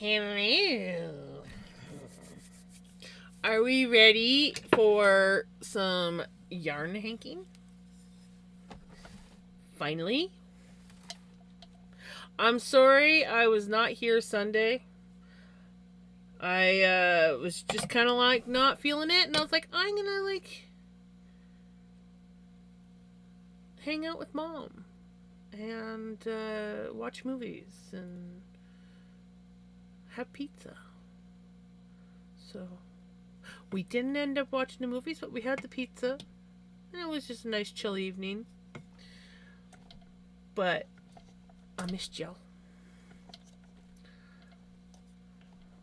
Hello. Are we ready for some yarn hanking? Finally. I'm sorry I was not here Sunday. I was just kind of like not feeling it, and I was like, I'm gonna like hang out with mom and watch movies and have pizza. So we didn't end up watching the movies, but we had the pizza, and it was just a nice chill evening. But I missed y'all.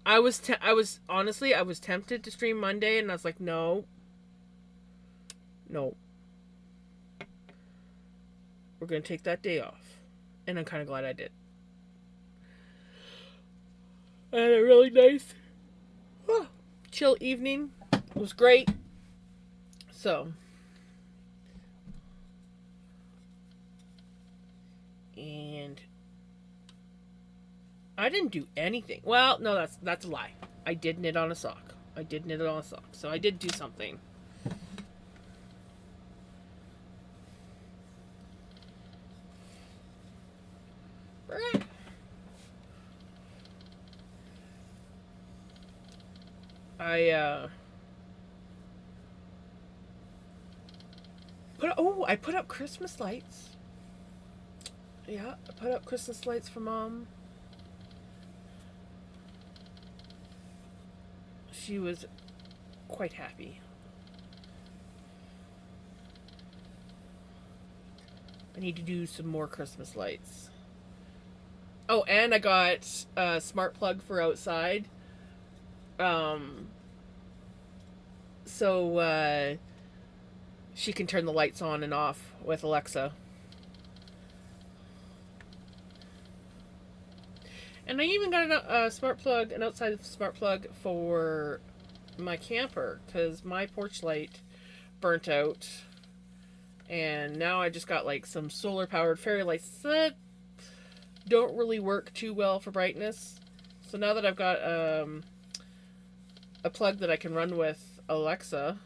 I was honestly, I was tempted to stream Monday, and I was like, no, we're gonna take that day off, and I'm kind of glad I did. I had a really nice, chill evening. It was great. So, and I didn't do anything. Well, no, that's a lie. I did knit on a sock. So I did do something. I I put up Christmas lights. Yeah, I put up Christmas lights for mom. She was quite happy. I need to do some more Christmas lights. Oh, and I got a smart plug for outside. Um, so she can turn the lights on and off with Alexa. And I even got a smart plug, an outside smart plug for my camper, because my porch light burnt out. And now I just got like some solar powered fairy lights that don't really work too well for brightness. So now that I've got a plug that I can run with Alexa,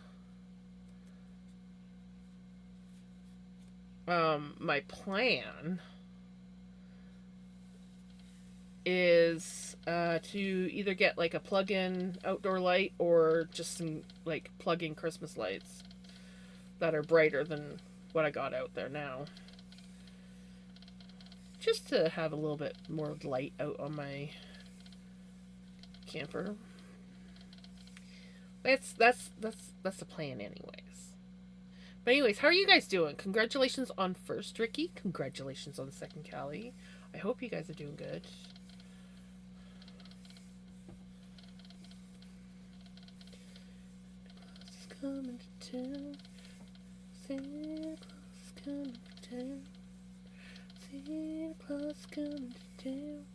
my plan is to either get like a plug-in outdoor light or just some like plug-in Christmas lights that are brighter than what I got out there now. Just to have a little bit more light out on my camper. That's the plan anyways. But anyways, how are you guys doing? Congratulations on first, Ricky. Congratulations on second, Callie. I hope you guys are doing good. Coming to town. Santa Claus coming to town. Santa Claus coming to town.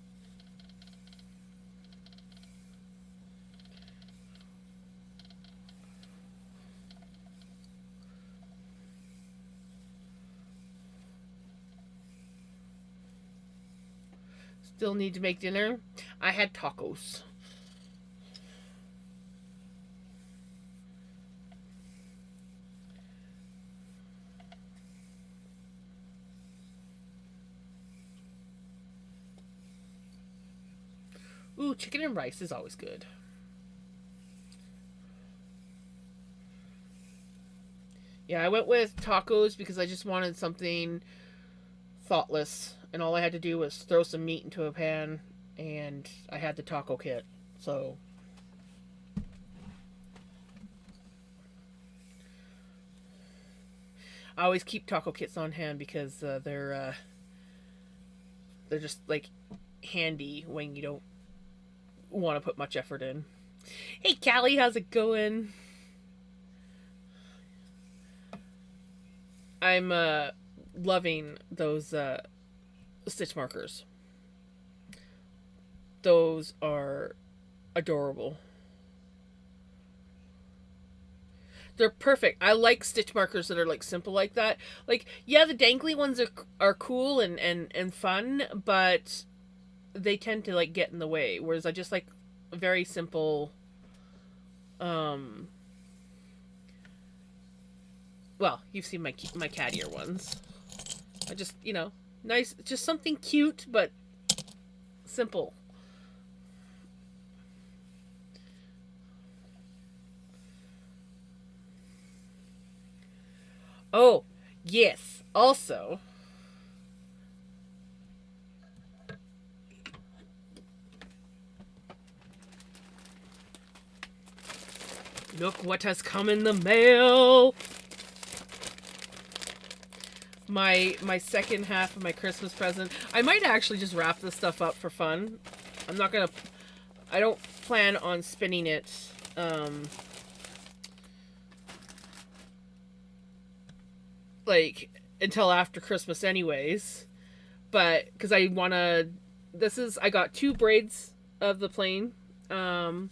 Still need to make dinner. I had tacos. Ooh, chicken and rice is always good. Yeah, I went with tacos because I just wanted something thoughtless, and all I had to do was throw some meat into a pan, and I had the taco kit. So I always keep taco kits on hand because they're just like handy when you don't want to put much effort in. Hey, Callie, how's it going? I'm loving those stitch markers. Those are adorable. They're perfect. I like stitch markers that are like simple like that. Like, yeah, the dangly ones are cool and fun, but they tend to like get in the way. Whereas I just like a very simple, um, well, you've seen my cat ear ones. I just, nice, just something cute but simple. Oh, yes. Also, look what has come in the mail. My second half of my Christmas present. I might actually just wrap this stuff up for fun. I'm not gonna. I don't plan on spinning it. Like until after Christmas, anyways. But because I wanna. I got 2 braids of the plain Polworth.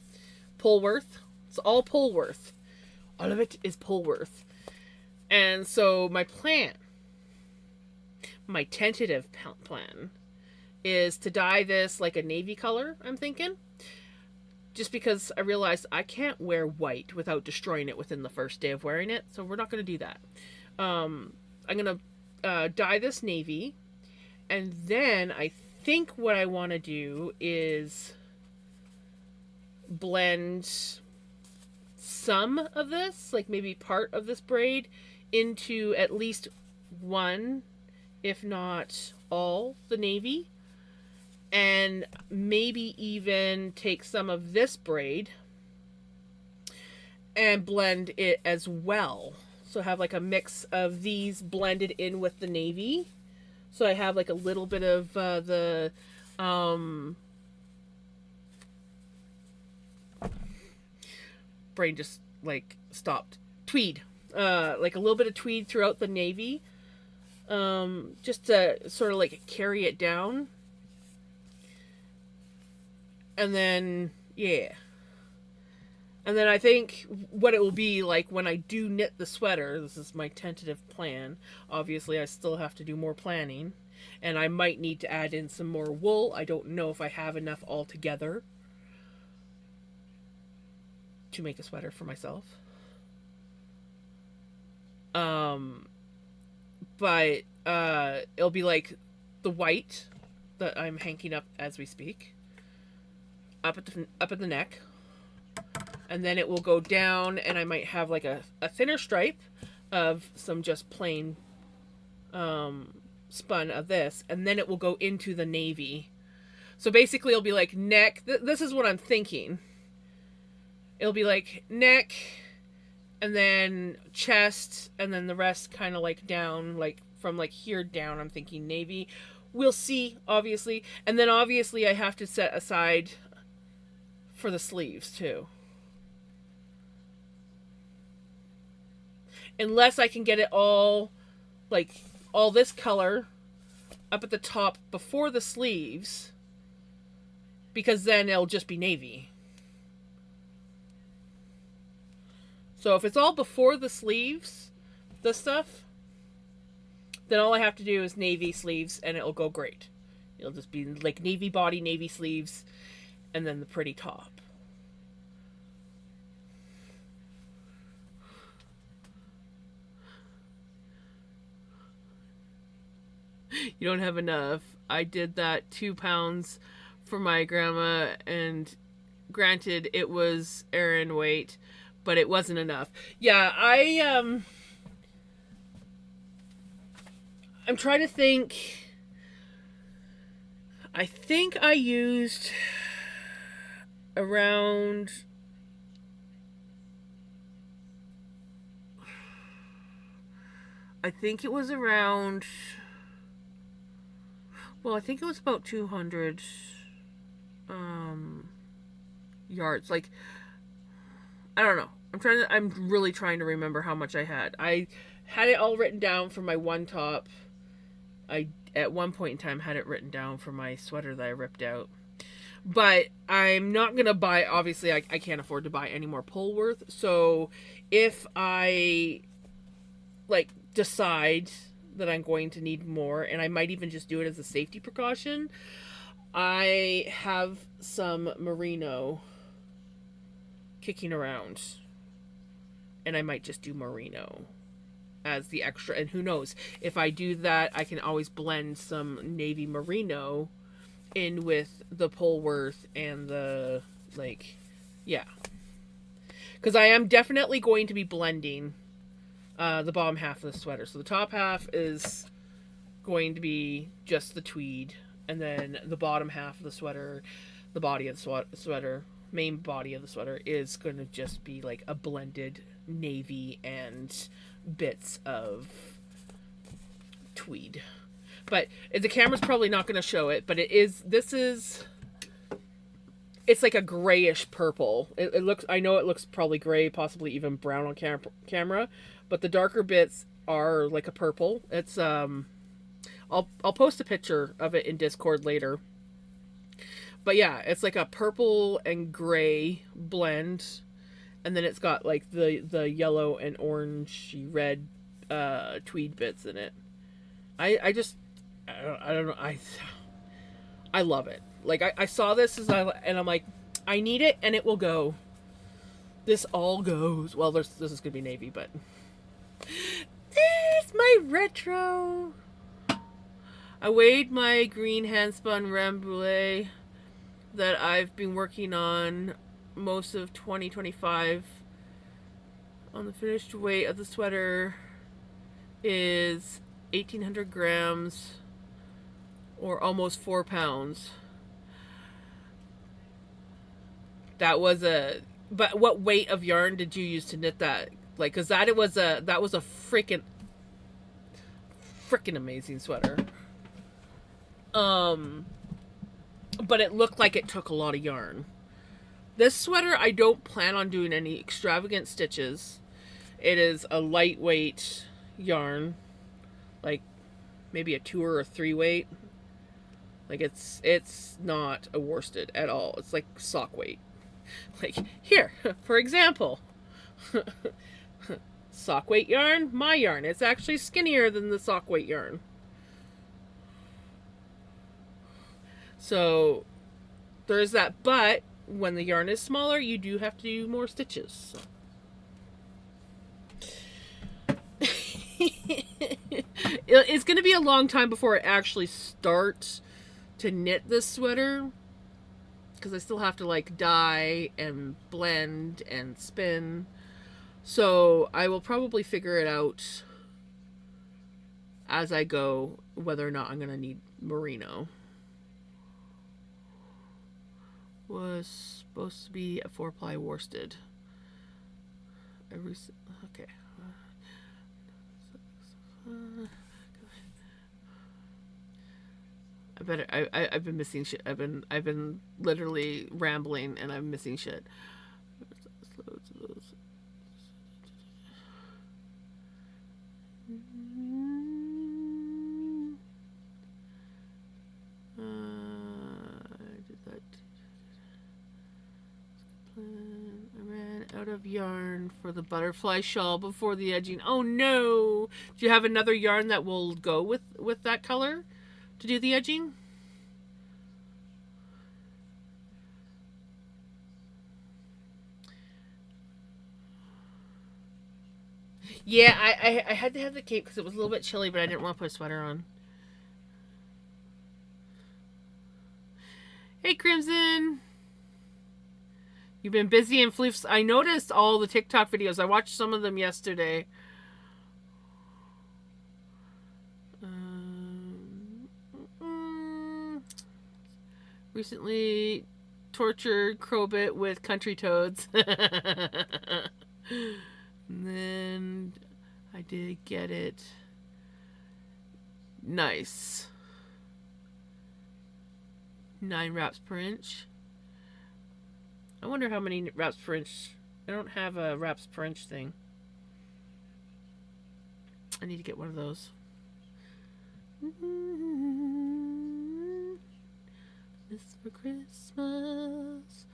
It's all Polworth. All of it is Polworth. And so my tentative plan is to dye this like a navy color, I'm thinking. Just because I realized I can't wear white without destroying it within the first day of wearing it. So we're not going to do that. I'm going to dye this navy. And then I think what I want to do is blend some of this, like maybe part of this braid, into at least one, if not all, the navy. And maybe even take some of this braid and blend it as well. So have like a mix of these blended in with the navy. So I have like a little bit of the brain just like stopped. Tweed. Like a little bit of tweed throughout the navy. Just to sort of like carry it down. And then, yeah. And then I think what it will be like when I do knit the sweater, this is my tentative plan. Obviously, I still have to do more planning. And I might need to add in some more wool. I don't know if I have enough altogether to make a sweater for myself. But it'll be like the white that I'm hanking up as we speak. Up at the neck, and then it will go down, and I might have like a thinner stripe of some just plain spun of this, and then it will go into the navy. So basically it'll be like neck, this is what I'm thinking. It'll be like neck, and then chest, and then the rest kind of like down, like from like here down, I'm thinking navy. We'll see, obviously. And then obviously I have to set aside for the sleeves too. Unless I can get it all, like all this color up at the top before the sleeves, because then it'll just be navy. So if it's all before the sleeves, this stuff, then all I have to do is navy sleeves and it'll go great. It'll just be like navy body, navy sleeves, and then the pretty top. You don't have enough. I did that 2 pounds for my grandma, and granted it was Aran weight, but it wasn't enough. Yeah, I'm trying to think. I think I used around, I think it was around, well, I think it was about 200 yards. Like, I don't know. I'm really trying to remember how much I had. I had it all written down for my one top. I, at one point in time, had it written down for my sweater that I ripped out. But I'm not going to buy, obviously, I can't afford to buy any more Polworth. So if I, like, decide that I'm going to need more, and I might even just do it as a safety precaution, I have some merino kicking around, and I might just do merino as the extra. And who knows, if I do that, I can always blend some navy merino in with the Polworth and the, like, yeah, because I am definitely going to be blending the bottom half of the sweater. So the top half is going to be just the tweed, and then the bottom half of the sweater, the body of the sweater, main body of the sweater, is going to just be like a blended navy and bits of tweed. But the camera's probably not going to show it, but it's like a grayish purple. It looks, I know it looks probably gray, possibly even brown on camera, but the darker bits are like a purple. It's I'll post a picture of it in Discord later. But yeah, it's like a purple and gray blend, and then it's got like the yellow and orangey red tweed bits in it. I just I don't know, I love it. Like I saw this and I'm like, I need it and it will go. This all goes. Well, this is gonna be navy, but there's my retro. I weighed my green handspun Rambouillet that I've been working on most of 2025. On the finished weight of the sweater is 1,800 grams, or almost 4 pounds. That was a. But what weight of yarn did you use to knit that? Like, cause that was a freaking amazing sweater. But it looked like it took a lot of yarn. This sweater, I don't plan on doing any extravagant stitches. It is a lightweight yarn, like maybe a 2 or a 3 weight. Like it's not a worsted at all. It's like sock weight. Like here, for example, sock weight yarn, my yarn. It's actually skinnier than the sock weight yarn. So there's that, but when the yarn is smaller, you do have to do more stitches. It's going to be a long time before I actually start to knit this sweater, because I still have to like dye and blend and spin. So I will probably figure it out as I go whether or not I'm going to need merino. Was supposed to be a 4-ply worsted. Okay. I've been missing shit. I've been literally rambling and I'm missing shit. I did that. I ran out of yarn for the butterfly shawl before the edging. Oh no! Do you have another yarn that will go with that color to do the edging? Yeah, I had to have the cape because it was a little bit chilly, but I didn't want to put a sweater on. Hey, Crimson! You've been busy in floofs. I noticed all the TikTok videos. I watched some of them yesterday. Recently tortured Crowbit with country toads. And then I did get it. Nice. 9 wraps per inch. I wonder how many wraps per inch. I don't have a wraps per inch thing. I need to get one of those. This for Christmas.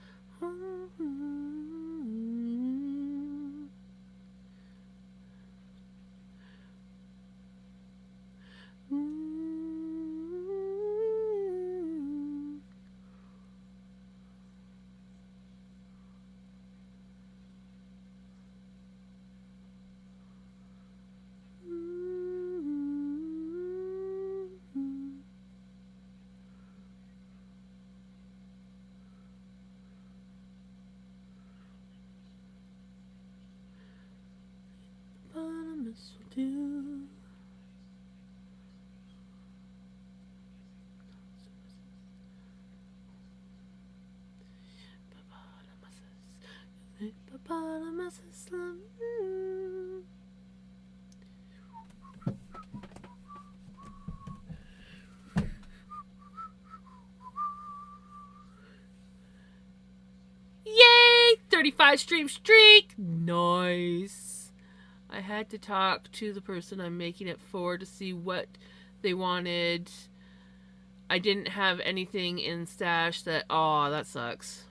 hippopotamus will do. Hippopotamus love. Yay! 35 stream streak! Nice. I had to talk to the person I'm making it for to see what they wanted. I didn't have anything in stash that... Aw, that sucks.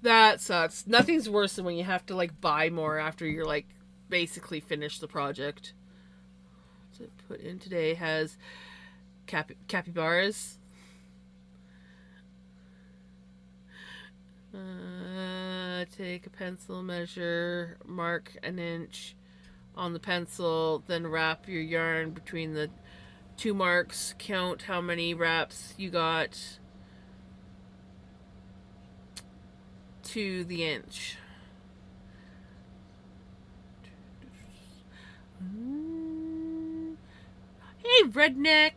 That sucks. Nothing's worse than when you have to, like, buy more after you're, like, basically finished the project. So put in today has capybaras. Take a pencil, measure, mark an inch on the pencil, then wrap your yarn between the 2 marks. Count how many wraps you got to the inch. Hey, redneck.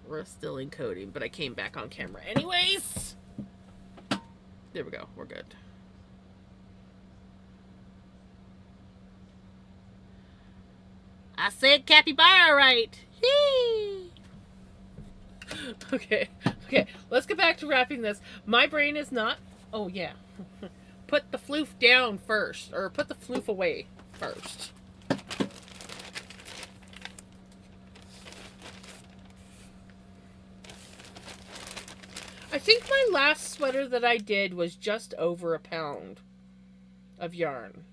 We're still encoding, but I came back on camera anyways. There we go. We're good. I said capybara right. Yee! Okay. Let's get back to wrapping this. My brain is not... Oh, yeah. Put the floof down first. Or put the floof away first. I think my last sweater that I did was just over 1 pound of yarn.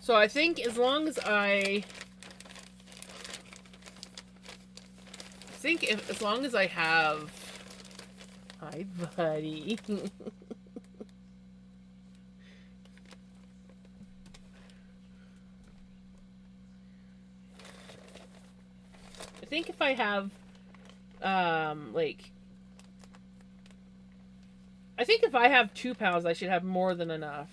So I think as long as I have... Hi, buddy. I think if I have, I think if I have 2 pounds, I should have more than enough.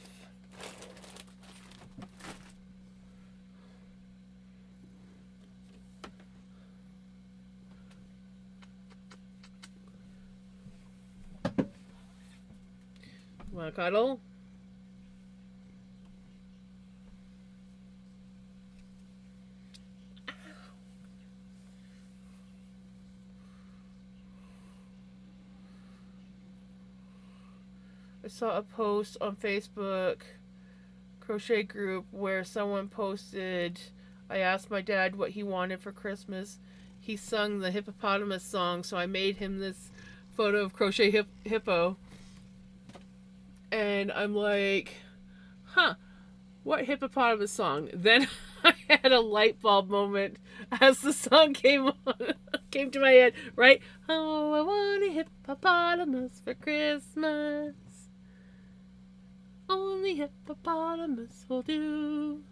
Wanna cuddle? I saw a post on Facebook crochet group where someone posted, I asked my dad what he wanted for Christmas. He sung the hippopotamus song, so I made him this photo of crochet hippo. And I'm like, huh, what hippopotamus song? Then I had a light bulb moment as the song came to my head, right? Oh, I want a hippopotamus for Christmas. Only hippopotamus will do.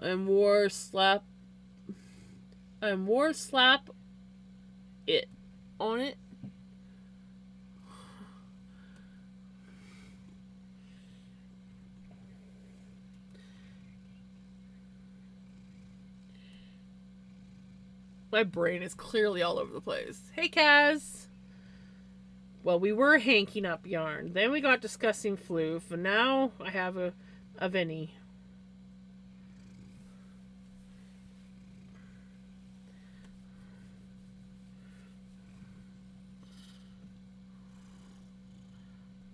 I'm war slap it on it. My brain is clearly all over the place. Hey, Kaz. Well, we were hanking up yarn. Then we got discussing floof. And now I have a Vinny.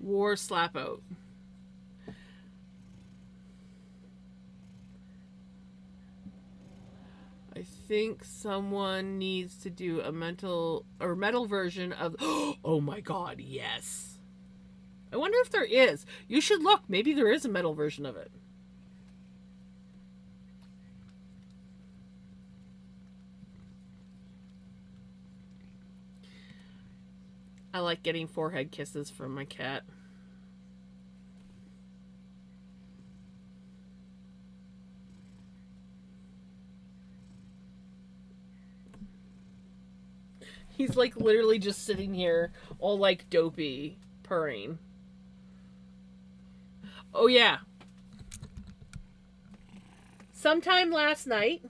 War slap out. I think someone needs to do a metal version of... Oh my god, yes. I wonder if there is. You should look. Maybe there is a metal version of it. I like getting forehead kisses from my cat. He's like literally just sitting here, all like dopey, purring. Oh yeah. Sometime last night,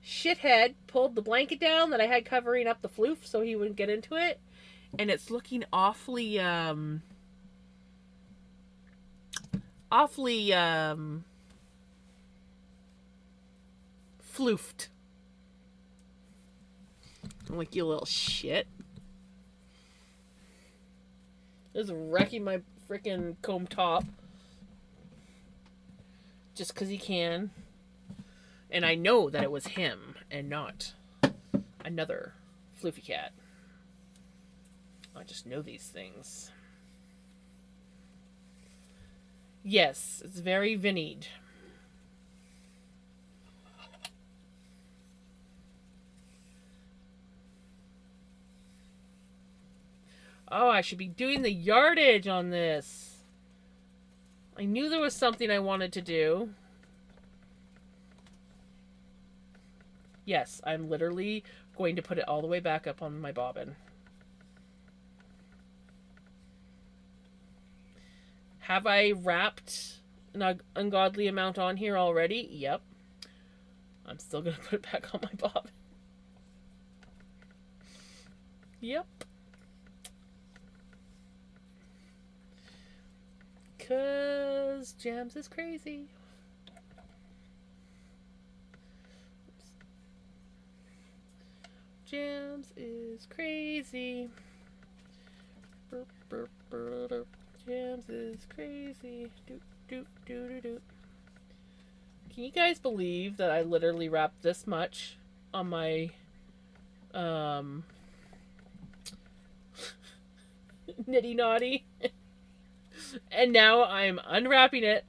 shithead pulled the blanket down that I had covering up the floof so he wouldn't get into it, and it's looking awfully floofed. I'm like, you little shit. This is wrecking my freaking comb top. Just because he can. And I know that it was him and not another floofy cat. I just know these things. Yes, it's very vinnied. Oh, I should be doing the yardage on this. I knew there was something I wanted to do. Yes, I'm literally going to put it all the way back up on my bobbin. Have I wrapped an ungodly amount on here already? Yep. I'm still going to put it back on my bobbin. Yep. Because Jams is crazy. Oops. Jams is crazy. Burp, burp, burp, burp. Jams is crazy. Doot, doot, doot, doot, doot. Can you guys believe that I literally wrapped this much on my nitty naughty? And now I'm unwrapping it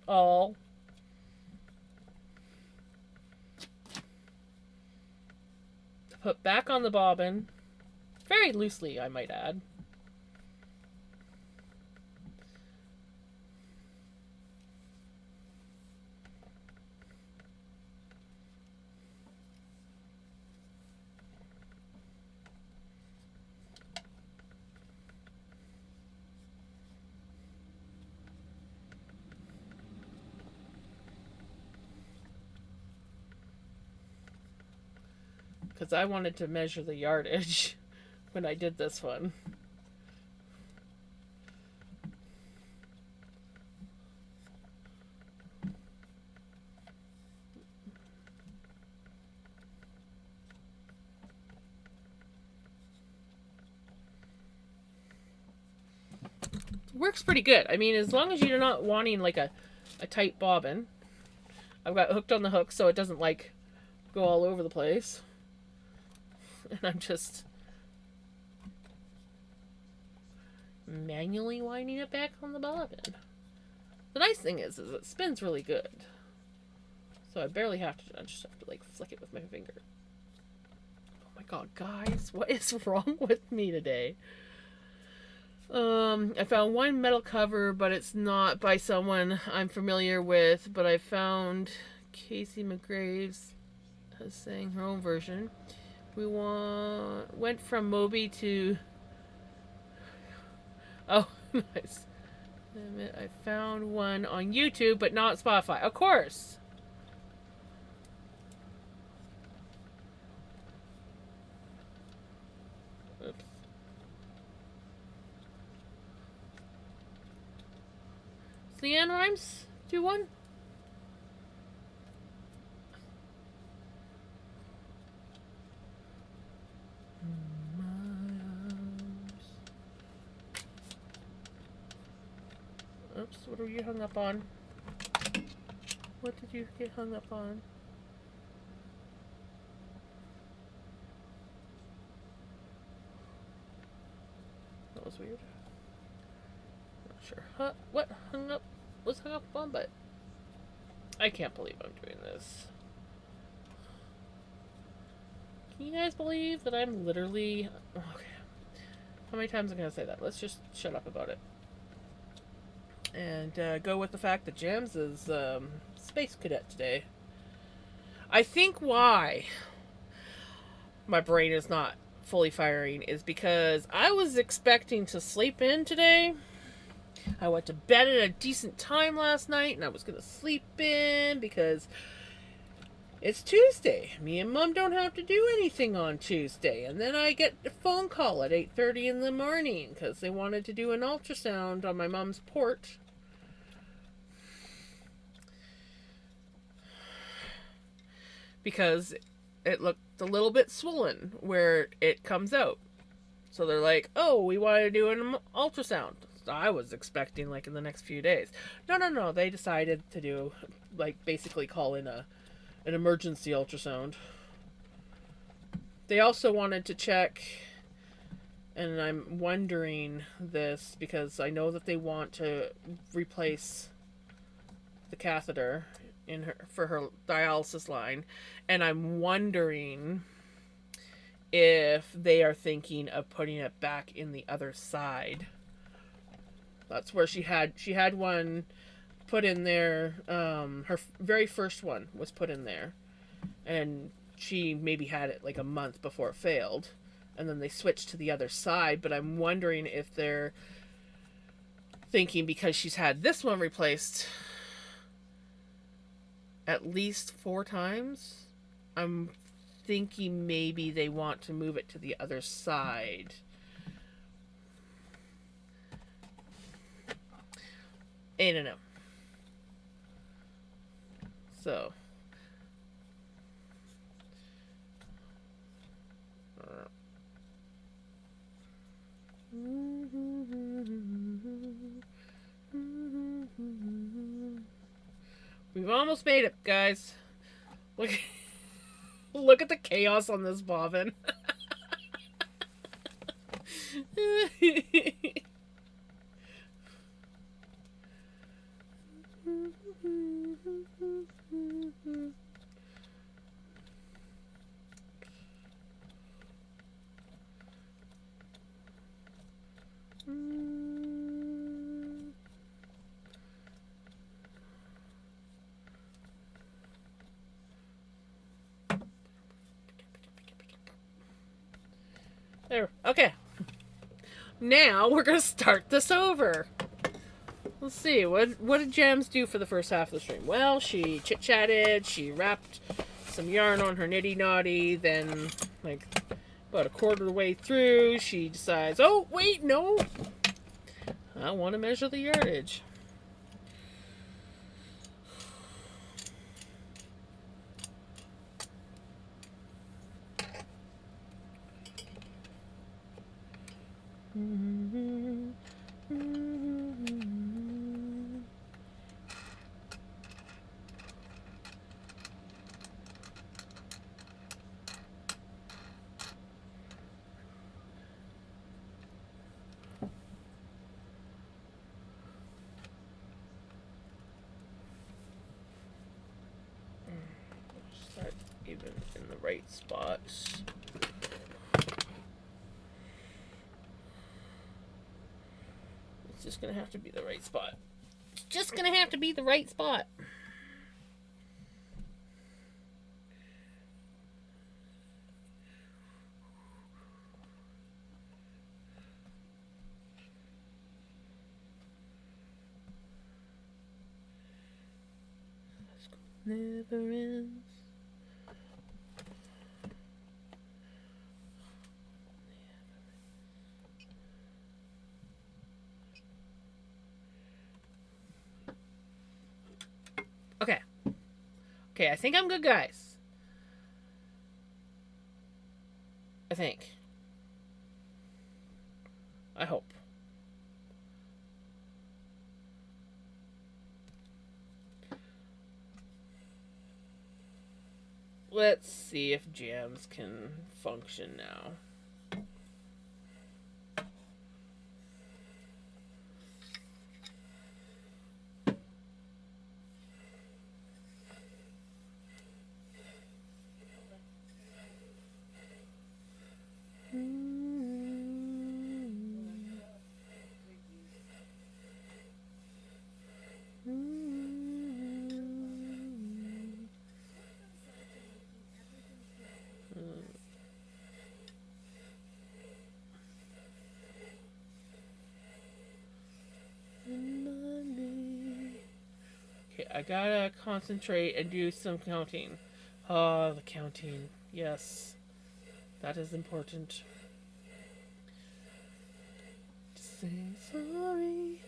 all. To put back on the bobbin. Very loosely, I might add. Because I wanted to measure the yardage when I did this one. Works pretty good. I mean, as long as you're not wanting like a tight bobbin. I've got hooked on the hook so it doesn't like go all over the place. And I'm just manually winding it back on the bobbin. The nice thing is it spins really good. So I barely have to, I just have to like flick it with my finger. Oh my god, guys, what is wrong with me today? I found one metal cover, but it's not by someone I'm familiar with, but I found Casey McGraves saying her own version. We went from Moby to... Oh, nice. I found one on YouTube, but not Spotify. Of course! Oops. Leanne Rhymes, do one? Oops, what are you hung up on? What did you get hung up on? That was weird. Not sure. Huh? What hung up? Was hung up on, but I can't believe I'm doing this. Can you guys believe that I'm literally... Okay. How many times am I going to say that? Let's just shut up about it. And go with the fact that Jams is Space Cadet today. I think why my brain is not fully firing is because I was expecting to sleep in today. I went to bed at a decent time last night and I was going to sleep in because it's Tuesday. Me and Mom don't have to do anything on Tuesday. And then I get a phone call at 8:30 in the morning because they wanted to do an ultrasound on my mom's porch. Because it looked a little bit swollen where it comes out. So they're like, oh, we want to do an ultrasound. So I was expecting like in the next few days. No. They decided to do, like, basically call in an emergency ultrasound. They also wanted to check, and I'm wondering this because I know that they want to replace the catheter in her for her dialysis line, and I'm wondering if they are thinking of putting it back in the other side. That's where she had one put in there. Her very first one was put in there, and she maybe had it like a month before it failed, and then they switched to the other side. But I'm wondering if they're thinking because she's had this one replaced at least 4 times. I'm thinking maybe they want to move it to the other side. I don't know. So. We've almost made it, guys. Look at the chaos on this bobbin. There. Okay. Now we're gonna start this over. Let's see. What did Jams do for the first half of the stream? Well, she chit chatted. She wrapped some yarn on her nitty naughty. Then, like, about a quarter of the way through, she decides, oh wait, no, I want to measure the yardage. Start even in the right spot. It's just gonna have to be the right spot. It's just gonna have to be the right spot. Never ends. Okay. Okay, I think I'm good, guys. I think. I hope. Let's see if Jams can function now. I gotta concentrate and do some counting. Oh, the counting. Yes, that is important. Say sorry.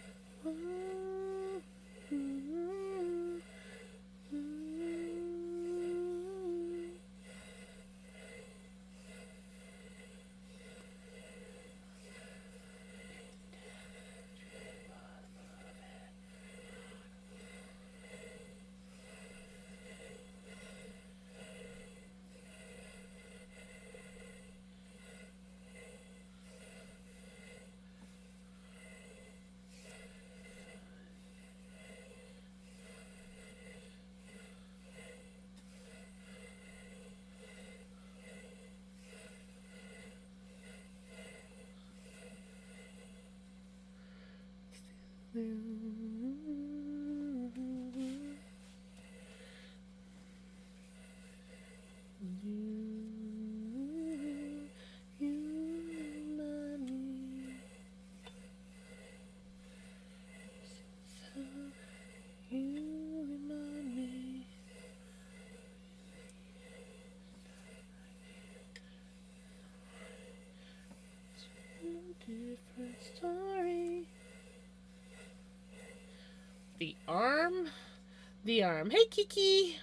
Different story. The arm. The arm. Hey, Kiki.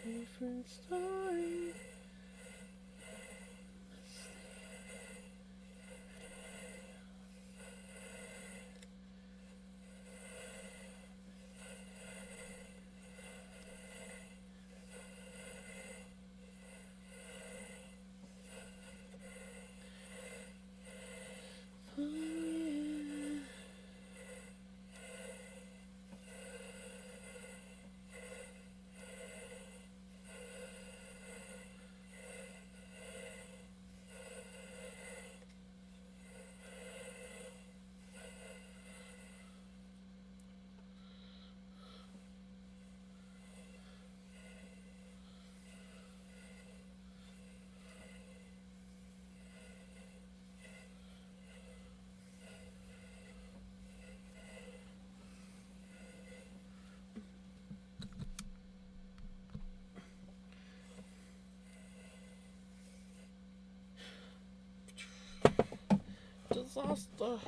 Different story. Disaster.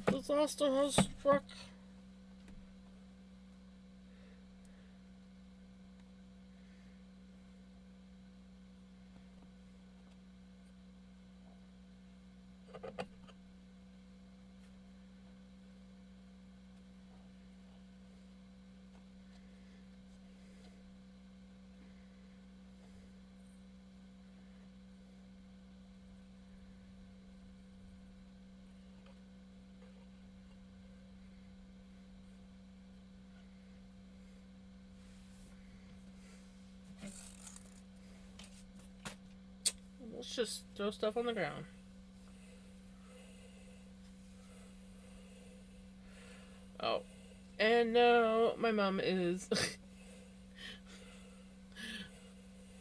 Disaster has struck. Let's just throw stuff on the ground. Oh. And now my mom is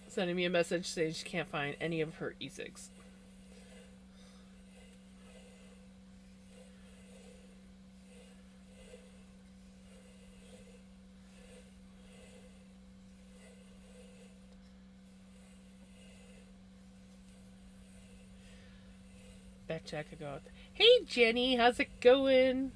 sending me a message saying she can't find any of her e-cigs. Bet you I could go out there. Hey Jenny, how's it going?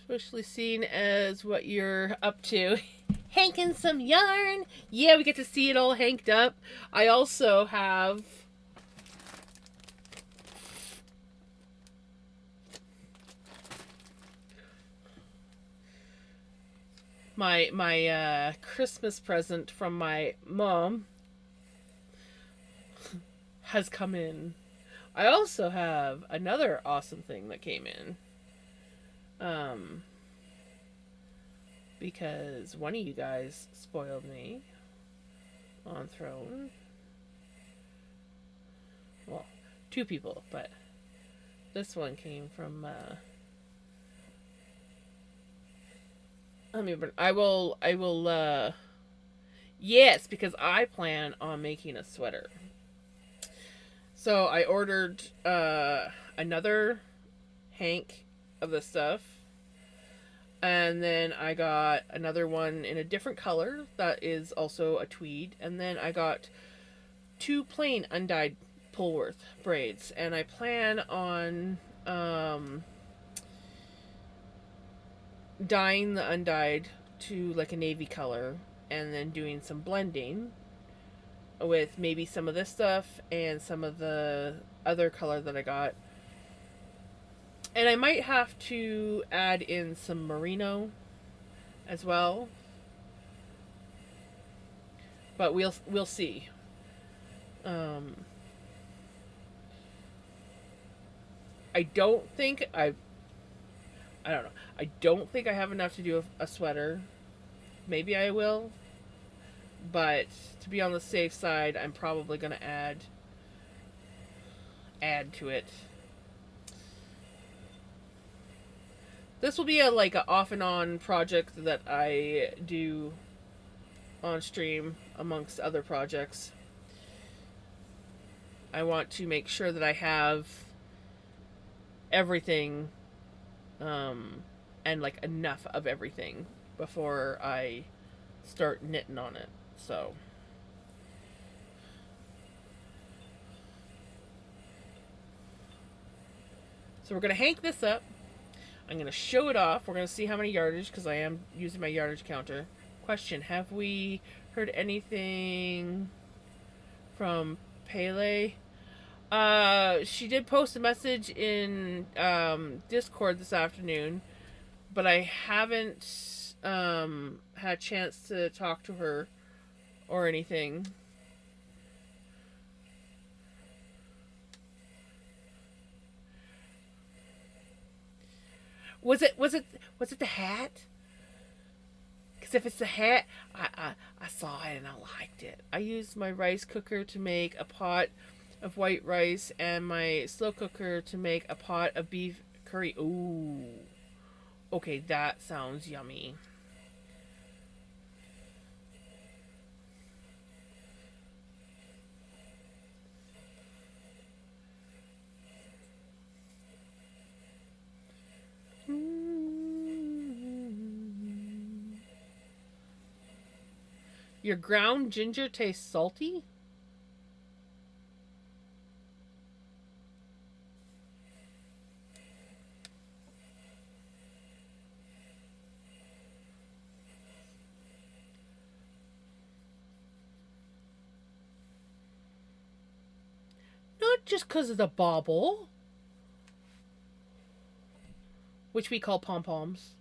Especially seen as what you're up to. Hanking some yarn. Yeah, we get to see it all hanked up. I also have my Christmas present from my mom has come in. I also have another awesome thing that came in. Because one of you guys spoiled me on Throne. Well, two people, but this one came from I will yes, because I plan on making a sweater. So I ordered another hank of the stuff. And then I got another one in a different color that is also a tweed. And then I got 2 plain undyed Pullworth braids. And I plan on dyeing the undyed to like a navy color. And then doing some blending with maybe some of this stuff and some of the other color that I got. And I might have to add in some merino as well. But we'll see. I don't think I don't know. I don't think I have enough to do a sweater. Maybe I will. But to be on the safe side, I'm probably going to add to it. This will be a off and on project that I do on stream amongst other projects. I want to make sure that I have everything and enough of everything before I start knitting on it. So we're going to hank this up. I'm going to show it off. We're going to see how many yardage, because I am using my yardage counter. Question, have we heard anything from Pele? She did post a message in Discord this afternoon, but I haven't had a chance to talk to her or anything. Was it the hat? Because if it's the hat, I saw it and I liked it. I used my rice cooker to make a pot of white rice and my slow cooker to make a pot of beef curry. Ooh. Okay, that sounds yummy. Your ground ginger tastes salty? Not just because of the bauble, which we call pom-poms.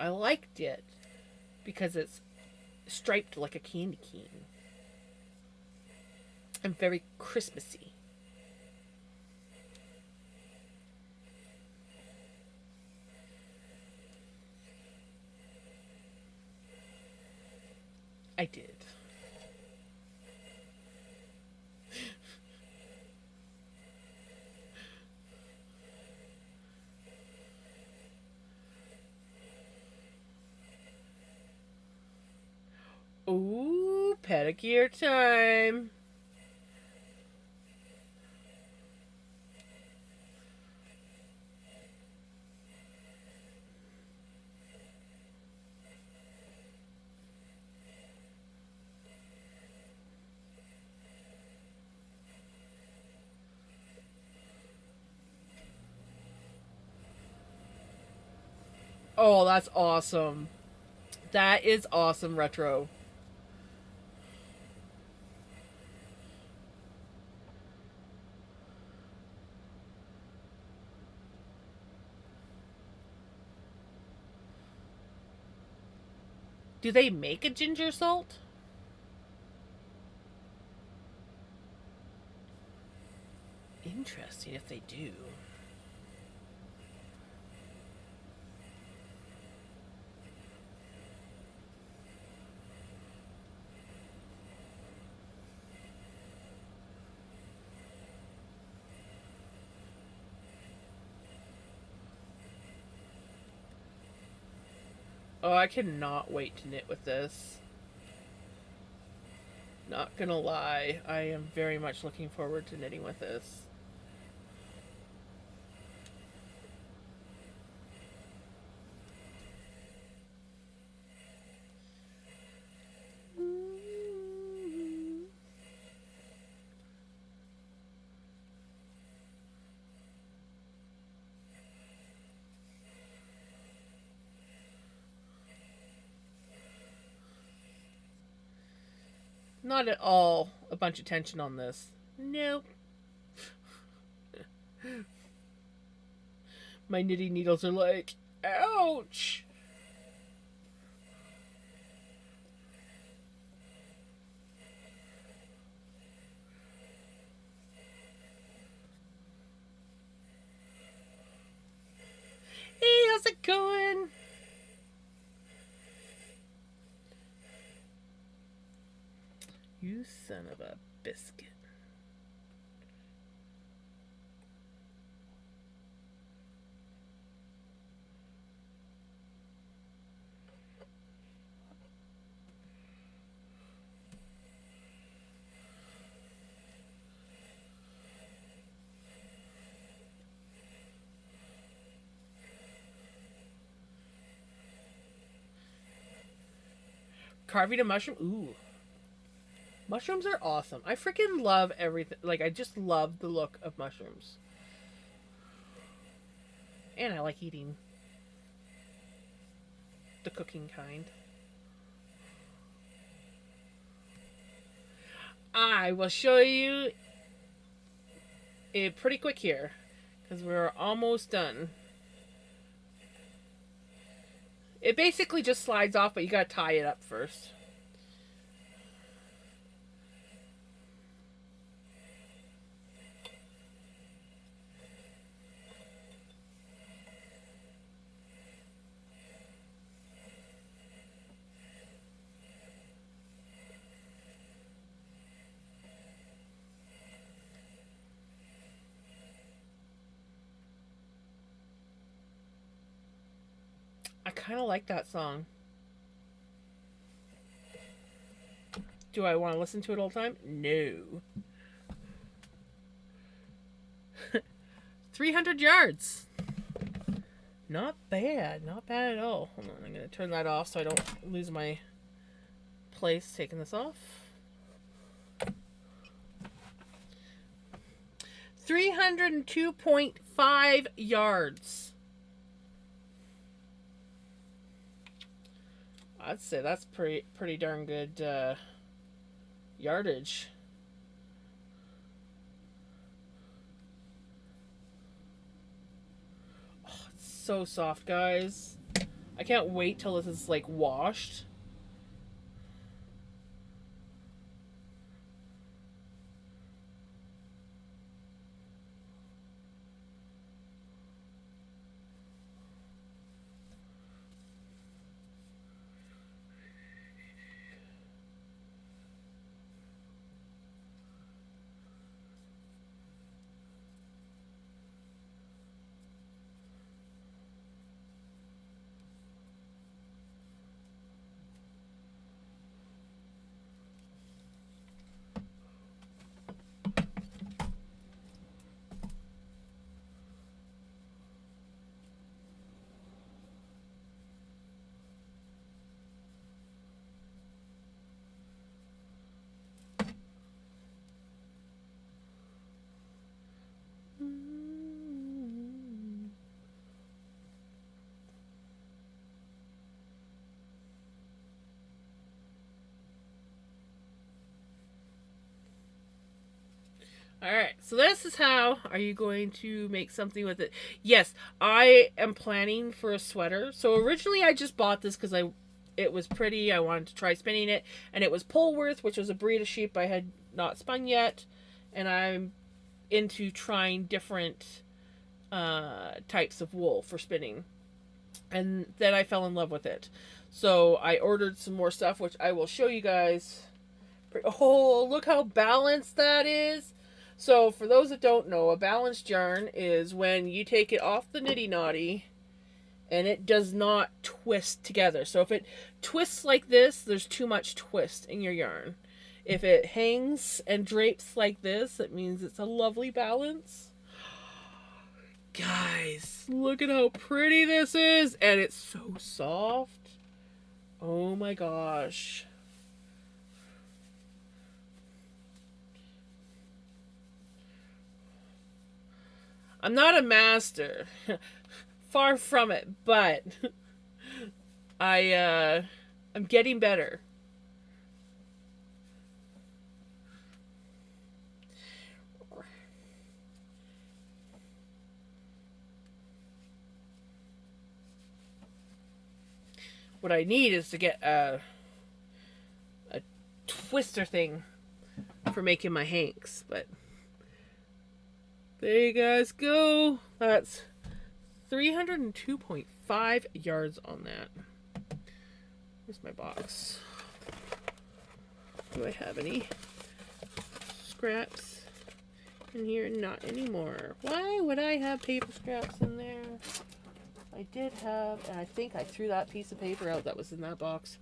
I liked it because it's striped like a candy cane and very Christmassy. I did. Ooh, pedicure time. Oh, that's awesome. That is awesome, retro. Do they make a ginger salt? Interesting if they do. Oh, I cannot wait to knit with this. Not gonna lie, I am very much looking forward to knitting with this. Not at all a bunch of tension on this. Nope. My knitting needles are like, ouch! Hey, how's it going? You son of a biscuit. Carving a mushroom? Ooh. Mushrooms are awesome. I freaking love everything. Like, I just love the look of mushrooms. And I like eating the cooking kind. I will show you it pretty quick here because we're almost done. It basically just slides off, but you gotta tie it up first. I kind of like that song. Do I want to listen to it all the time? No. 300 yards. Not bad. Not bad at all. Hold on. I'm going to turn that off so I don't lose my place taking this off. 302.5 yards. I'd say that's pretty darn good yardage. Oh, it's so soft, guys. I can't wait till this is like washed. So this is how are you going to make something with it. Yes, I am planning for a sweater. So originally I just bought this because it was pretty. I wanted to try spinning it. And it was Polworth, which was a breed of sheep I had not spun yet. And I'm into trying different types of wool for spinning. And then I fell in love with it. So I ordered some more stuff, which I will show you guys. Oh, look how balanced that is. So for those that don't know, a balanced yarn is when you take it off the nitty knotty and it does not twist together. So if it twists like this, there's too much twist in your yarn. If it hangs and drapes like this, it means it's a lovely balance. Guys, look at how pretty this is. And it's so soft. Oh my gosh. I'm not a master. Far from it, but I'm getting better. What I need is to get a twister thing for making my hanks, but there you guys go. That's 302.5 yards on that. Where's my box? Do I have any scraps in here? Not anymore. Why would I have paper scraps in there? I did have, and I think I threw that piece of paper out that was in that box.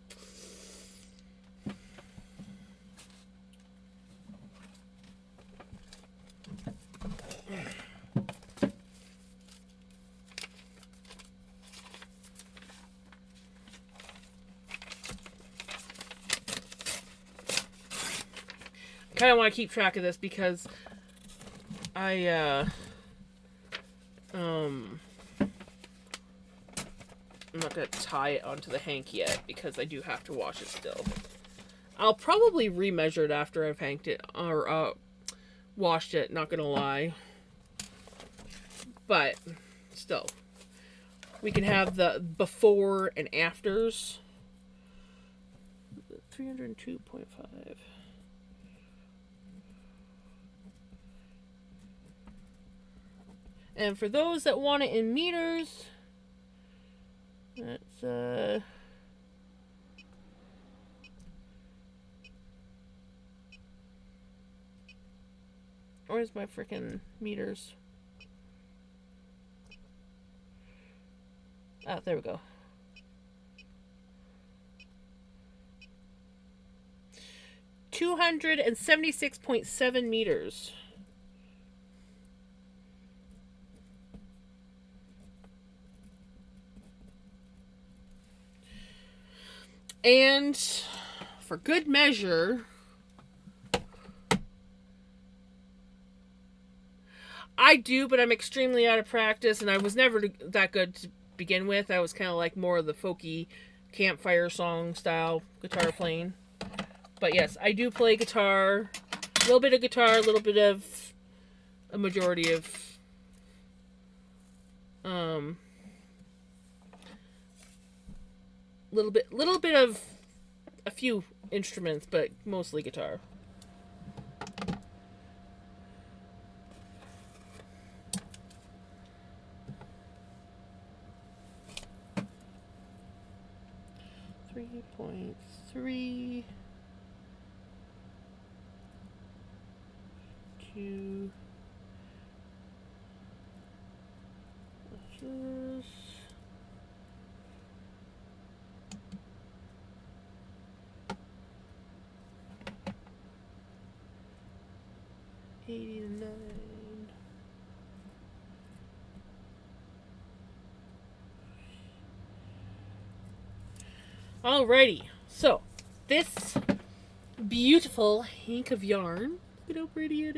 I kind of want to keep track of this because I'm not going to tie it onto the hank yet because I do have to wash it still. I'll probably remeasure it after I've hanked it or washed it, not going to lie. But still, we can have the before and afters. 302.5. And for those that want it in meters, that's where's my freaking meters? Ah, there we go. $276.7 meters. And for good measure, I do, but I'm extremely out of practice, and I was never that good to begin with. I was kind of like more of the folky campfire song style guitar playing. But yes, I do play guitar, a little bit of guitar, a little bit of a majority of little bit of a few instruments, but mostly guitar. .3 2 inches. $89. Alrighty, so this beautiful hank of yarn, look at how pretty it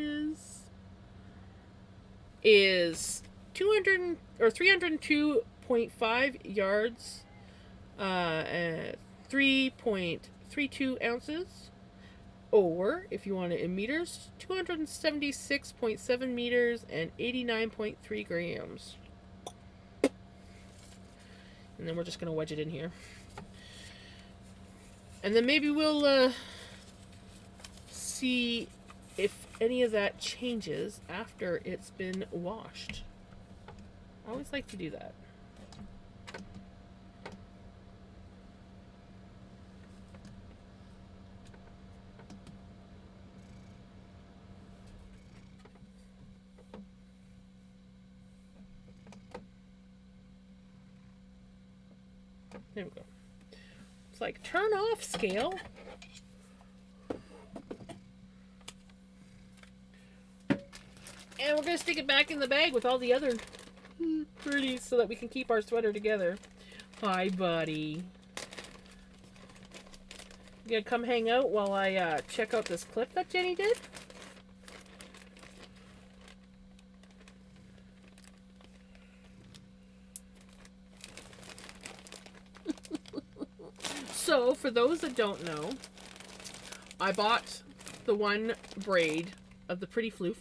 is 200 or 302.5 yards, 3.32 ounces, Or, if you want it in meters, 276.7 meters and 89.3 grams. And then we're just going to wedge it in here. And then maybe we'll see if any of that changes after it's been washed. I always like to do that. There we go. It's like, turn off, scale. And we're going to stick it back in the bag with all the other pretties so that we can keep our sweater together. Hi, buddy. You going to come hang out while I check out this clip that Jenny did? So, for those that don't know, I bought the one braid of the Pretty Floof,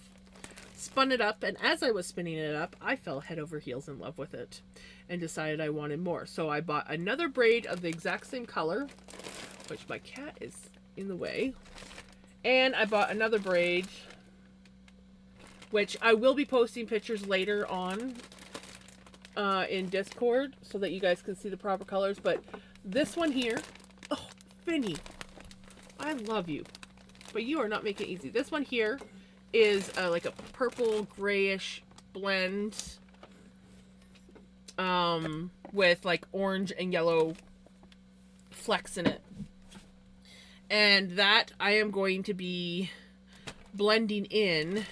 spun it up, and as I was spinning it up, I fell head over heels in love with it and decided I wanted more. So I bought another braid of the exact same color, which my cat is in the way, and I bought another braid, which I will be posting pictures later on in Discord so that you guys can see the proper colors. But this one here, oh, Finny, I love you, but you are not making it easy. This one here is like a purple grayish blend with like orange and yellow flecks in it. And that I am going to be blending in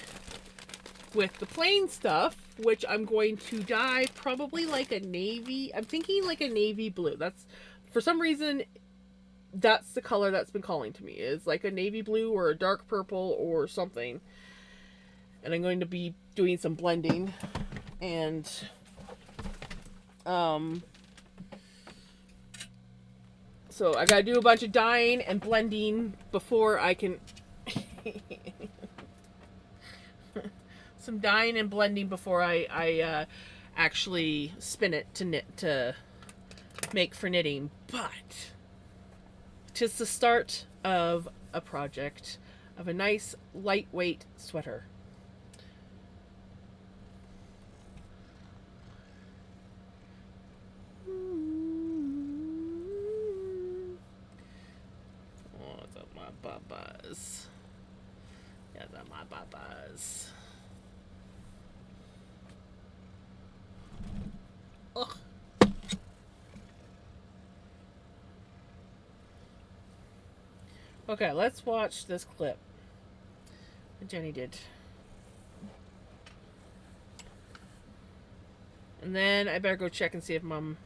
with the plain stuff, which I'm going to dye probably like a navy. I'm thinking like a navy blue. That's, for some reason, that's the color that's been calling to me, is like a navy blue or a dark purple or something. And I'm going to be doing some blending and so I gotta do a bunch of dyeing and blending before I can some dyeing and blending before I actually spin it to knit, to make for knitting. But 'tis the start of a project of a nice lightweight sweater. Oh, it's up my babas. Yeah, it's up my babas. Ugh. Okay, let's watch this clip that Jenny did. And then I better go check and see if Mom...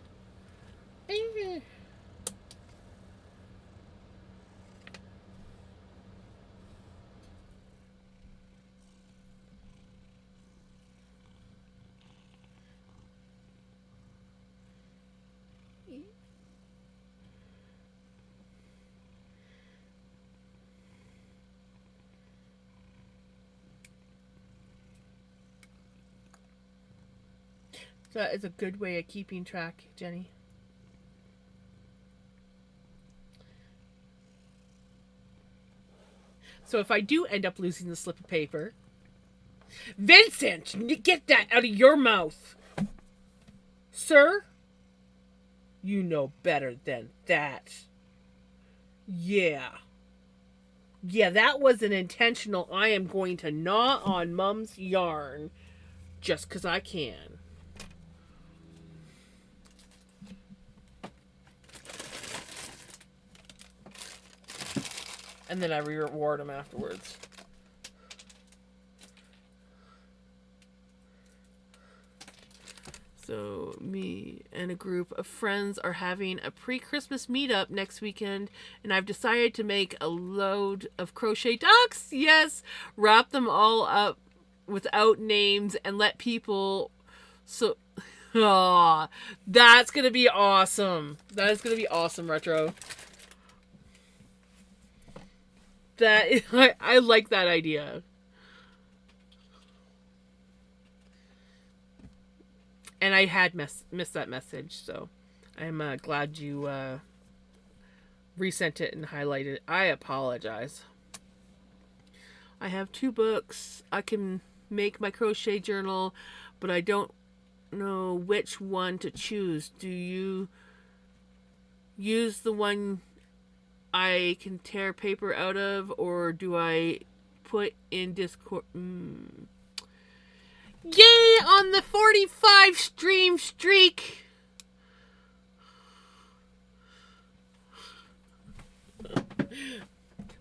That is a good way of keeping track, Jenny. So if I do end up losing the slip of paper... Vincent! Get that out of your mouth! Sir? You know better than that. Yeah. Yeah, that wasn't intentional. I am going to gnaw on Mum's yarn just 'cause I can. And then I reward him afterwards. So me and a group of friends are having a pre-Christmas meetup next weekend, and I've decided to make a load of crochet ducks. Yes, wrap them all up without names and let people... So, that's gonna be awesome. That is gonna be awesome, Retro. I like that idea. And I had missed that message, so I'm glad you resent it and highlighted it. I apologize. I have 2 books. I can make my crochet journal, but I don't know which one to choose. Do you use the one I can tear paper out of, or do I put in Discord? Yay on the 45 stream streak!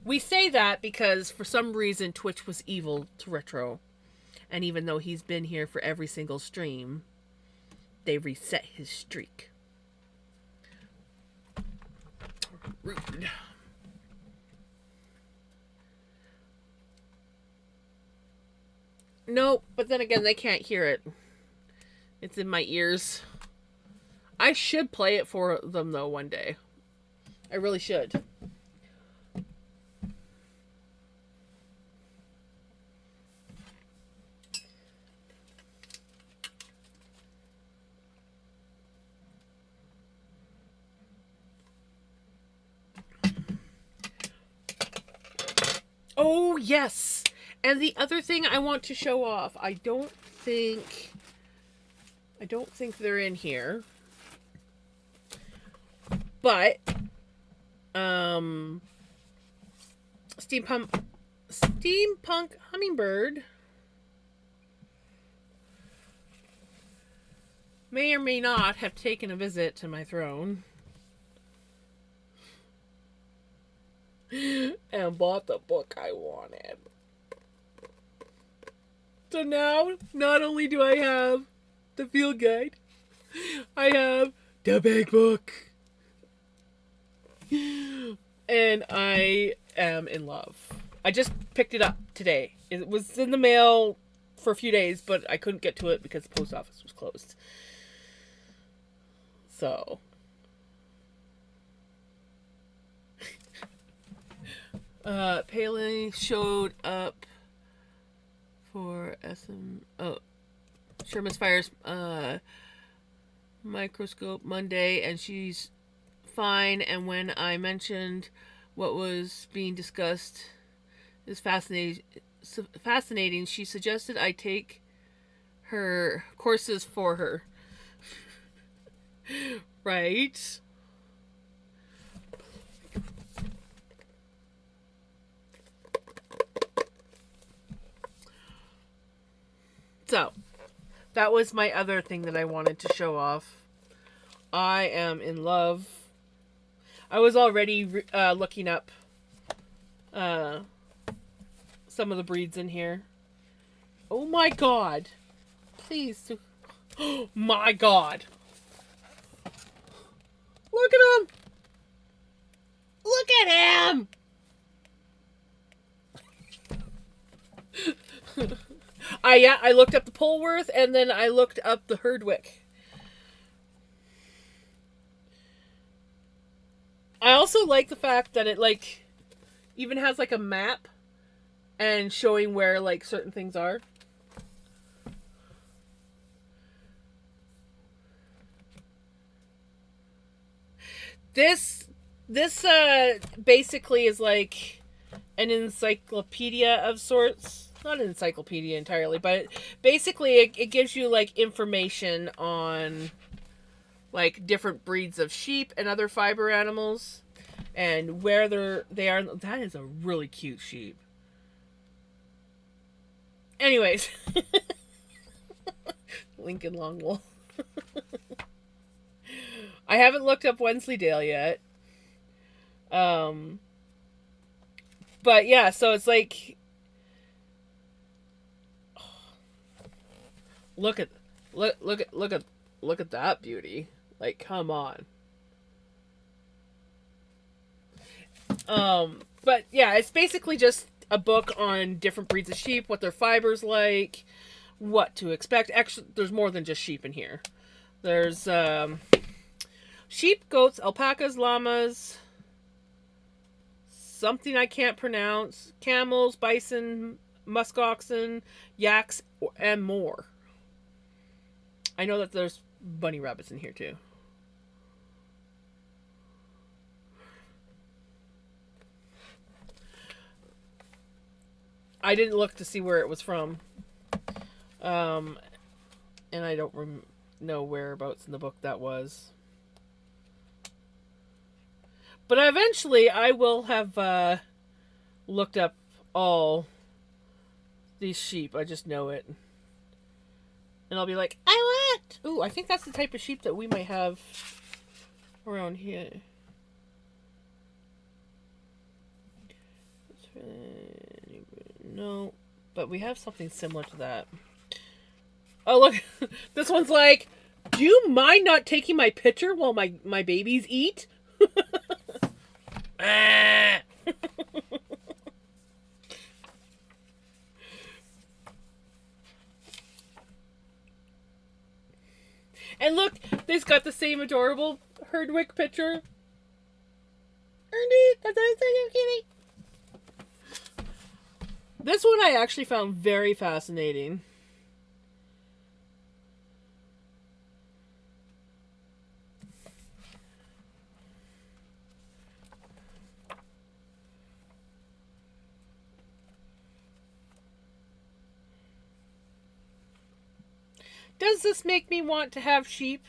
We say that because for some reason Twitch was evil to Retro. And even though he's been here for every single stream, they reset his streak. Rude. No, but then again, they can't hear it. It's in my ears. I should play it for them, though, one day. I really should. Oh, yes! And the other thing I want to show off, I don't think they're in here. But Steampunk Hummingbird may or may not have taken a visit to my throne and bought the book I wanted. So now, not only do I have the field guide, I have the big book. And I am in love. I just picked it up today. It was in the mail for a few days, but I couldn't get to it because the post office was closed. So. Paley showed up for Sherman's Fire's microscope Monday, and she's fine. And when I mentioned what was being discussed is fascinating, she suggested I take her courses for her. Right? So, that was my other thing that I wanted to show off. I am in love. I was already looking up some of the breeds in here. Oh my god. Please. Oh my god. Look at him. Look at him. I looked up the Polworth, and then I looked up the Herdwick. I also like the fact that it, like, even has, like, a map and showing where, like, certain things are. This basically is, like, an encyclopedia of sorts. Not an encyclopedia entirely, but basically it gives you, like, information on, like, different breeds of sheep and other fiber animals and where they are. That is a really cute sheep. Anyways. Lincoln Longwool. I haven't looked up Wensleydale yet. But yeah, so it's like, look at that beauty. Like, come on. But yeah, it's basically just a book on different breeds of sheep, what their fiber's like, what to expect. Actually, there's more than just sheep in here. There's sheep, goats, alpacas, llamas, something I can't pronounce. Camels, bison, musk oxen, yaks, and more. I know that there's bunny rabbits in here too. I didn't look to see where it was from. And I don't know whereabouts in the book that was. But eventually I will have looked up all these sheep. I just know it. And I'll be like, I want! Ooh, I think that's the type of sheep that we might have around here. No, but we have something similar to that. Oh, look. This one's like, do you mind not taking my picture while my babies eat? Ah. And look, they've got the same adorable Herdwick picture. Ernie, that's so kitty. This one I actually found very fascinating. Does this make me want to have sheep?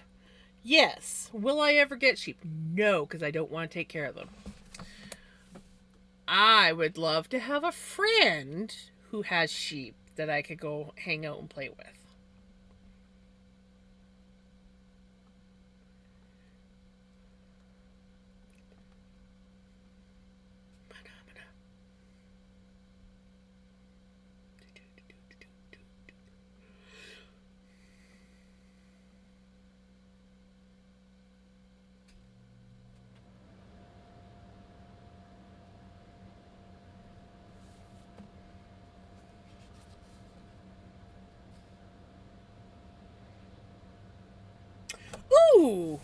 Yes. Will I ever get sheep? No, because I don't want to take care of them. I would love to have a friend who has sheep that I could go hang out and play with. Ooh!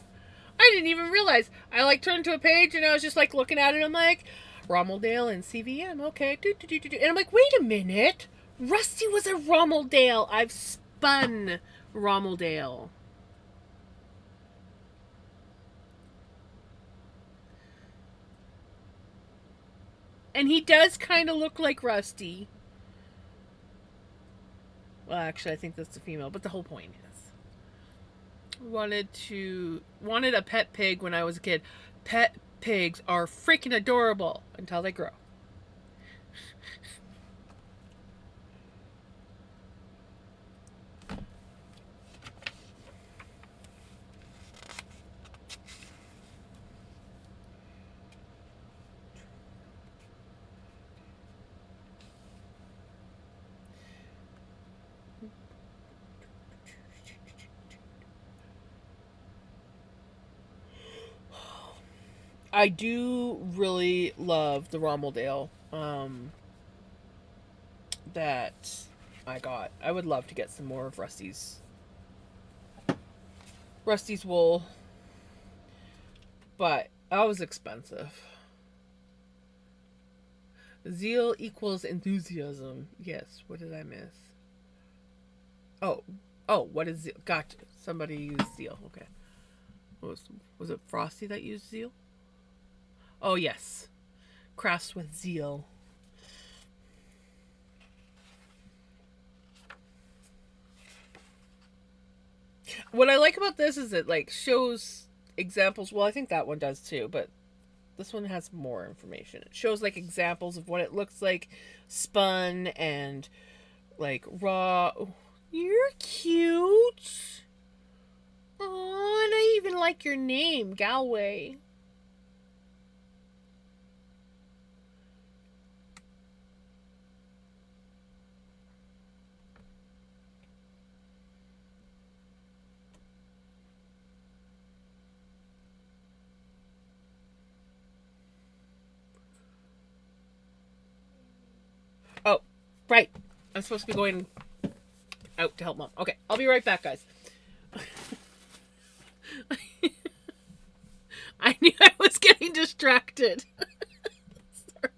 I didn't even realize. I like turned to a page and I was just like looking at it. I'm like, Rommeldale and CVM. Okay. And I'm like, wait a minute. Rusty was a Rommeldale. I've spun Rommeldale. And he does kind of look like Rusty. Well, actually, I think that's the female, but the whole point is. Wanted a pet pig when I was a kid. Pet pigs are freaking adorable until they grow. I do really love the Rommeldale that I got. I would love to get some more of Rusty's wool, but that was expensive. Zeal equals enthusiasm. Yes, what did I miss? Oh, what is zeal? Gotcha. Somebody used zeal. Okay. Was it Frosty that used zeal? Oh, yes. Crafts with zeal. What I like about this is it like shows examples. Well, I think that one does too, but this one has more information. It shows like examples of what it looks like spun and like raw. Oh, you're cute. Oh, and I even like your name, Galway. Oh, right. I'm supposed to be going out to help Mom. Okay, I'll be right back, guys. I knew I was getting distracted. Sorry.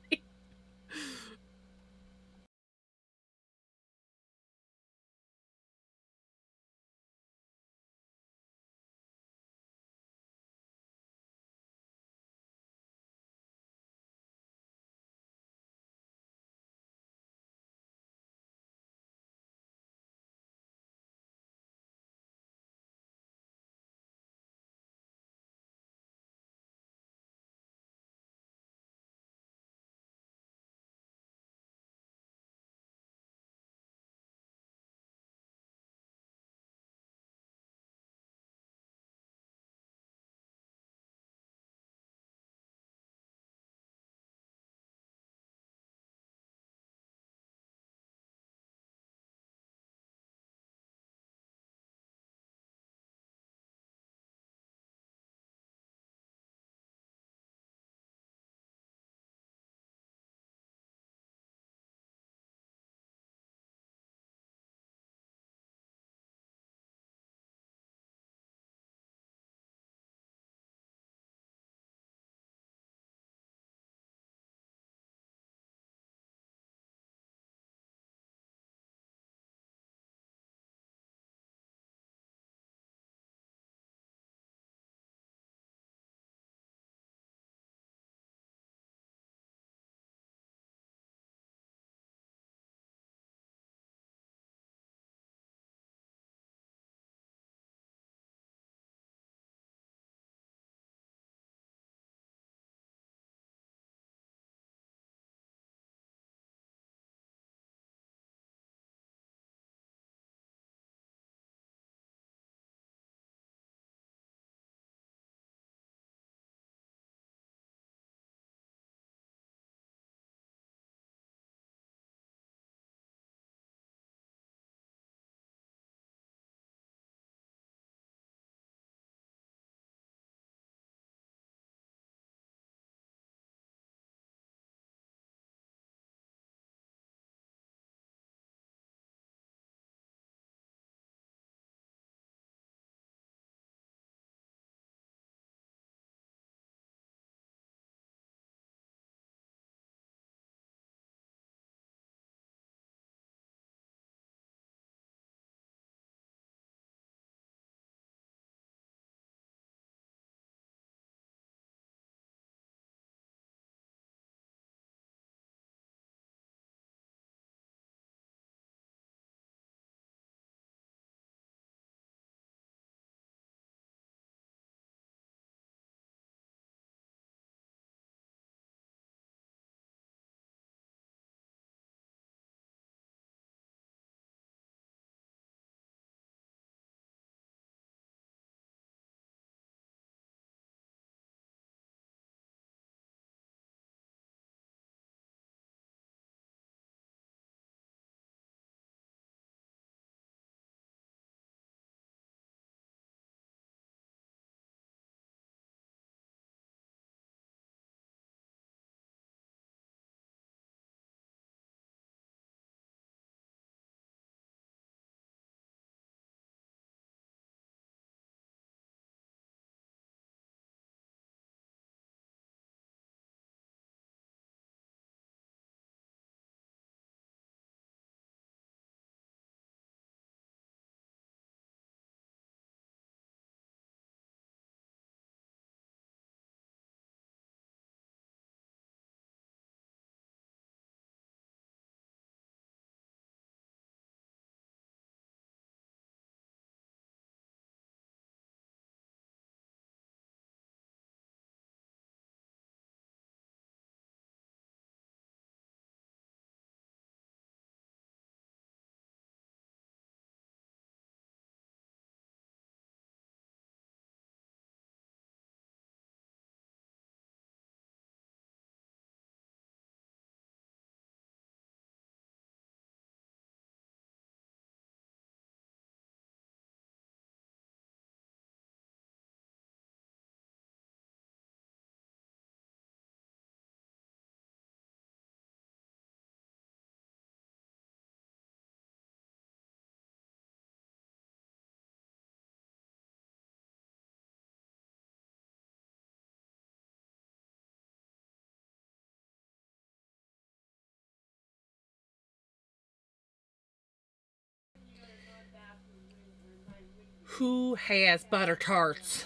Who has butter tarts?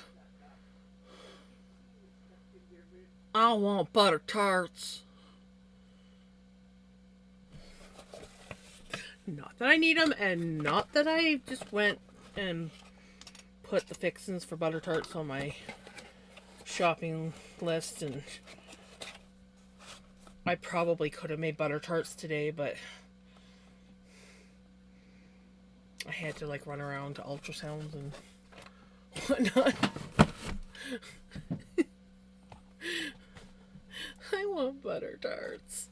I want butter tarts. Not that I need them, and not that I just went and put the fixins for butter tarts on my shopping list, and I probably could have made butter tarts today, but I had to like run around to ultrasounds and whatnot. I want butter tarts.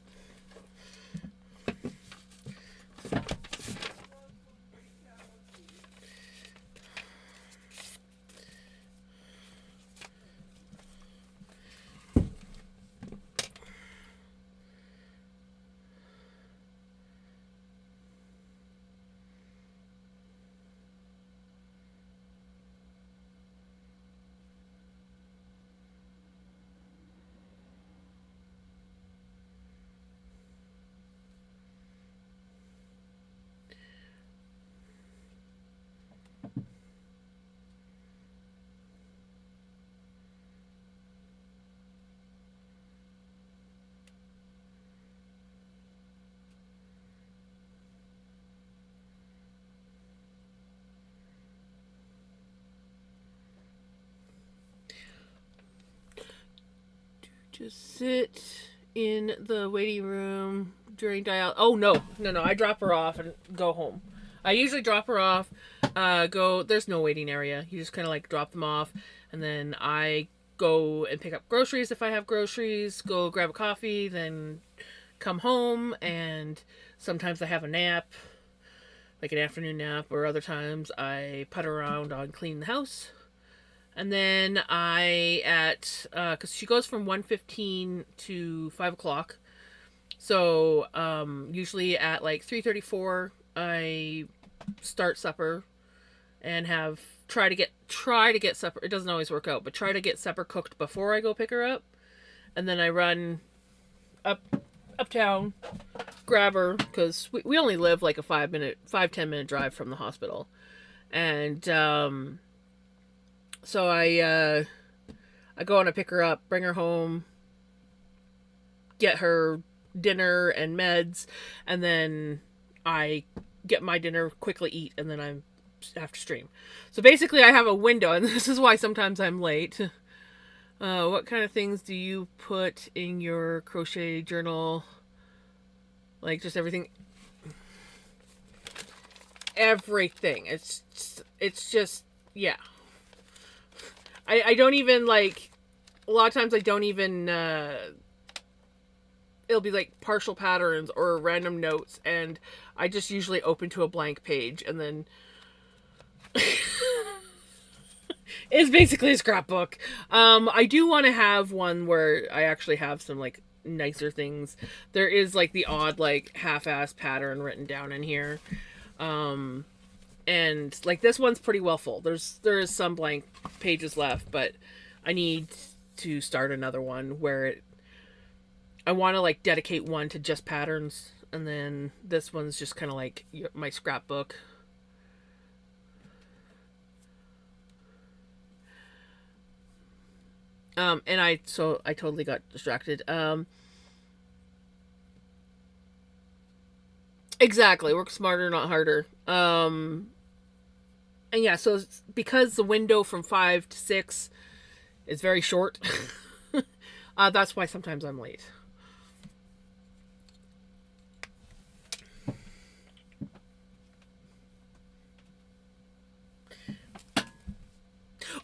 Just sit in the waiting room during dial. Oh no. I drop her off and go home. I usually drop her off. Go. There's no waiting area. You just kind of like drop them off, and then I go and pick up groceries if I have groceries. Go grab a coffee, then come home, and sometimes I have a nap, like an afternoon nap, or other times I putter around on clean the house. And then because she goes from 1:15 to 5 o'clock. So usually at like 3:34, I start supper and try to get supper. It doesn't always work out, but try to get supper cooked before I go pick her up. And then I run uptown, grab her, because we only live like a 5-10 minute drive from the hospital. And so I go and I pick her up, bring her home, get her dinner and meds, and then I get my dinner, quickly eat, and then I have to stream. So basically I have a window, and this is why sometimes I'm late. What kind of things do you put in your crochet journal? Like just everything. Everything. It's just, yeah. I don't even like, a lot of times I don't even, it'll be like partial patterns or random notes, and I just usually open to a blank page, and then it's basically a scrapbook. I do want to have one where I actually have some like nicer things. There is like the odd like half-ass pattern written down in here. And like this one's pretty well full. There is some blank pages left, but I need to start another one where I want to like dedicate one to just patterns, and then this one's just kind of like my scrapbook. And I totally got distracted. Exactly, work smarter, not harder. And yeah, so because the window from 5 to 6 is very short, that's why sometimes I'm late.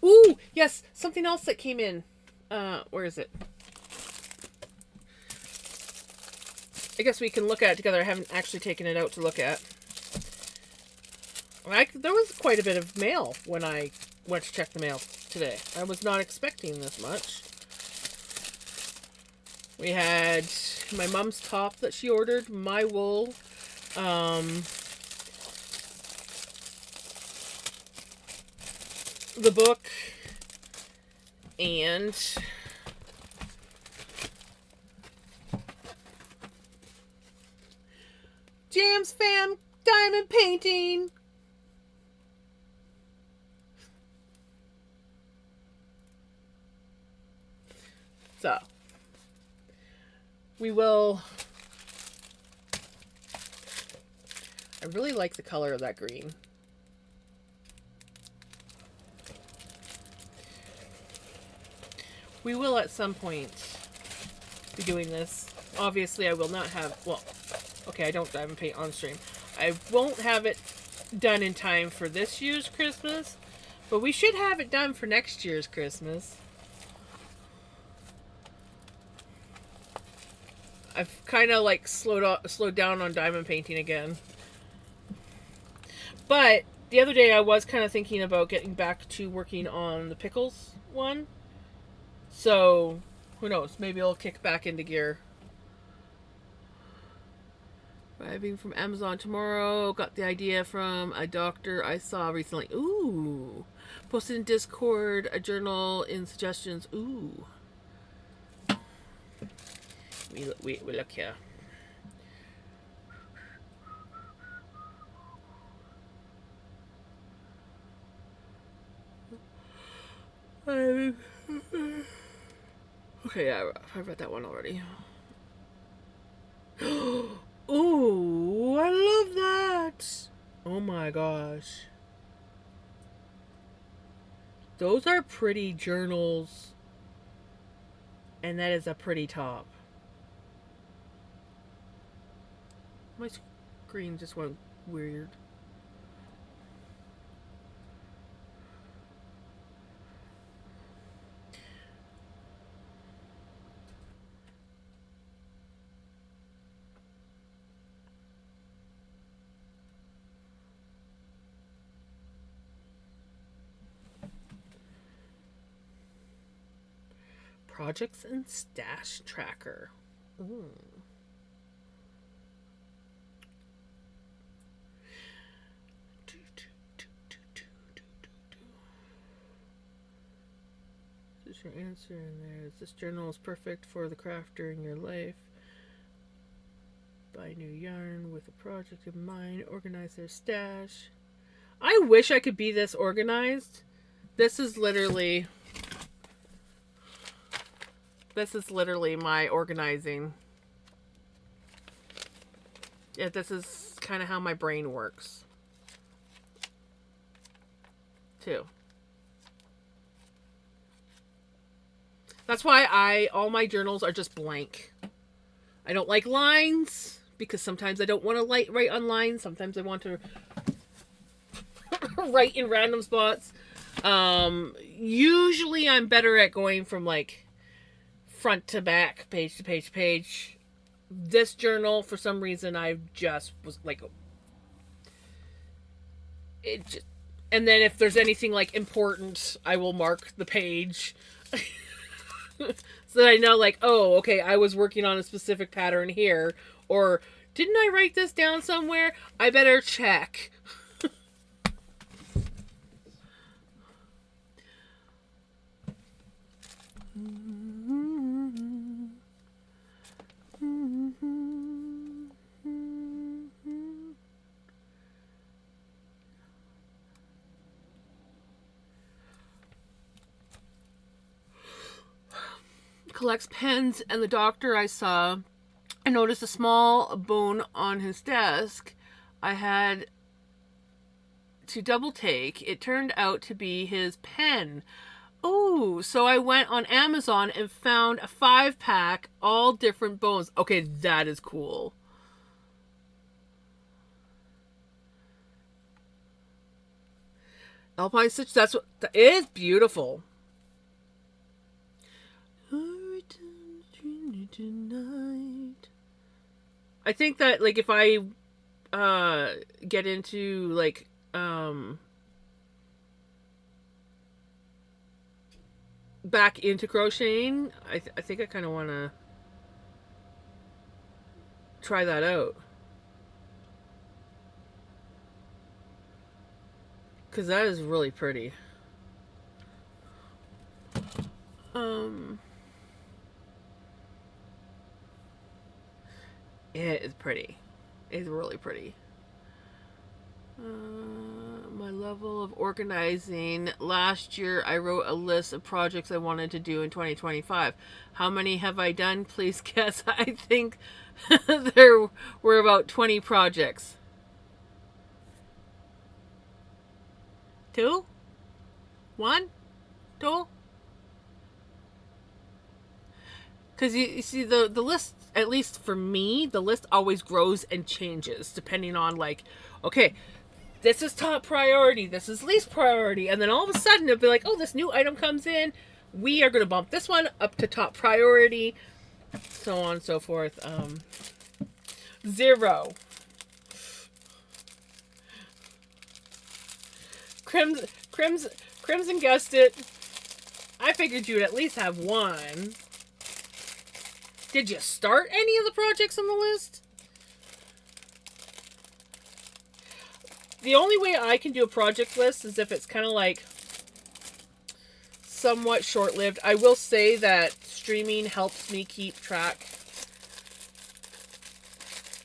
Ooh, yes, something else that came in. Where is it? I guess we can look at it together. I haven't actually taken it out to look at. There was quite a bit of mail when I went to check the mail today. I was not expecting this much. We had my mom's top that she ordered, my wool, the book, and Jams Fam diamond painting. So we will. I really like the color of that green. We will at some point be doing this. Obviously, I will not have. Well, okay, I don't diamond paint on stream. I won't have it done in time for this year's Christmas, but we should have it done for next year's Christmas. I've kind of like slowed down on diamond painting again. But the other day I was kind of thinking about getting back to working on the pickles one. So, who knows? Maybe I'll kick back into gear. Arriving from Amazon tomorrow. Got the idea from a doctor I saw recently. Ooh. Posted in Discord a journal in suggestions. Ooh. We look here. Okay, yeah, I read that one already. Ooh, I love that. Oh my gosh. Those are pretty journals. And that is a pretty top. My screen just went weird. Projects and stash tracker. Ooh. This is your answer in there. This journal is perfect for the craft during your life. Buy new yarn with a project in mind. Organize their stash. I wish I could be this organized. This is literally my organizing. Yeah, this is kind of how my brain works. Too. That's why all my journals are just blank. I don't like lines because sometimes I don't want to write on lines. Sometimes I want to write in random spots. Usually I'm better at going from like front to back, page to page to page. This journal, for some reason, I just was like, it just, and then if there's anything like important, I will mark the page. So that I know, like, oh, okay, I was working on a specific pattern here, or didn't I write this down somewhere? I better check. Collects pens, and the doctor I saw, I noticed a small bone on his desk. I had to double take. It turned out to be his pen. Oh, so I went on Amazon and found a 5-pack, all different bones. Okay, that is cool. Alpine Stitch, that's what, it is beautiful. Tonight. I think that, like, if I get into like back into crocheting, I think I kind of want to try that out, because that is really pretty. It is pretty. It's really pretty. My level of organizing. Last year, I wrote a list of projects I wanted to do in 2025. How many have I done? Please guess. I think there were about 20 projects. 2? 1? 2? Because you see, the list, at least for me, the list always grows and changes depending on, like, okay, this is top priority, this is least priority, and then all of a sudden it'll be like, oh, this new item comes in, we are going to bump this one up to top priority, so on and so forth. 0. Crimson guessed it. I figured you'd at least have 1. Did you start any of the projects on the list? The only way I can do a project list is if it's kind of like somewhat short-lived. I will say that streaming helps me keep track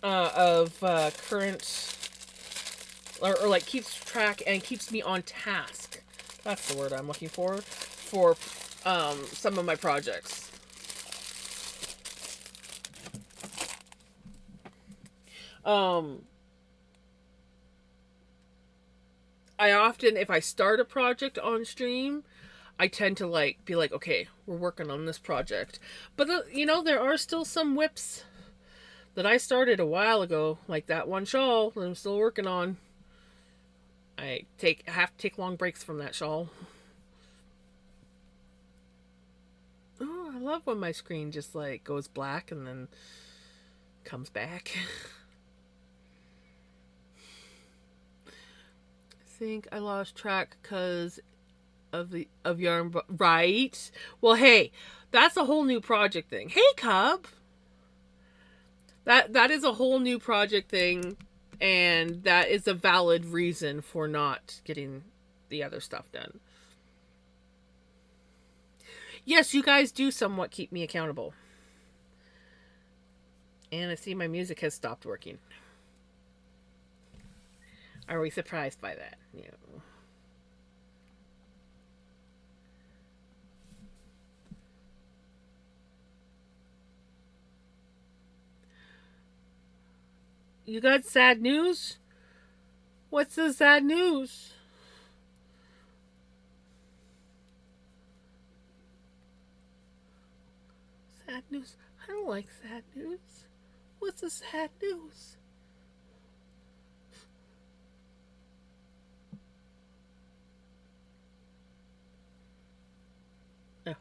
of current, or like keeps track and keeps me on task. That's the word I'm looking for some of my projects. I often, if I start a project on stream, I tend to like be like, okay, we're working on this project. But there are still some whips that I started a while ago, like that one shawl that I'm still working on. I have to take long breaks from that shawl. Oh, I love when my screen just like goes black and then comes back. I think I lost track because of yarn, right? Well, hey, that's a whole new project thing. Hey, Cub. That is a whole new project thing, and that is a valid reason for not getting the other stuff done. Yes, you guys do somewhat keep me accountable. And I see my music has stopped working. Are we surprised by that? You know. You got sad news? What's the sad news? Sad news? I don't like sad news. What's the sad news? Oh.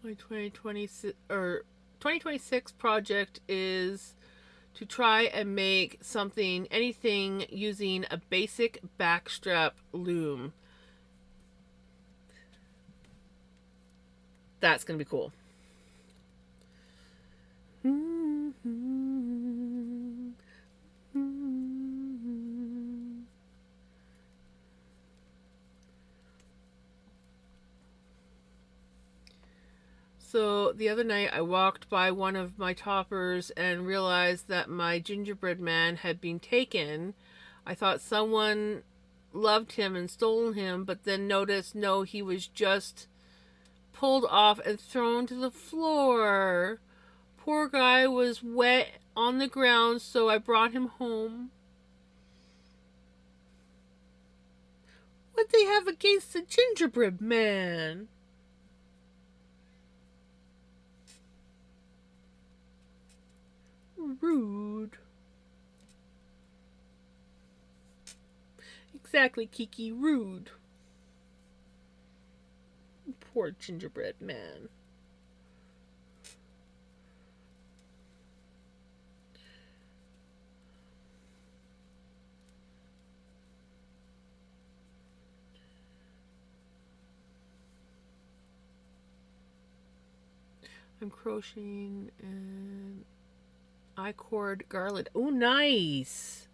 2026 project is to try and make anything using a basic backstrap loom. That's gonna be cool. So the other night I walked by one of my toppers and realized that my gingerbread man had been taken. I thought someone loved him and stolen him, but then noticed no, he was just pulled off and thrown to the floor. Poor guy was wet on the ground, so I brought him home. What they have against the gingerbread man? Rude. Exactly, Kiki, rude. Poor gingerbread man. I'm crocheting and I-cord garland. Oh, nice.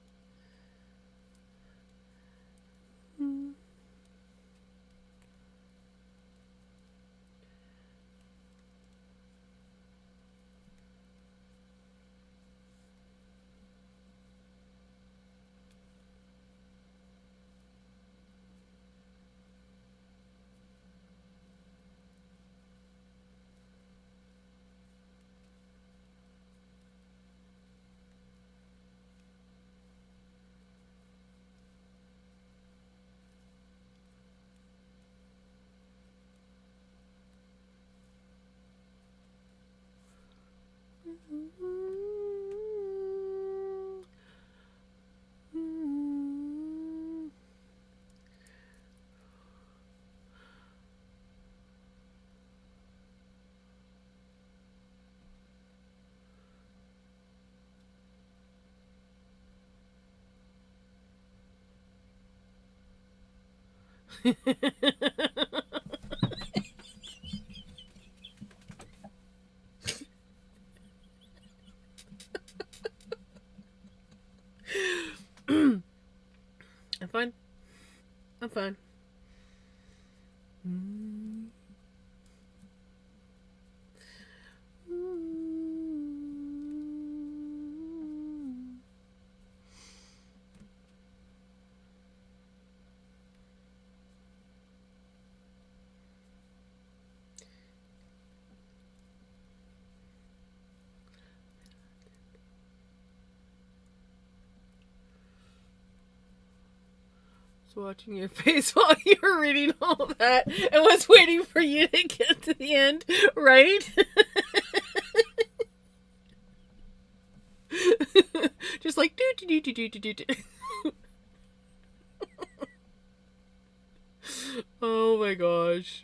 I'm fine. I'm fine. Watching your face while you were reading all that and was waiting for you to get to the end, right? Just like do do do do do do do. Oh my gosh.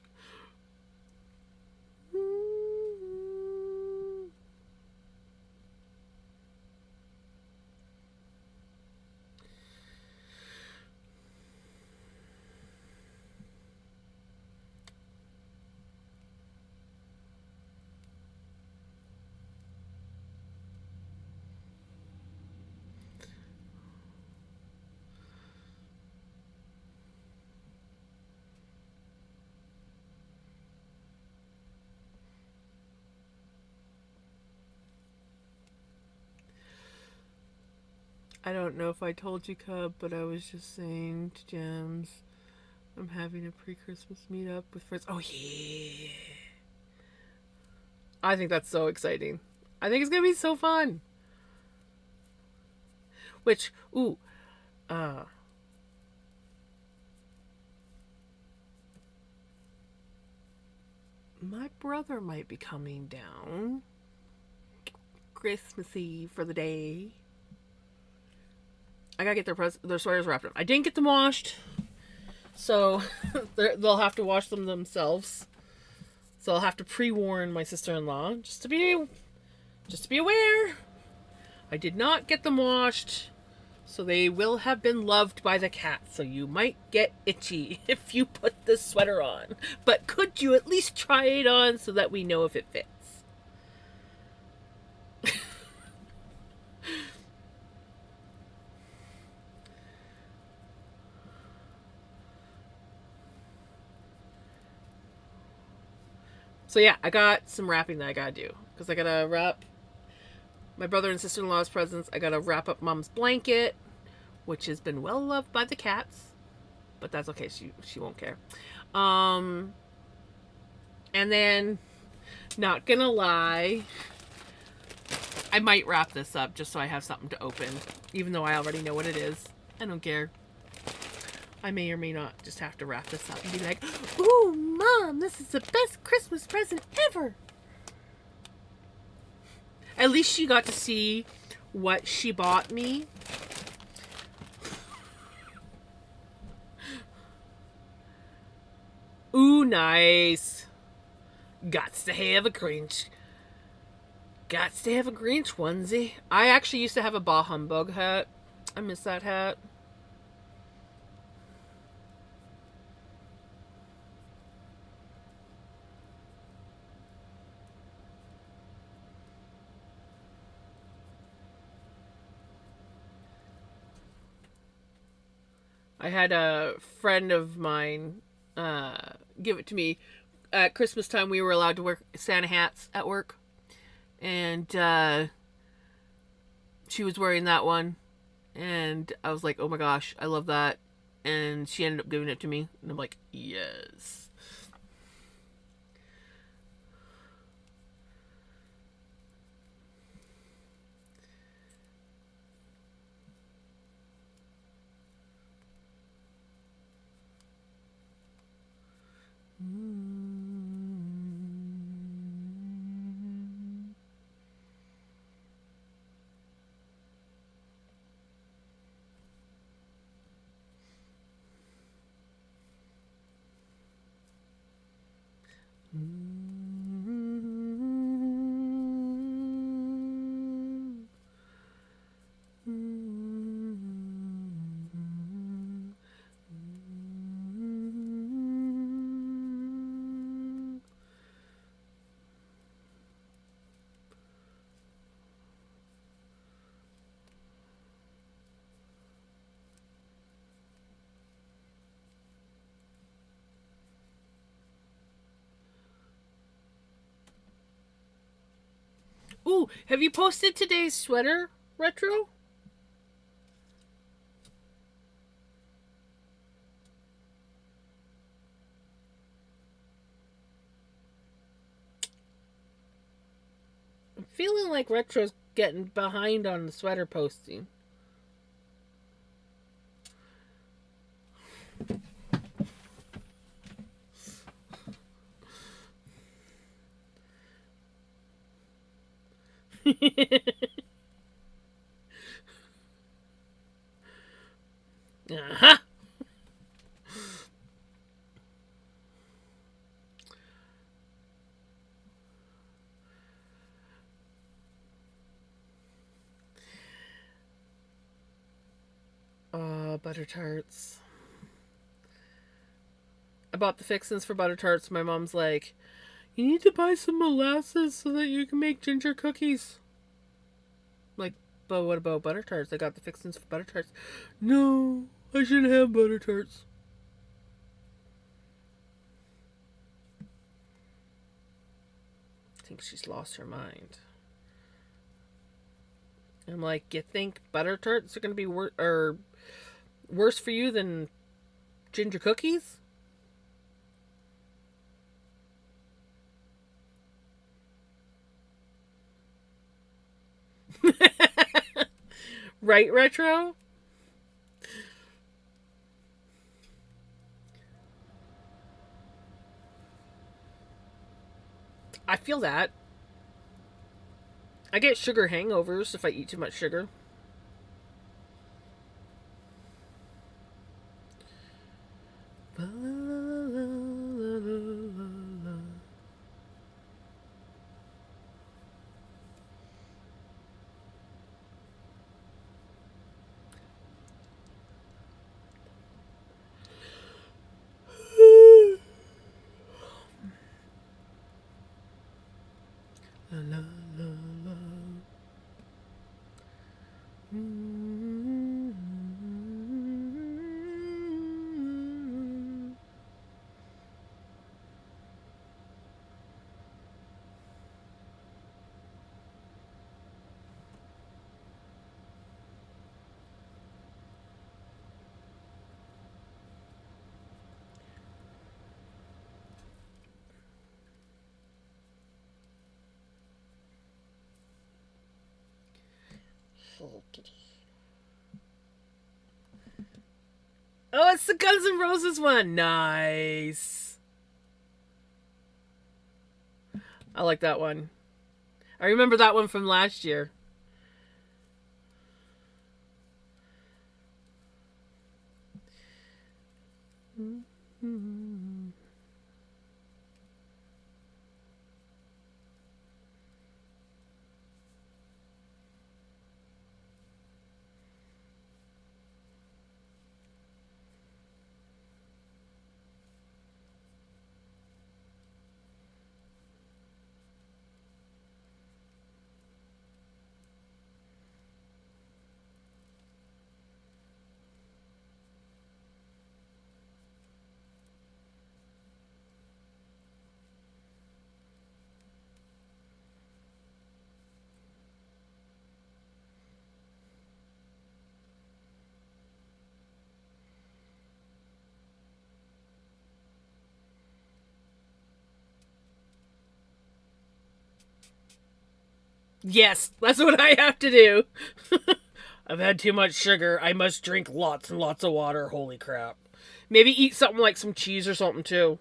I don't know if I told you, Cub, but I was just saying to Gems, I'm having a pre-Christmas meetup with friends. Oh, yeah. I think that's so exciting. I think it's going to be so fun. Which, ooh, my brother might be coming down Christmas Eve for the day. I gotta get their sweaters wrapped up. I didn't get them washed, so they'll have to wash them themselves. So I'll have to pre-warn my sister-in-law just to be aware. I did not get them washed, so they will have been loved by the cat. So you might get itchy if you put this sweater on. But could you at least try it on so that we know if it fits? So yeah, I got some wrapping that I gotta do. Because I gotta wrap my brother and sister-in-law's presents. I gotta wrap up Mom's blanket, which has been well loved by the cats. But that's okay, she won't care. And then, not gonna lie, I might wrap this up just so I have something to open. Even though I already know what it is. I don't care. I may or may not just have to wrap this up and be like, ooh, Mom, this is the best Christmas present ever. At least she got to see what she bought me. Ooh, nice. Gots to have a Grinch. Gots to have a Grinch onesie. I actually used to have a Bah Humbug hat. I miss that hat. I had a friend of mine give it to me at Christmas time. We were allowed to wear Santa hats at work, and she was wearing that one, and I was like, "Oh my gosh, I love that!" And she ended up giving it to me, and I'm like, "Yes." Ooh, have you posted today's sweater retro? I'm feeling like retro's getting behind on the sweater posting. Uh-huh. Butter tarts. I bought the fixins for butter tarts. My mom's like, "You need to buy some molasses so that you can make ginger cookies." Like, but what about butter tarts? I got the fixins for butter tarts. No, I shouldn't have butter tarts. I think she's lost her mind. I'm like, you think butter tarts are gonna be worse for you than ginger cookies? Right, retro? I feel that. I get sugar hangovers if I eat too much sugar. La, la, la, la. Oh, it's the Guns N' Roses one. Nice. I like that one. I remember that one from last year. Yes, that's what I have to do. I've had too much sugar. I must drink lots and lots of water. Holy crap. Maybe eat something like some cheese or something too.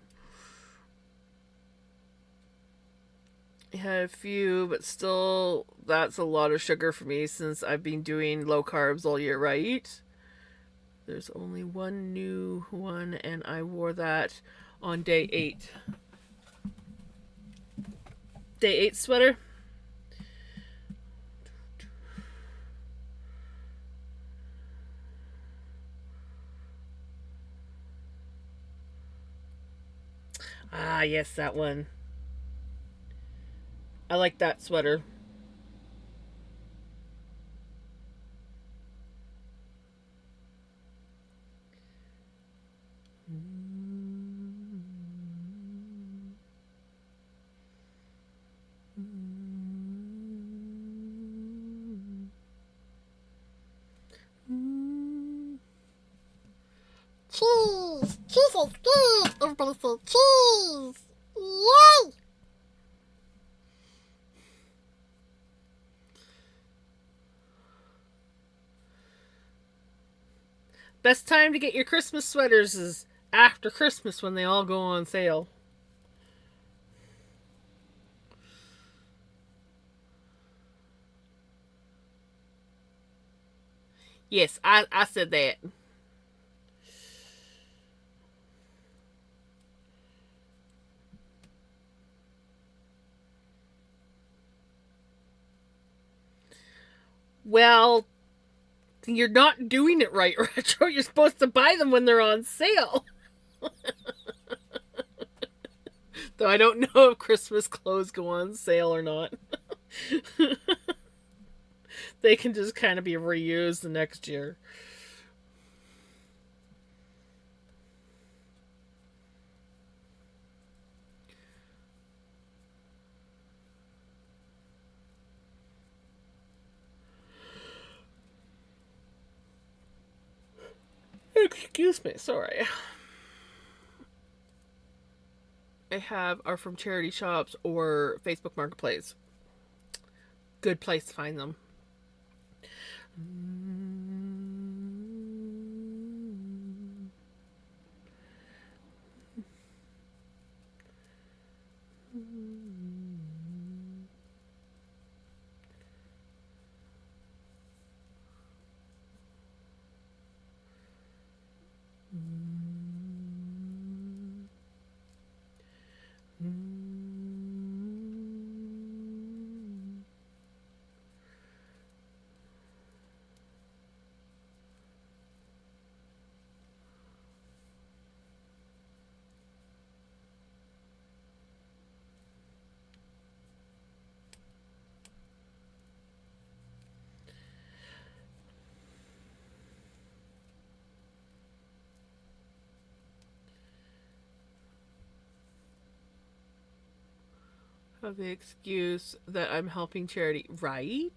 I had a few, but still, that's a lot of sugar for me since I've been doing low carbs all year, right? There's only one new one, and I wore that on day 8. Day 8 sweater? Ah, yes, that one. I like that sweater. Cheese! Cheese is good! Everybody say cheese! Yay! Best time to get your Christmas sweaters is after Christmas when they all go on sale. Yes, I said that. Well, you're not doing it right, Retro. You're supposed to buy them when they're on sale. Though I don't know if Christmas clothes go on sale or not. They can just kind of be reused the next year. Excuse me, sorry. I have are from charity shops or Facebook Marketplace. Good place to find them. Have the excuse that I'm helping charity, right?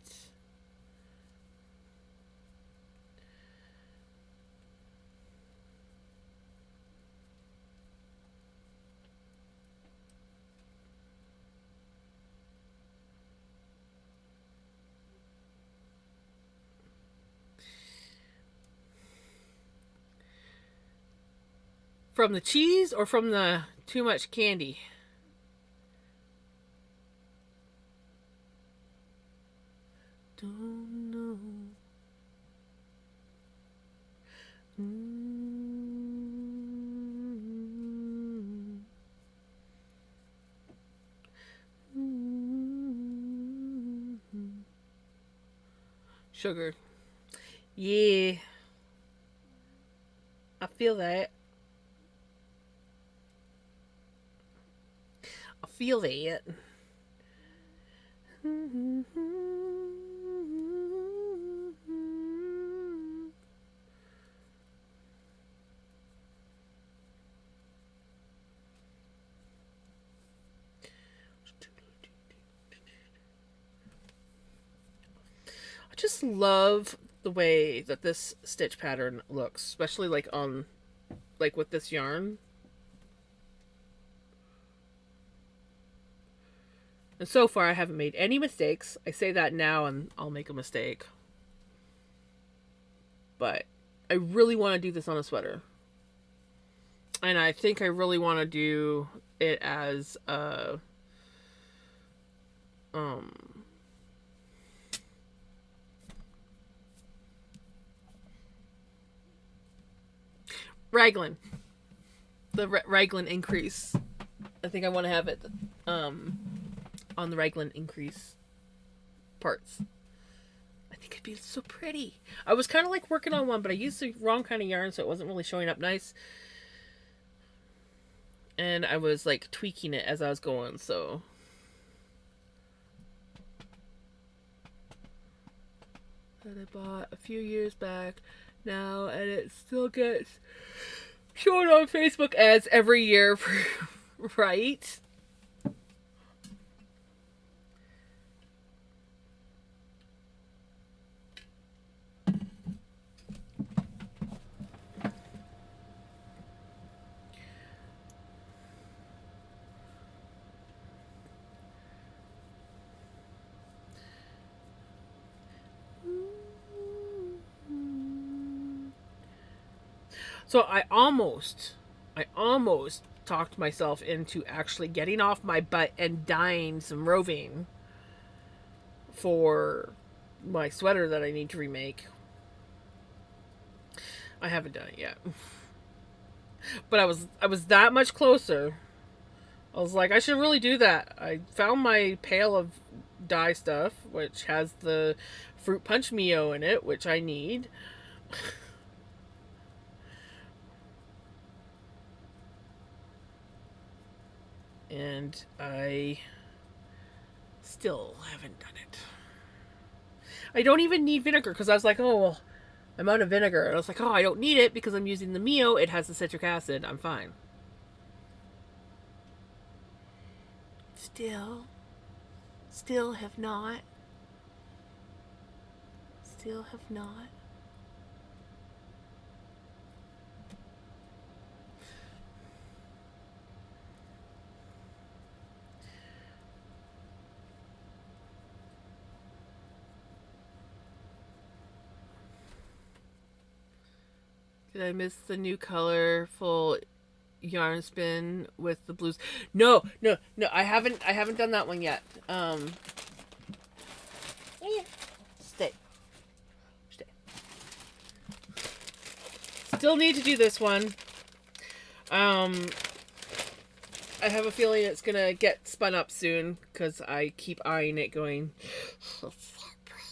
From the cheese or from the too much candy? Don't know. Sugar. Yeah. I feel that. I feel that. I just love the way that this stitch pattern looks, especially like on like with this yarn. And so far, I haven't made any mistakes. I say that now and I'll make a mistake. But I really want to do this on a sweater. And I think I really want to do it as a raglan. The raglan increase. I think I want to have it on the raglan increase parts. I think it'd be so pretty. I was kind of like working on one, but I used the wrong kind of yarn, so it wasn't really showing up nice. And I was like tweaking it as I was going, so. That I bought a few years back now, and it still gets shown on Facebook ads every year, right? So I almost talked myself into actually getting off my butt and dyeing some roving for my sweater that I need to remake. I haven't done it yet. But I was that much closer. I was like, I should really do that. I found my pail of dye stuff, which has the fruit punch Mio in it, which I need. And I still haven't done it. I don't even need vinegar because I was like, oh, well, I'm out of vinegar. And I was like, oh, I don't need it because I'm using the Mio. It has the citric acid. I'm fine. Still have not. Still have not. Did I miss the new colorful yarn spin with the blues? No. I haven't done that one yet. Stay. Still need to do this one. I have a feeling it's gonna get spun up soon because I keep eyeing it going. It's so pretty.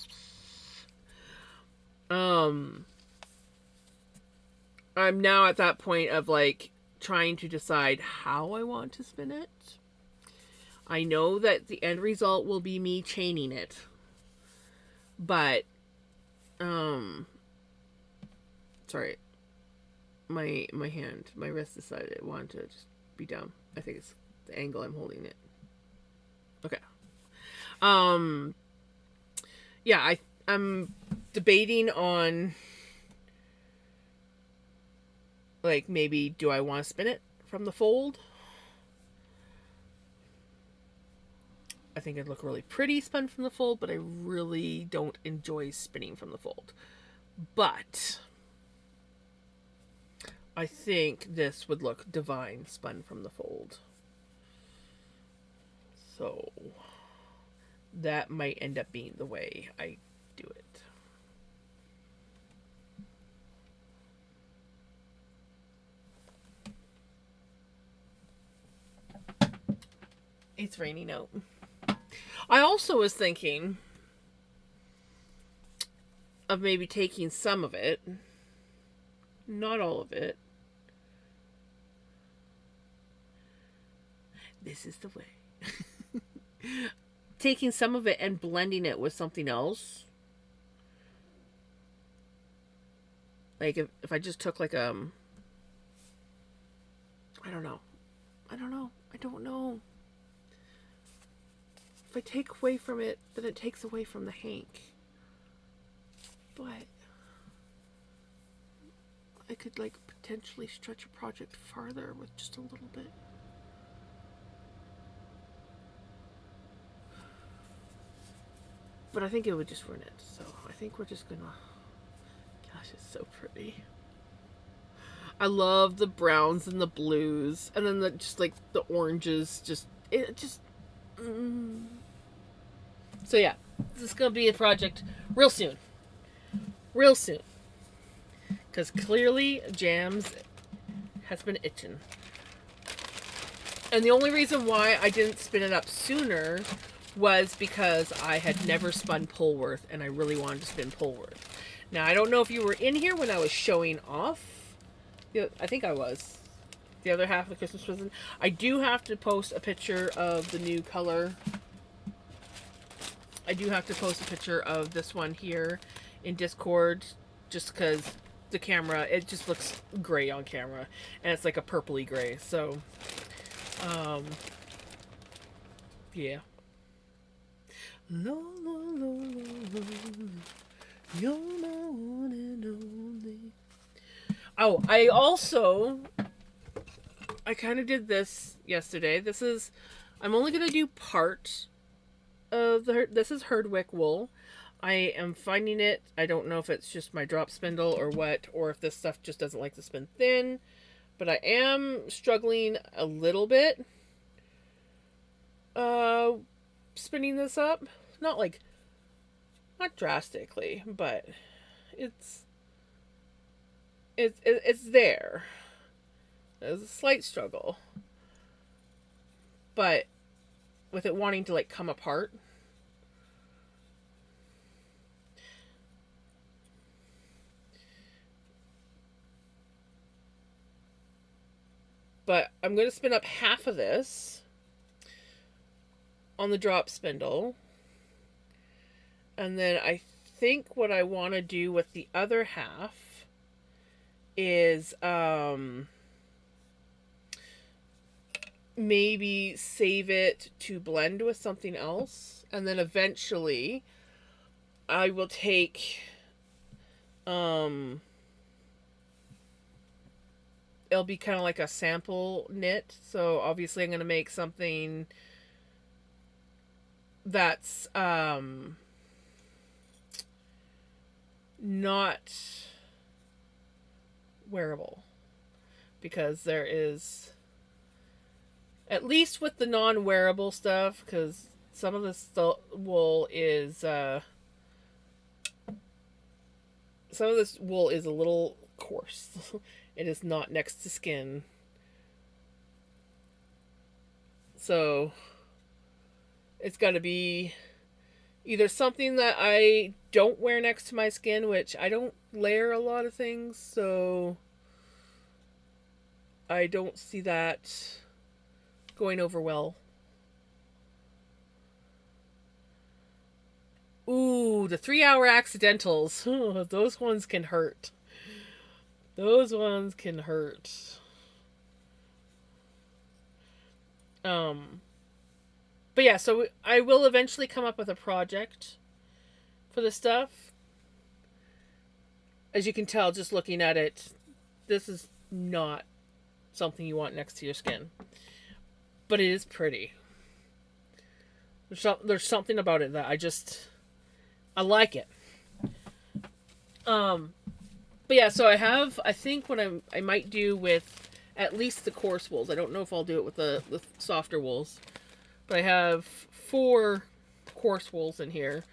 I'm now at that point of like trying to decide how I want to spin it. I know that the end result will be me chaining it. But sorry. My wrist decided it wanted to just be dumb. I think it's the angle I'm holding it. Okay. Yeah, I'm debating on like maybe do I want to spin it from the fold? I think it'd look really pretty spun from the fold, but I really don't enjoy spinning from the fold. But I think this would look divine spun from the fold. So that might end up being the way I do it. It's raining out. I also was thinking of maybe taking some of it, not all of it. This is the way. Taking some of it and blending it with something else. Like if I just took like I don't know. If I take away from it, then it takes away from the hank. But I could like potentially stretch a project farther with just a little bit. but I think it would just ruin it. So I think we're just gonna. Gosh, it's so pretty. I love the browns and the blues, and then just like the oranges. So yeah, this is gonna be a project real soon, because clearly Jams has been itching. And the only reason why I didn't spin it up sooner was because I had never spun Polworth, and I really wanted to spin Polworth. Now, I don't know if you were in here when I was showing off. I think I was. The other half of the Christmas present. I do have to post a picture of the new color. I do have to post a picture of this one here in Discord, just because the camera, it just looks gray on camera, and it's like a purpley gray. So, yeah. You're my one and only. Oh, I kind of did this yesterday. I'm only going to do part of this is Herdwick wool. I am finding it, I don't know if it's just my drop spindle or what, or if this stuff just doesn't like to spin thin, but I am struggling a little bit spinning this up. Not drastically, but it's there. There's a slight struggle, but with it wanting to like come apart. But I'm going to spin up half of this on the drop spindle. And then I think what I want to do with the other half is maybe save it to blend with something else. And then eventually I will take it'll be kind of like a sample knit. So obviously I'm going to make something that's not wearable, because there is, at least with the non-wearable stuff, because some of this wool is some of this wool is a little coarse. It is not next to skin. So it's got to be either something that I don't wear next to my skin, which I don't layer a lot of things, so I don't see that going over well. Ooh, the 3-hour accidentals. Those ones can hurt. Those ones can hurt. But yeah, so I will eventually come up with a project for this stuff. As you can tell, just looking at it, this is not something you want next to your skin. But it is pretty. There's something about it that I like it. But yeah, so I think what I might do with at least the coarse wools. I don't know if I'll do it with the softer wools. But I have 4 coarse wools in here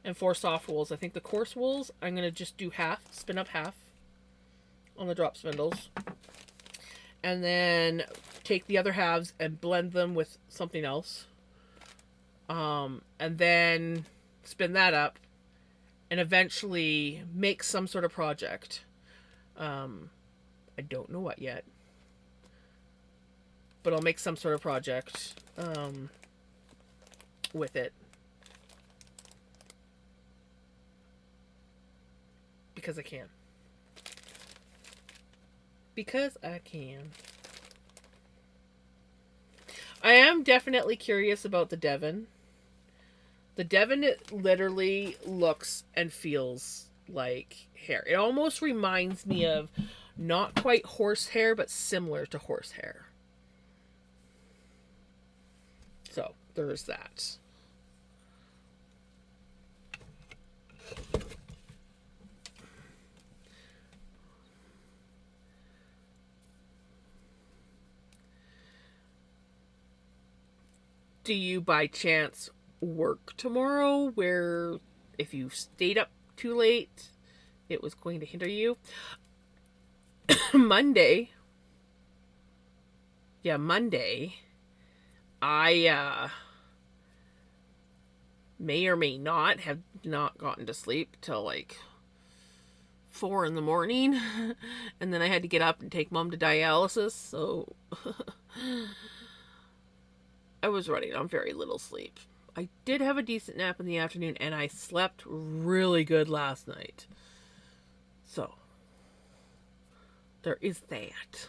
and 4 soft wools. I think the coarse wools, I'm going to just do half, spin up half on the drop spindles. And then take the other halves and blend them with something else. And then spin that up and eventually make some sort of project. I don't know what yet. But I'll make some sort of project with it. Because I can. Because I can. I am definitely curious about the Devon. The Devon, it literally looks and feels like hair. It almost reminds me of not quite horsehair, but similar to horsehair. So, there's that. Do you by chance work tomorrow where if you stayed up too late, it was going to hinder you? Monday. Yeah, Monday. I may or may not have not gotten to sleep till like 4 in the morning. And then I had to get up and take mom to dialysis. So I was running on very little sleep. I did have a decent nap in the afternoon and I slept really good last night. So there is that.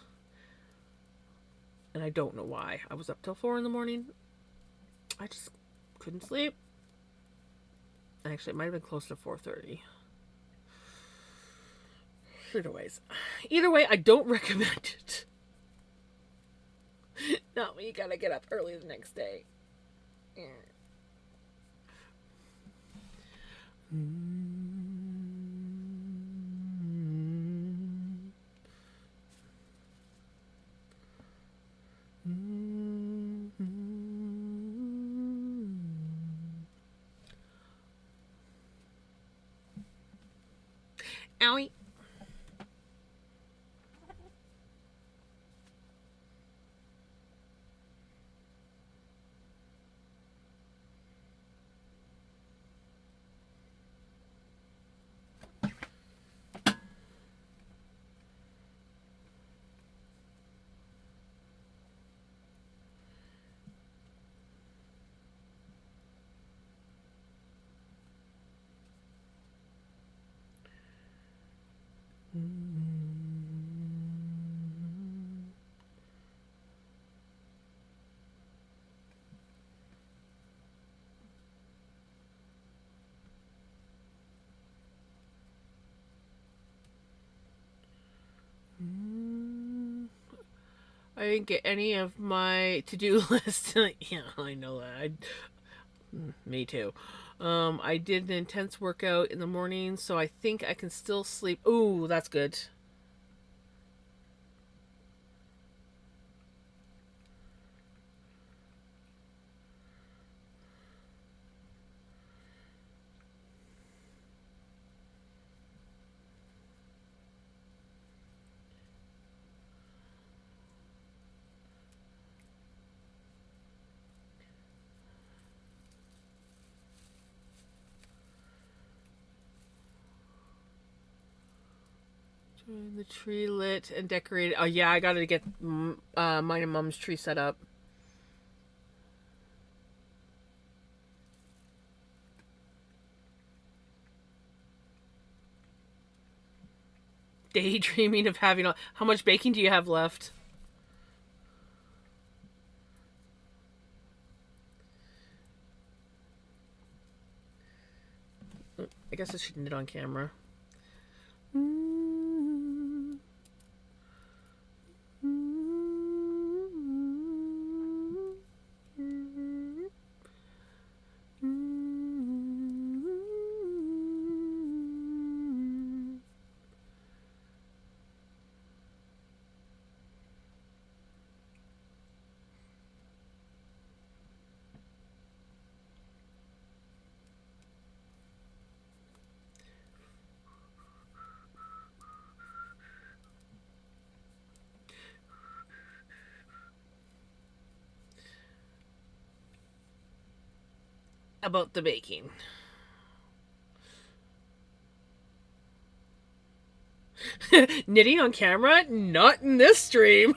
And I don't know why. I was up till 4 in the morning. I just couldn't sleep. Actually, it might have been close to 4:30. Either way, I don't recommend it. Not when you gotta get up early the next day. Yeah. Owie. I didn't get any of my to-do list. Yeah, I know that. Me too. I did an intense workout in the morning, so I think I can still sleep. Ooh, that's good. The tree lit and decorated. Oh yeah, I gotta get mine and mom's tree set up. Daydreaming of having a. How much baking do you have left? I guess I should knit on camera. About the baking. Knitting on camera? Not in this stream.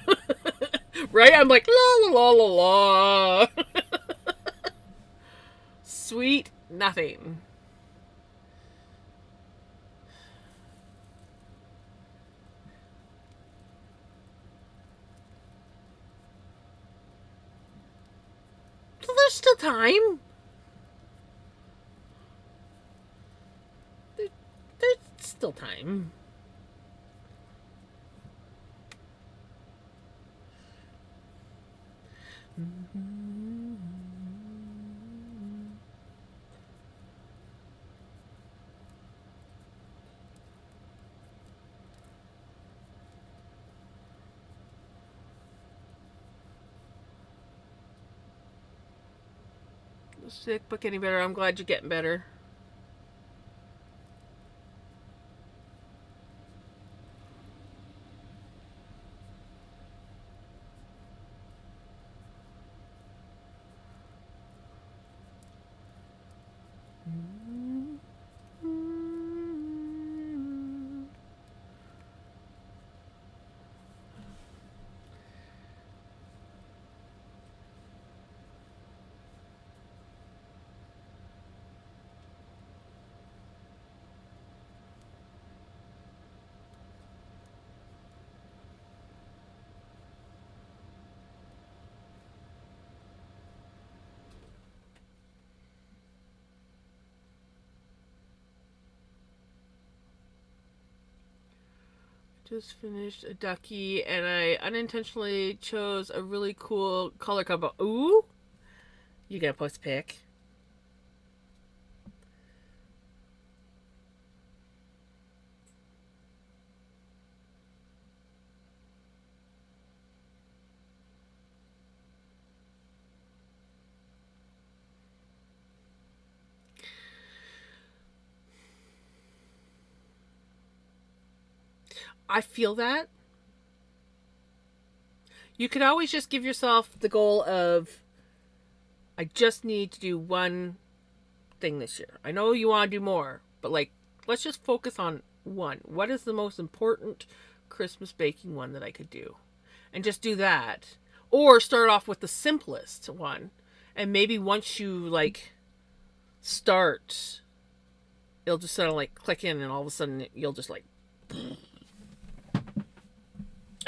Right? I'm like, la la la la la. Sweet nothing. So there's still time. There's still time. Sick but getting better. I'm glad you're getting better. Just finished a ducky, and I unintentionally chose a really cool color combo. Ooh, you gonna post a pic? I feel that. You could always just give yourself the goal of, I just need to do one thing this year. I know you want to do more, but like, let's just focus on one. What is the most important Christmas baking one that I could do? And just do that. Or start off with the simplest one. And maybe once you like start, it'll just sort of like click in, and all of a sudden you'll just like,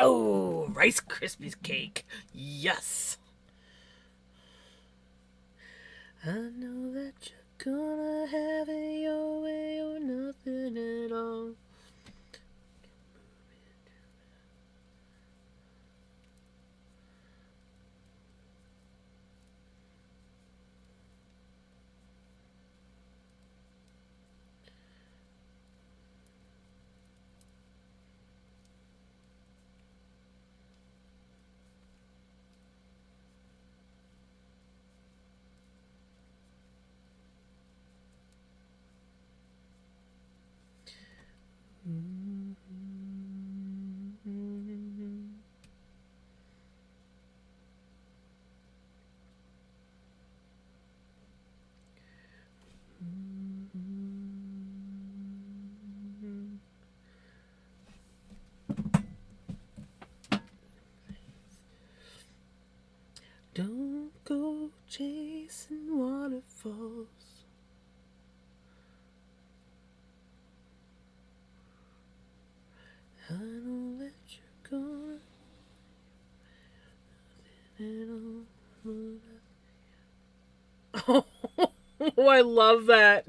oh, Rice Krispies cake. Yes. I know that you're gonna have it your way or nothing at all. Don't go chasing waterfalls. I know that you're gonna. Oh, I love that.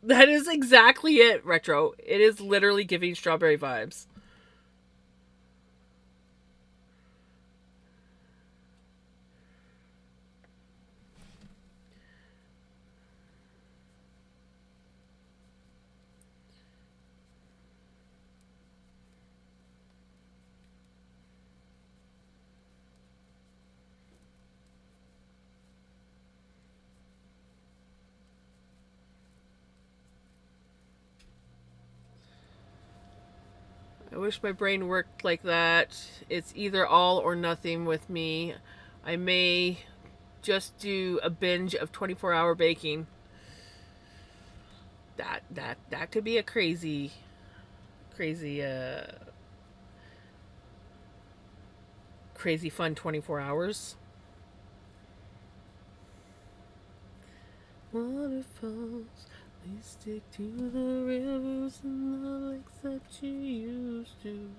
That is exactly it, Retro. It is literally giving strawberry vibes. I wish my brain worked like that. It's either all or nothing with me. I may just do a binge of 24-hour baking. That could be a crazy crazy fun 24 hours. Waterfalls, we stick to the rivers and the lakes that you used to.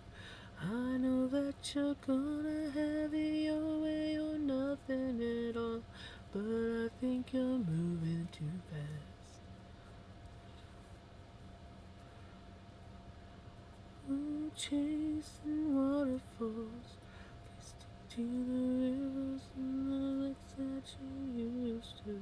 I know that you're gonna have it your way or nothing at all, but I think you're moving too fast. I'm chasing waterfalls, we stick to the rivers and the lakes that you used to.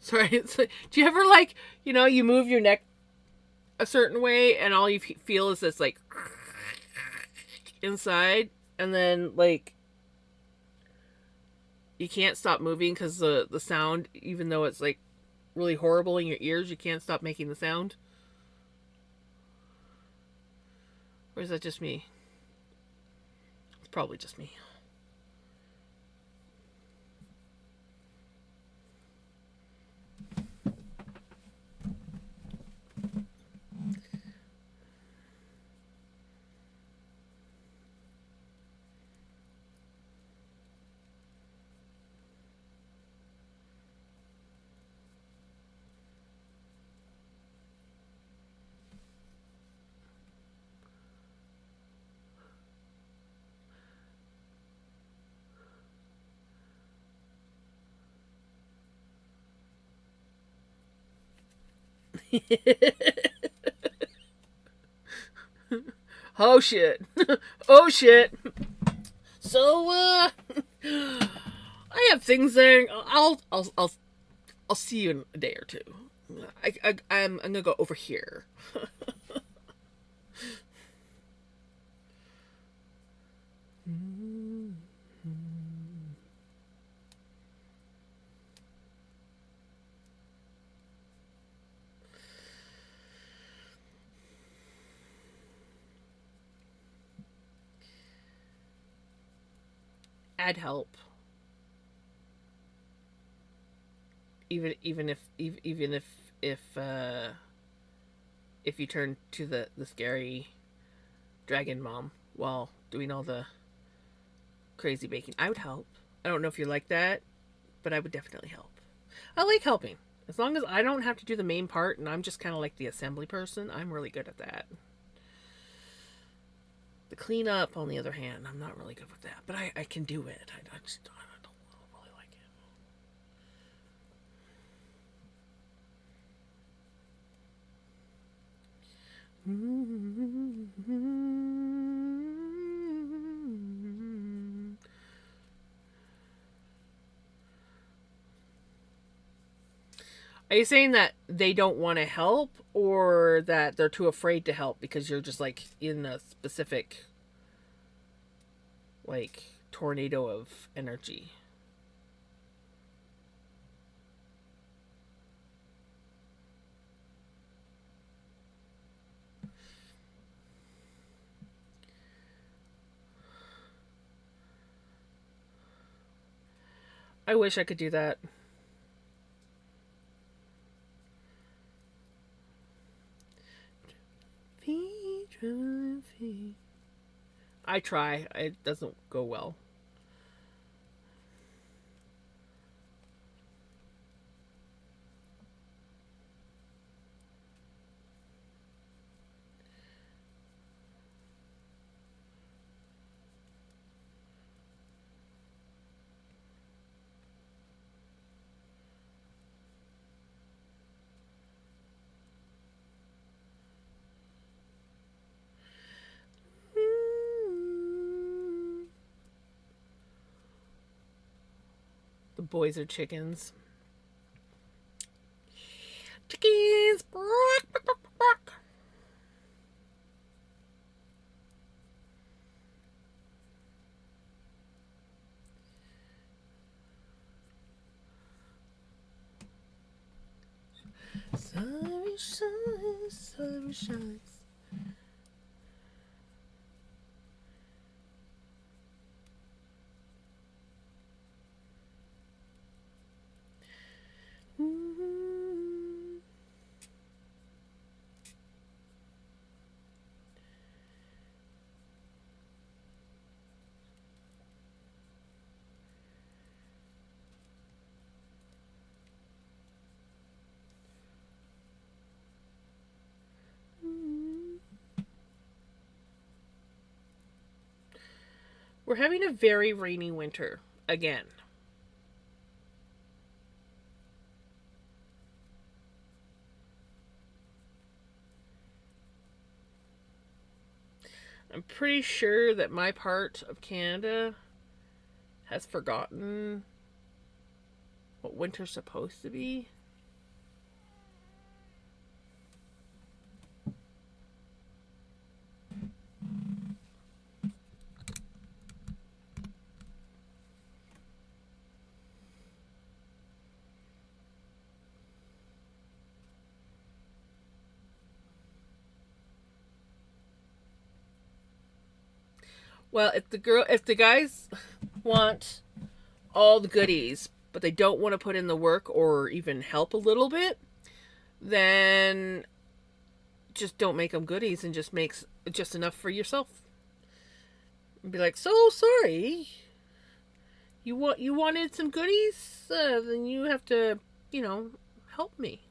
Sorry. It's like, do you ever like, you move your neck a certain way and all you feel is this like inside, and then like you can't stop moving because the sound, even though it's like really horrible in your ears, you can't stop making the sound? Or is that just me? It's probably just me. Oh shit. Oh shit. So I have things there. I'll see you in a day or two. I'm gonna go over here. Add help. Even if you turn to the scary dragon mom while doing all the crazy baking, I would help. I don't know if you're like that, but I would definitely help. I like helping. As long as I don't have to do the main part and I'm just kind of like the assembly person, I'm really good at that. The cleanup, on the other hand, I'm not really good with that, but I can do it. I don't really like it. Are you saying that they don't want to help, or that they're too afraid to help because you're just like in a specific like tornado of energy? I wish I could do that. I try. It doesn't go well. The boys are chickens. Chickens! Sun shines, sun shines. We're having a very rainy winter again. I'm pretty sure that my part of Canada has forgotten what winter's supposed to be. Well, if the guys want all the goodies, but they don't want to put in the work or even help a little bit, then just don't make them goodies and just makes just enough for yourself. And be like, so sorry. You wanted some goodies? Then you have to, help me.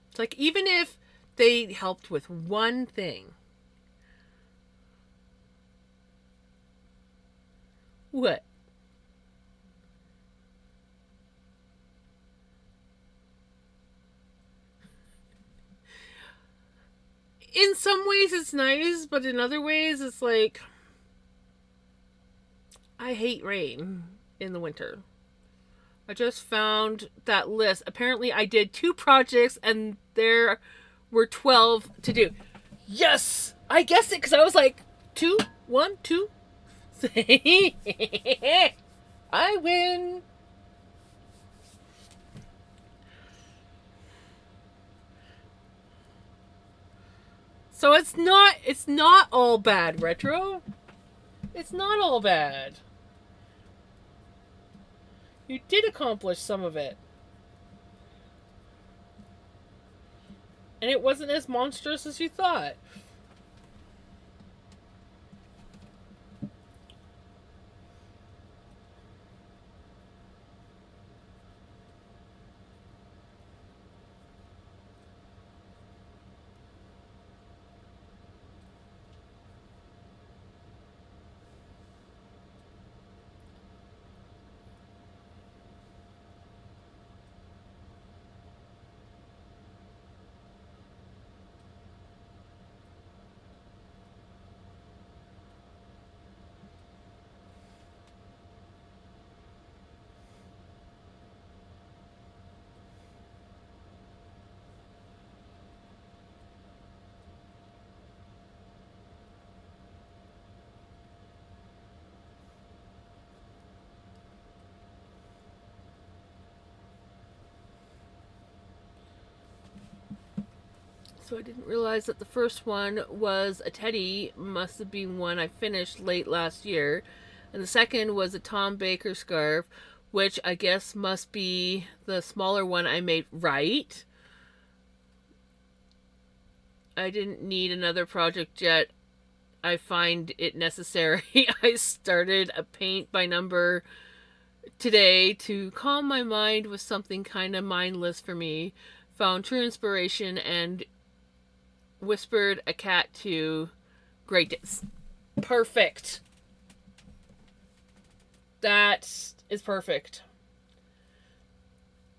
It's like, even if they helped with one thing. What? In some ways it's nice, but in other ways it's like, I hate rain in the winter. I just found that list. Apparently I did 2 projects and there were 12 to do. Yes! I guessed it because I was like, 2, 1, 2. I win. So it's not all bad, Retro. It's not all bad. You did accomplish some of it. And it wasn't as monstrous as you thought. So I didn't realize that the first one was a teddy, must have been one I finished late last year. And the second was a Tom Baker scarf, which I guess must be the smaller one I made, right? I didn't need another project yet. I find it necessary. I started a paint by number today to calm my mind with something kind of mindless for me. Found true inspiration and whispered a cat to Great Days. Perfect. That is perfect.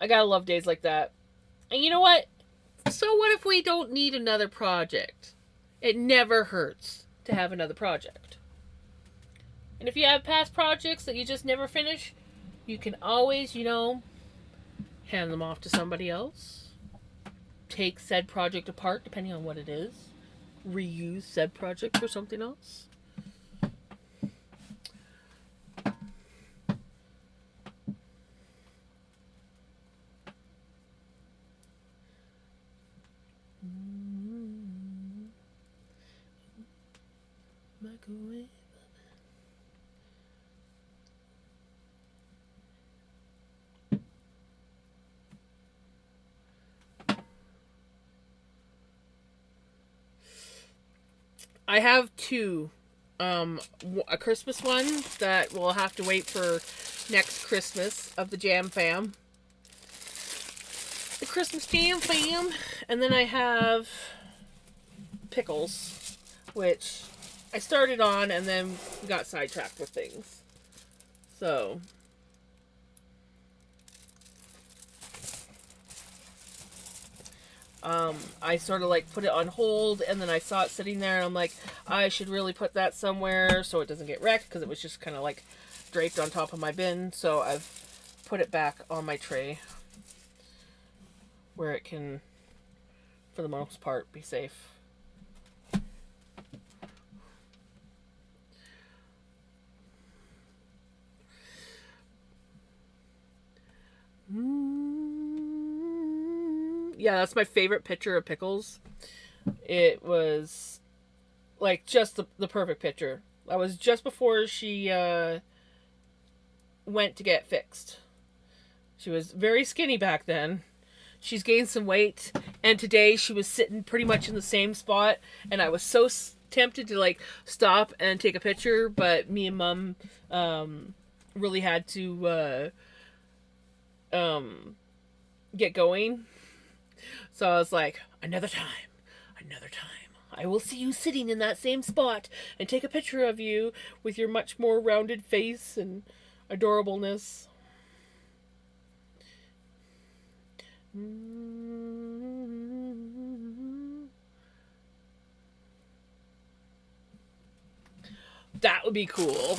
I gotta love days like that. And you know what? So what if we don't need another project? It never hurts to have another project. And if you have past projects that you just never finish, you can always, hand them off to somebody else. Take said project apart, depending on what it is. Reuse said project for something else. Microwave. I have 2. A Christmas one that will have to wait for next Christmas of the Jam Fam. The Christmas Jam Fam. And then I have Pickles, which I started on and then got sidetracked with things. So I sort of like put it on hold, and then I saw it sitting there and I'm like, I should really put that somewhere so it doesn't get wrecked, because it was just kind of like draped on top of my bin. So I've put it back on my tray where it can, for the most part, be safe. Yeah, that's my favorite picture of Pickles. It was like just the perfect picture. I was just before she went to get fixed. She was very skinny back then. She's gained some weight, and today she was sitting pretty much in the same spot, and I was so tempted to like stop and take a picture, but me and Mom really had to get going. So I was like, another time. I will see you sitting in that same spot and take a picture of you with your much more rounded face and adorableness. That would be cool.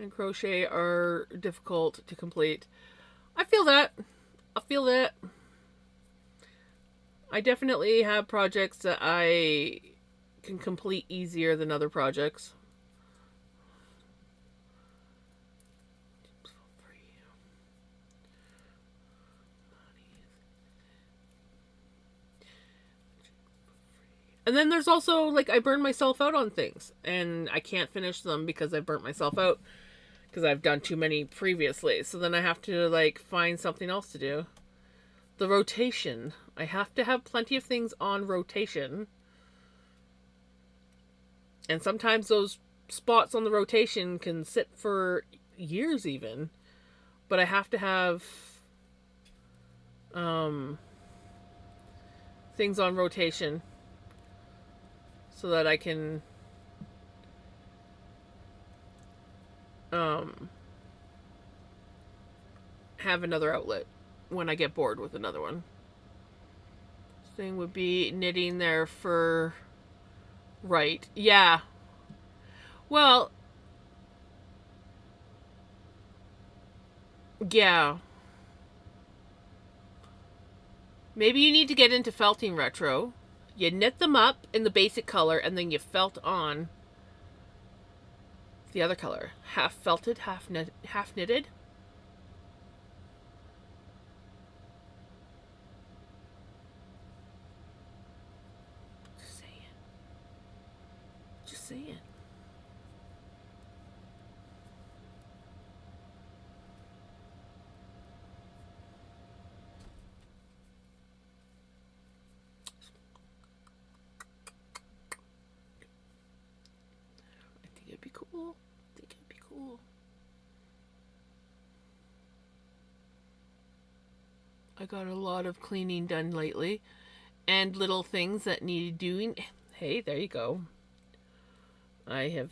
And crochet are difficult to complete. I feel that. I definitely have projects that I can complete easier than other projects. And then there's also, like, I burn myself out on things. And I can't finish them because I burnt myself out. Because I've done too many previously. So then I have to, like, find something else to do. The rotation. I have to have plenty of things on rotation. And sometimes those spots on the rotation can sit for years even. But I have to have things on rotation so that I can have another outlet when I get bored with another one. Thing would be knitting their fur right. Yeah. Well, yeah. Maybe you need to get into felting retro. You knit them up in the basic color and then you felt on the other color. Half felted, half knitted. Just saying. It'd be cool. I think it'd be cool. I got a lot of cleaning done lately and little things that needed doing. Hey, there you go. I have,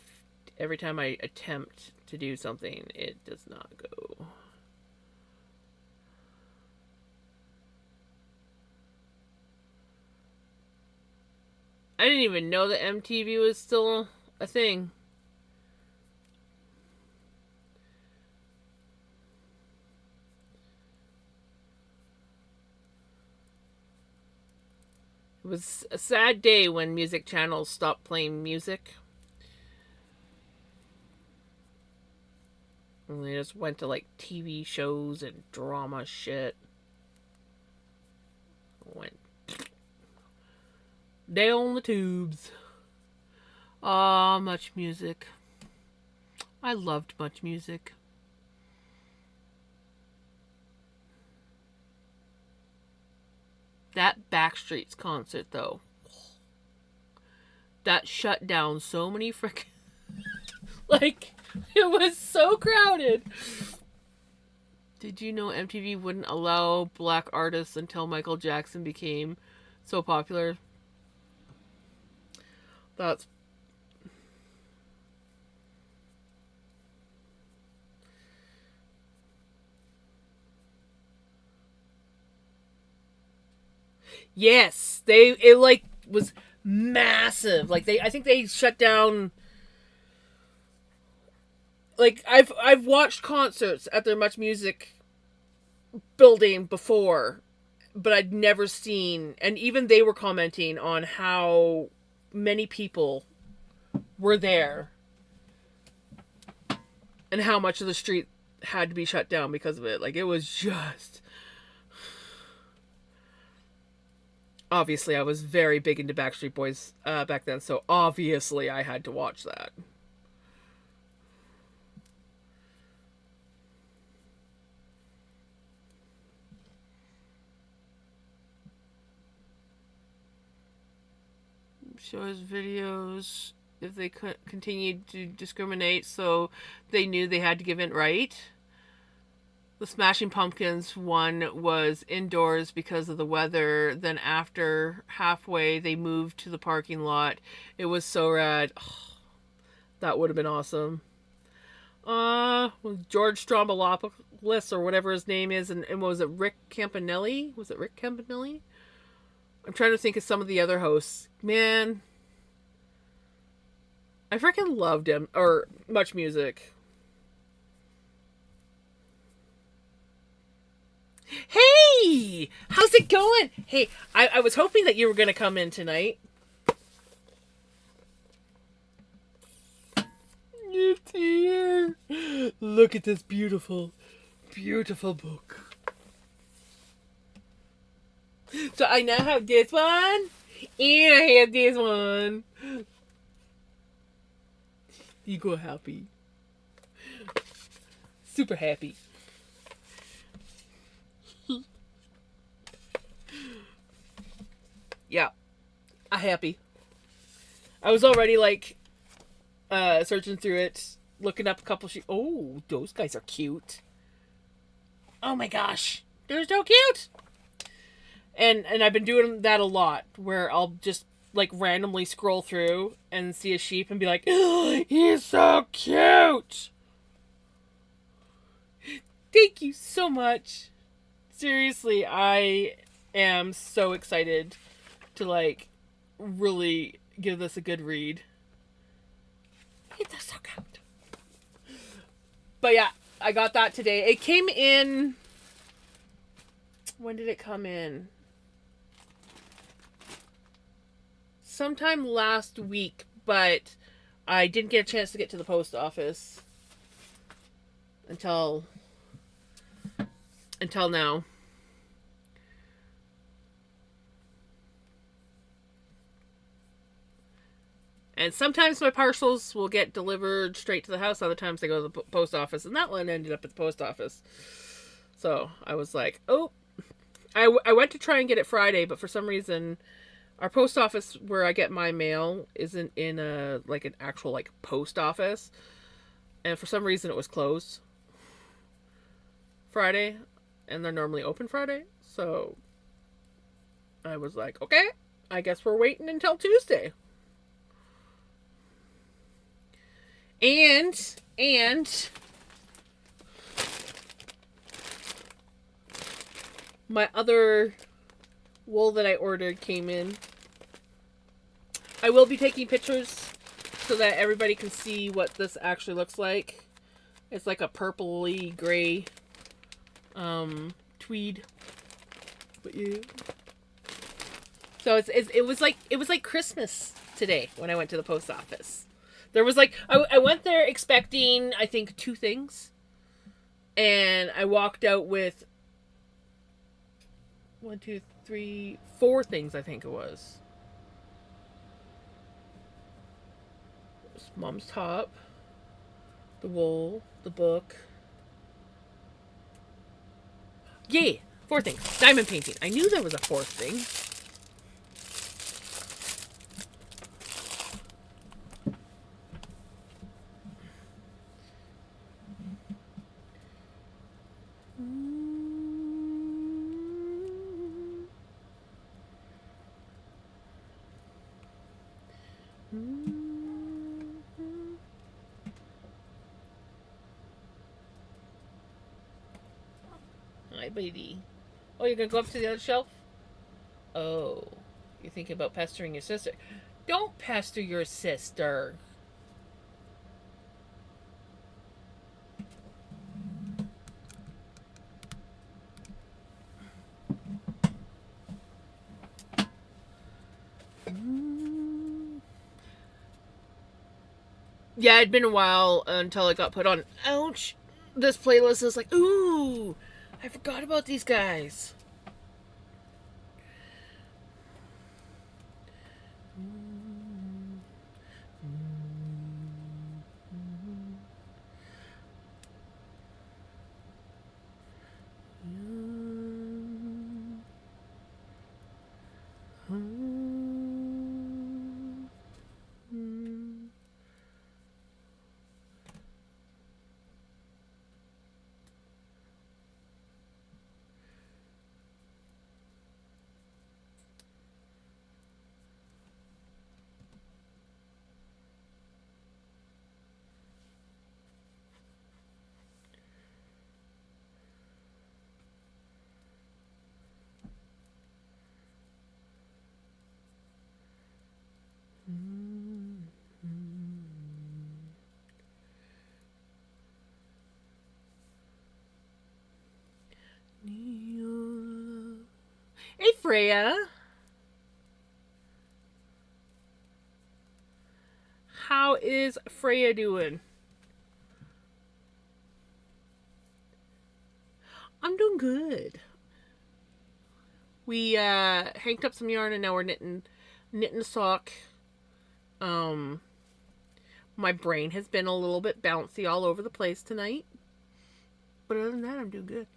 every time I attempt to do something, it does not go. I didn't even know that MTV was still a thing. It was a sad day when music channels stopped playing music. And they just went to like TV shows and drama shit. Went down the tubes. Ah, Much Music. I loved Much Music. That Backstreet's concert, though. That shut down so many frickin'... like, it was so crowded. Did you know MTV wouldn't allow black artists until Michael Jackson became so popular? That's... Yes, it like was massive. Like I think they shut down like I've watched concerts at their Much Music building before, but I'd never seen, and even they were commenting on how many people were there and how much of the street had to be shut down because of it. Like, it was just, obviously I was very big into Backstreet Boys back then, so obviously I had to watch that. Shows videos if they continued to discriminate, so they knew they had to give in, right? The Smashing Pumpkins one was indoors because of the weather. Then after halfway, they moved to the parking lot. It was so rad. Oh, that would have been awesome. George Stroumboulopoulos or whatever his name is, and what was it, Rick Campanelli? Was it Rick Campanelli? I'm trying to think of some of the other hosts. Man, I freaking loved him, or Much Music. Hey! How's it going? Hey, I was hoping that you were going to come in tonight. It's here. Look at this beautiful, beautiful book. So I now have this one, and I have this one. You go happy. Super happy. Yeah. I'm happy. I was already like searching through it, looking up a couple oh, those guys are cute. Oh my gosh. They're so cute. And I've been doing that a lot, where I'll just like randomly scroll through and see a sheep and be like, oh, he's so cute. Thank you so much. Seriously, I am so excited to like really give this a good read. It's so cute. But yeah, I got that today. It came in. When did it come in? Sometime last week, but I didn't get a chance to get to the post office until now. And sometimes my parcels will get delivered straight to the house. Other times they go to the post office, and that one ended up at the post office. So I was like, oh, I went to try and get it Friday, but for some reason, our post office where I get my mail isn't in a like an actual like post office, and for some reason it was closed Friday, and they're normally open Friday. So I was like, okay, I guess we're waiting until Tuesday. And my other wool that I ordered came in. I will be taking pictures so that everybody can see what this actually looks like. It's like a purpley gray tweed. But yeah. So it was like Christmas today when I went to the post office. There was like I went there expecting I think 2 things, and I walked out with 1, 2, 3, 4 things. I think it was Mom's top, the wool, the book. Yeah, 4 things. Diamond painting. I knew there was a 4th thing. Hi, baby. Oh, you're gonna go up to the other shelf? Oh, you're thinking about pestering your sister. Don't pester your sister. Yeah, it'd been a while until it got put on. Ouch! This playlist is like, ooh, I forgot about these guys. Hey, Freya. How is Freya doing? I'm doing good. We hanged up some yarn and now we're knitting a sock. My brain has been a little bit bouncy all over the place tonight. But other than that, I'm doing good.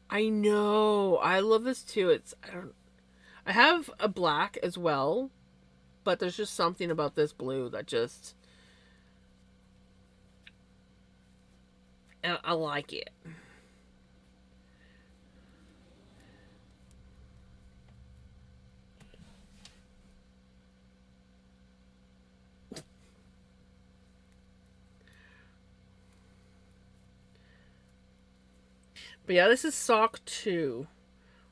I know. I love this too. I have a black as well, but there's just something about this blue that just I like it. But yeah, this is sock 2.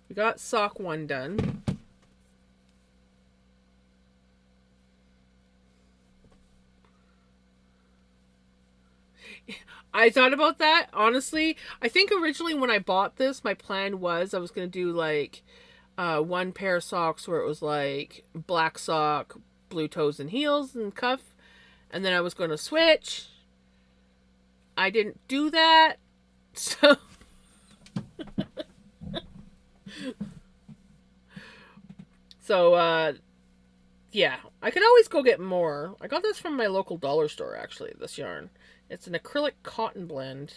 We got sock 1 done. I thought about that, honestly. I think originally when I bought this, my plan was I was going to do like one pair of socks where it was like black sock, blue toes and heels and cuff. And then I was going to switch. I didn't do that. So yeah, I could always go get more. I got this from my local dollar store, actually, this yarn. It's an acrylic cotton blend.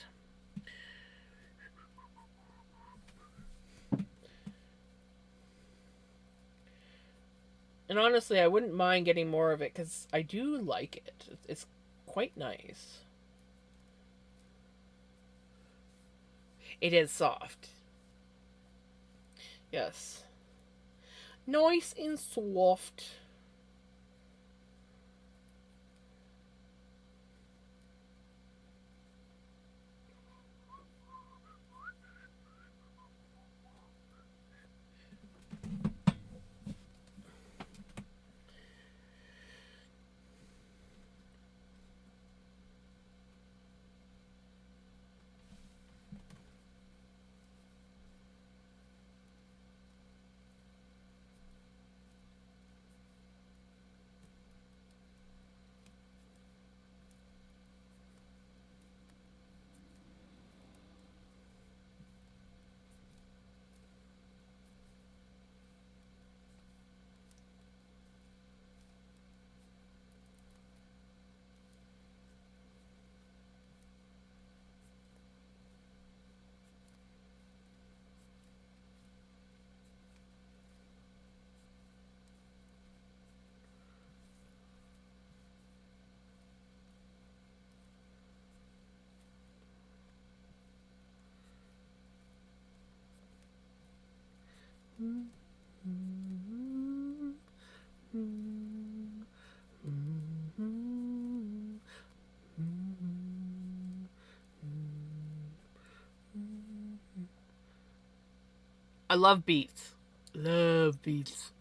And honestly, I wouldn't mind getting more of it because I do like it. It's quite nice. It is soft. Yes. Nice and soft. I love beats. Love beats.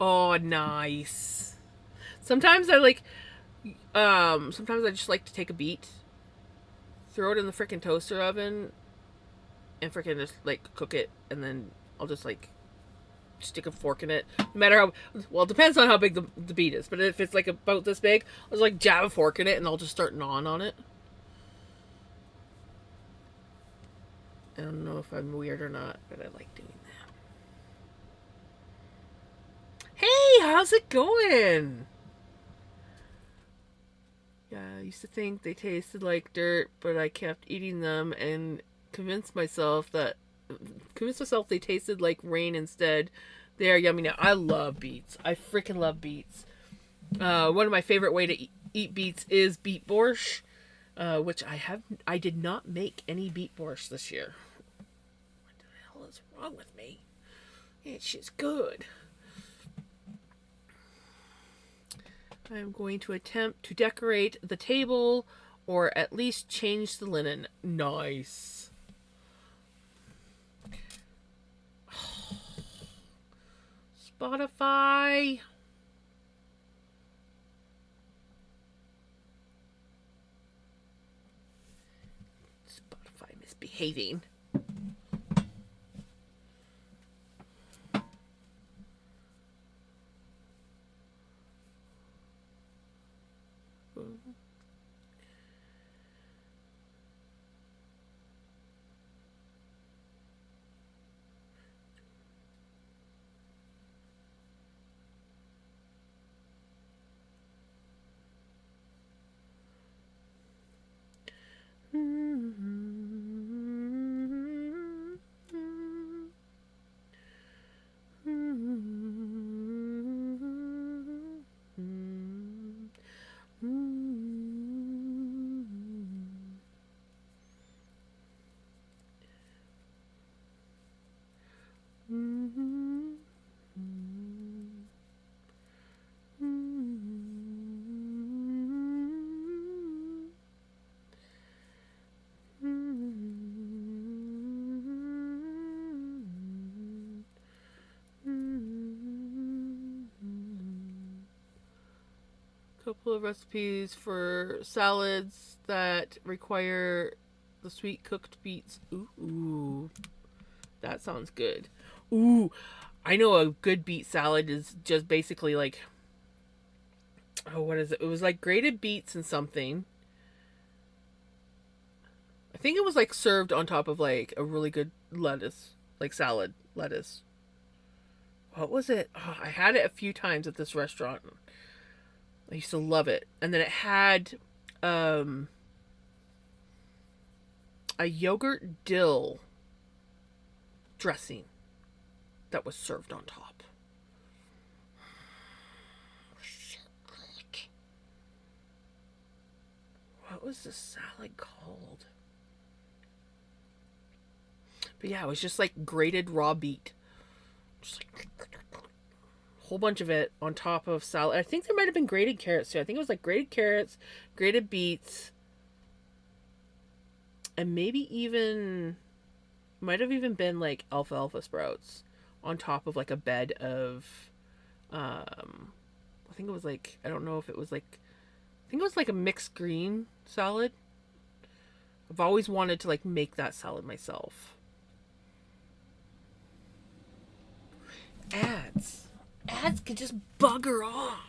Oh, nice. Sometimes sometimes I just like to take a beet, throw it in the freaking toaster oven, and freaking just like cook it, and then I'll just like stick a fork in it. No matter how well, it depends on how big the beet is. But if it's like about this big, I'll just like jab a fork in it, and I'll just start gnawing on it. I don't know if I'm weird or not, but I like doing that. Hey, how's it going? Yeah, I used to think they tasted like dirt, but I kept eating them and convinced myself they tasted like rain instead. They are yummy now. I love beets. I freaking love beets. One of my favorite way to eat beets is beet borscht, which I did not make any beet borscht this year. What the hell is wrong with me? It's just good. I'm going to attempt to decorate the table or at least change the linen. Nice. Spotify. Spotify misbehaving. Couple of recipes for salads that require the sweet cooked beets. Ooh, that sounds good. Ooh, I know a good beet salad is just basically like, oh, what is it? It was like grated beets and something. I think it was like served on top of like a really good lettuce, like salad lettuce. What was it? Oh, I had it a few times at this restaurant. I used to love it. And then it had a yogurt dill dressing that was served on top. So good. What was the salad called? But yeah, it was just like grated raw beet. Just like a whole bunch of it on top of salad. I think there might have been grated carrots too. I think it was like grated carrots, grated beets, and maybe even Might have even been like alfalfa sprouts on top of like a bed of I think it was like, I don't know if it was like, I think it was like a mixed green salad. I've always wanted to like make that salad myself. Ads. Ads could just bugger off.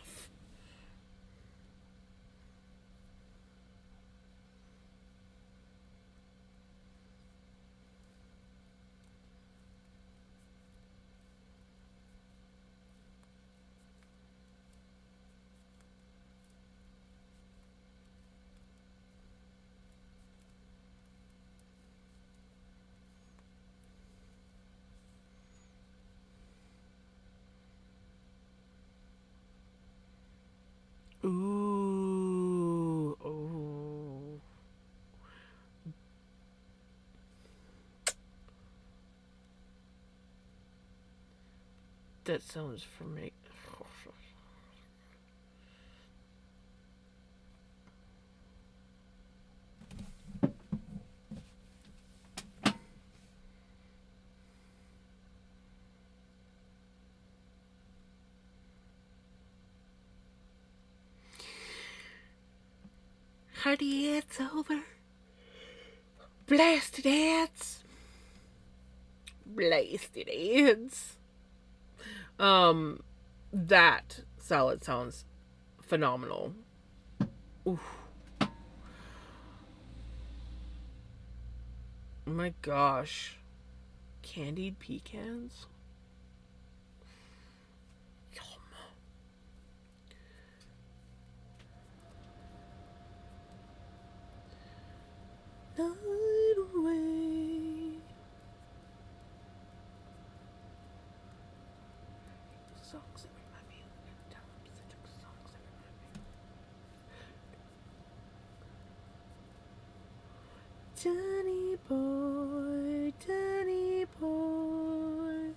Ooh. Oh. That sounds for me. Hardy ads over. Blasted ads. Blasted ads. That salad sounds phenomenal. Oof. Oh my gosh. Candied pecans? Yum. Night away. Songs that remind me of songs that remind me. Danny boy.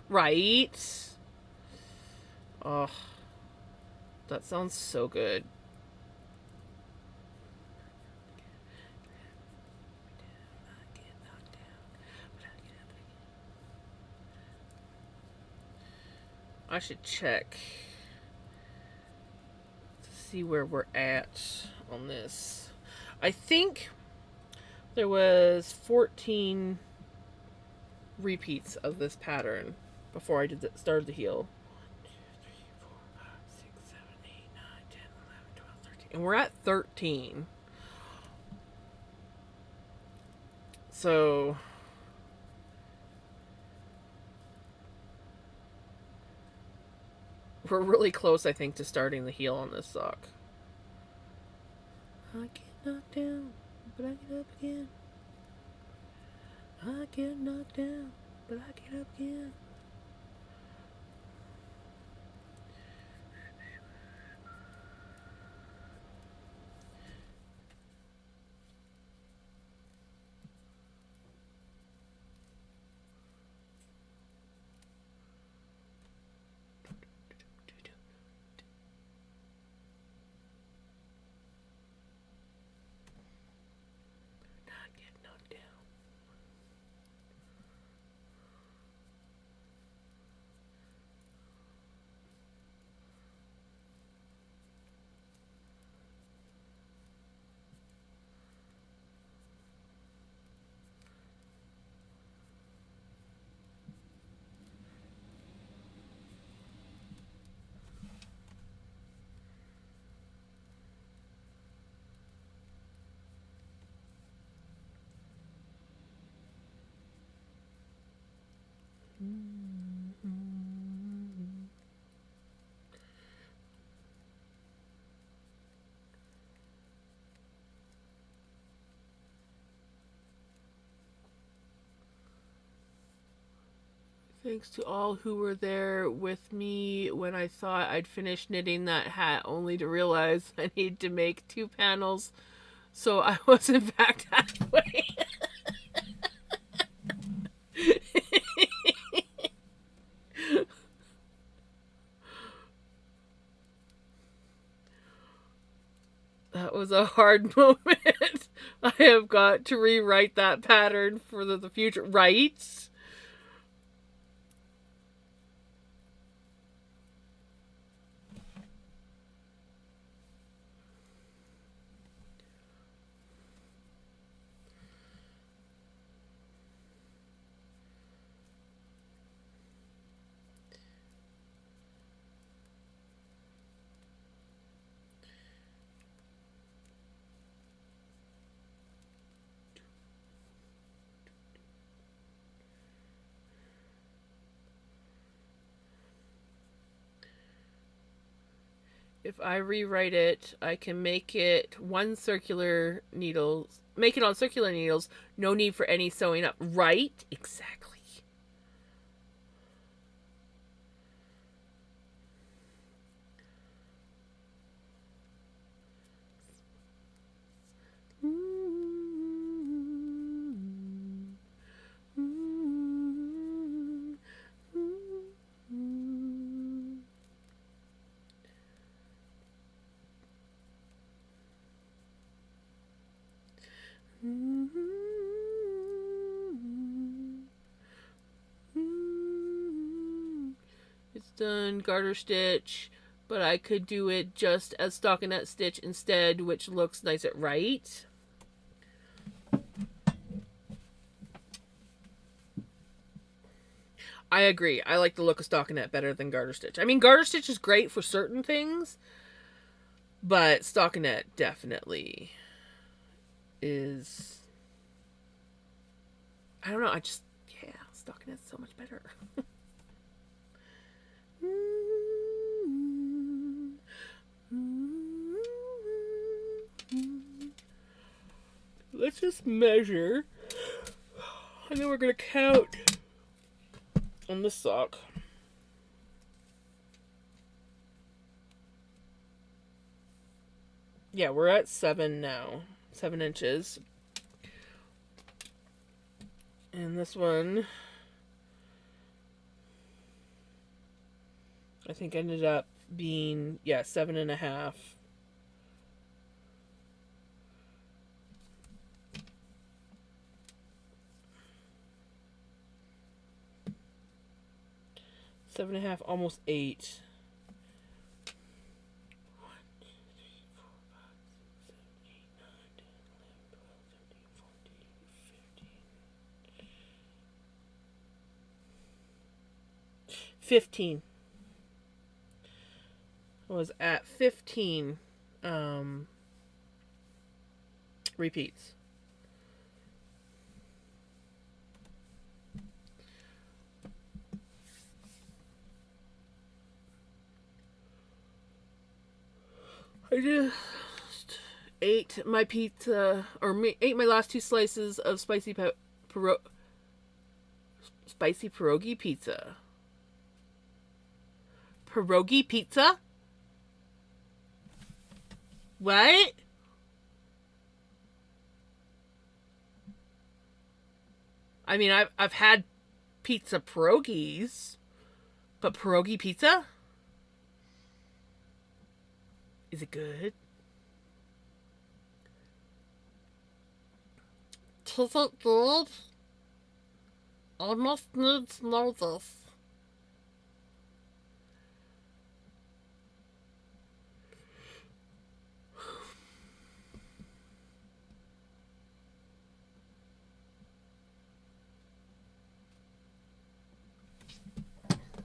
Right? Oh, that sounds so good. I should check to see where we're at on this. I think there was 14 repeats of this pattern before I started the heel. 1, 2, 3, 4, 5, 6, 7, 8, 9, 10, 11, 12, 13. And we're at 13. So we're really close, I think, to starting the heel on this sock. I get knocked down, but I get up again. I get knocked down, but I get up again. Thanks to all who were there with me when I thought I'd finished knitting that hat, only to realize I need to make 2 panels, so I was in fact halfway. That was a hard moment. I I have got to rewrite that pattern for the future, right? If I rewrite it, I can make it one circular needles, make it on circular needles, no need for any sewing up. Right? Exactly. It's done garter stitch, but I could do it just as stockinette stitch instead, which looks nice at right. I agree. I like the look of stockinette better than garter stitch. I mean, garter stitch is great for certain things, but stockinette definitely is. I don't know. Stockinette's so much better. Let's just measure. And then we're going to count on this sock. Yeah, we're at 7 now. 7 inches. And this one, I think ended up being, 7.5. Seven and a half, almost 8. 1, 2, 3, 4, 5, 6, 7, 8, 9, 10, 11, 12, 13, 14, 15. I was at 15 repeats. I just ate my pizza, or ate my last 2 slices of spicy pierogi pizza. Pierogi pizza? What? I mean, I've had pizza pierogies, but pierogi pizza? Is it good? Is it good? I must needs know this.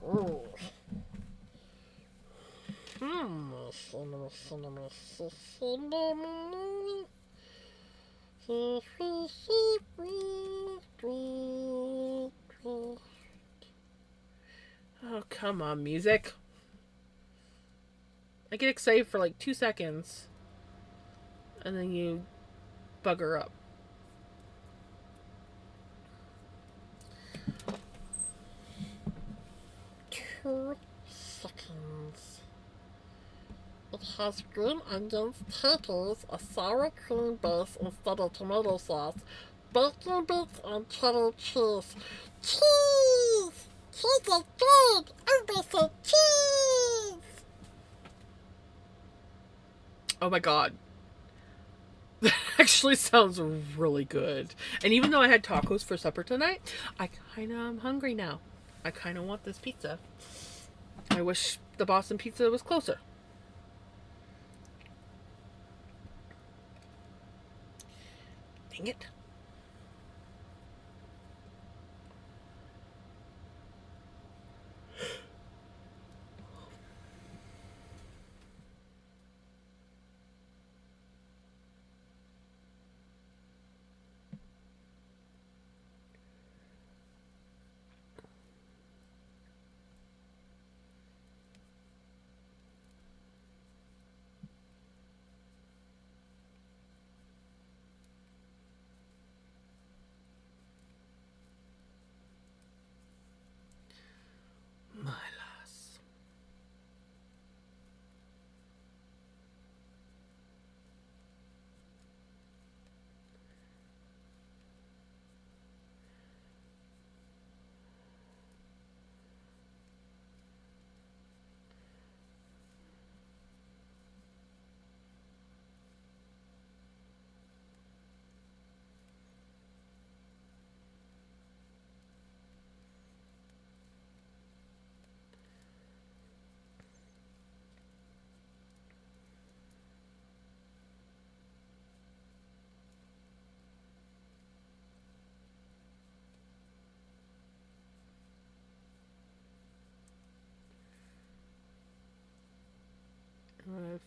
Ooh. Oh, come on, music. I get excited for like 2 seconds. And then you bugger up. Two seconds. It has green onions, taters, a sour cream base instead of tomato sauce, bacon bits, and cheddar cheese. Cheese! Cheese is good! Everybody say cheese! Oh my god. actually sounds really good. And even though I had tacos for supper tonight, I kind of am hungry now. I kind of want this pizza. I wish the Boston Pizza was closer. Dang it. My lass.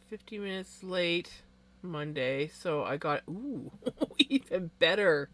50 minutes late Monday, so I got even better.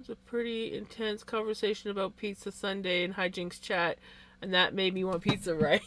It was a pretty intense conversation about pizza Sunday in Hijinks chat, and that made me want pizza, right?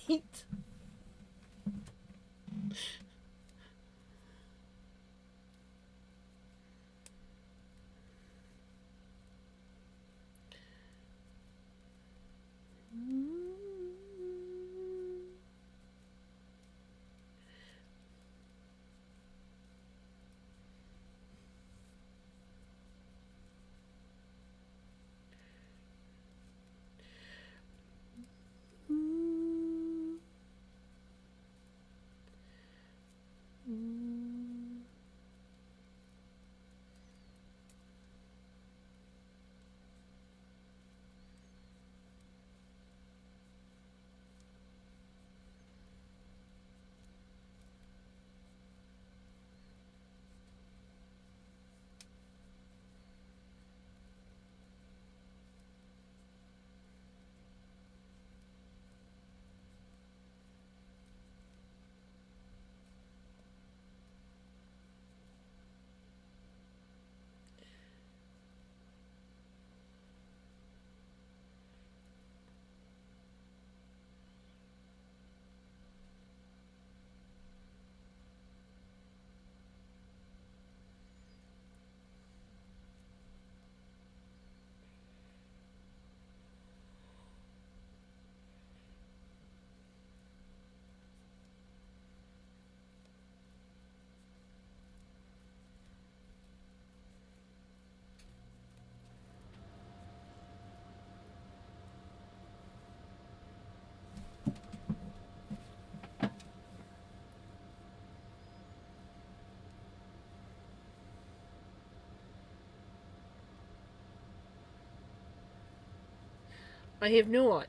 I have not.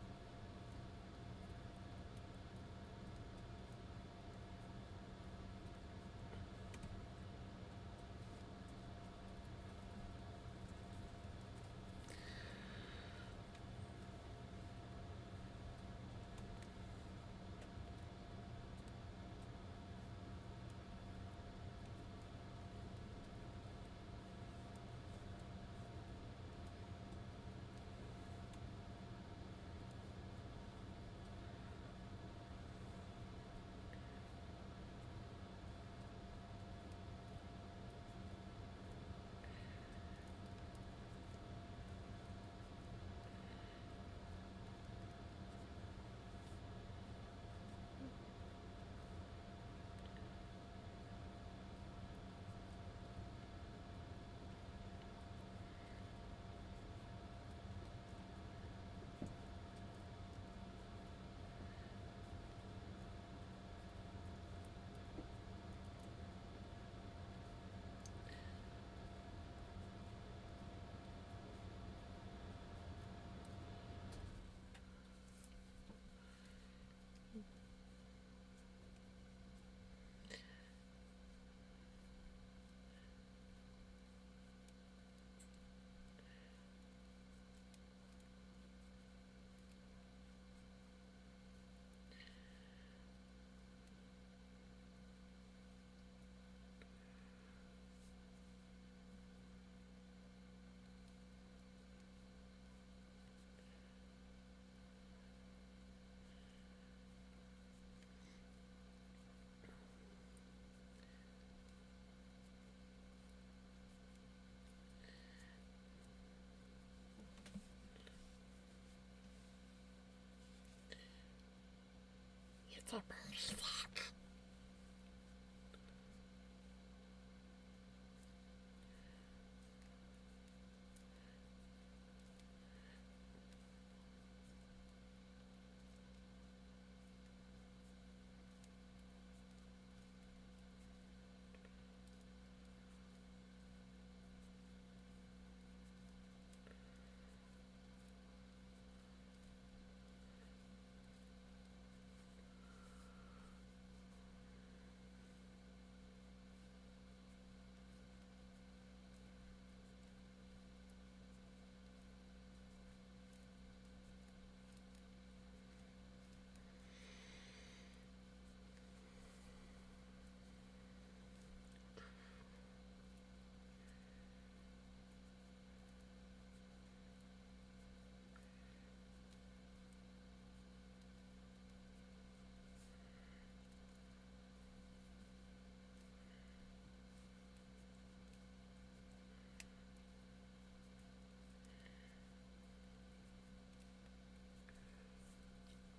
It's a birdie sock.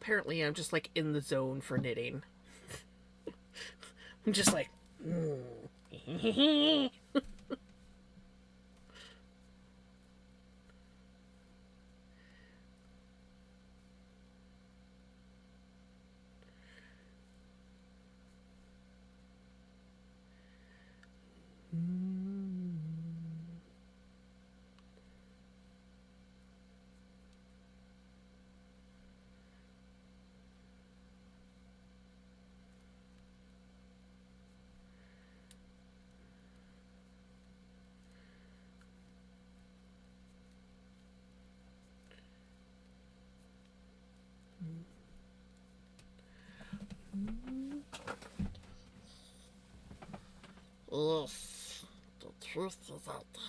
Apparently, I'm just like in the zone for knitting. I'm just like, Yes, the truth is out there.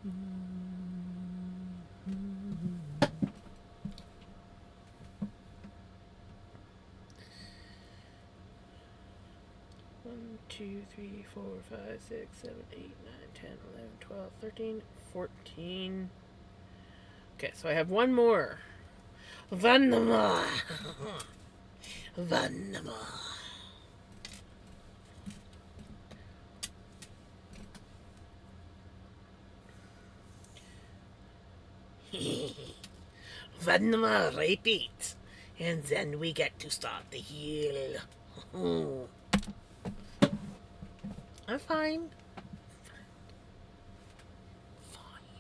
One, 2, 3, 4, 5, 6, 7, 8, 9, 10, 11, 12, 13, 14. Okay, so I have one more. One more. One more. One more repeat. And then we get to start the heal. I'm fine. Fine.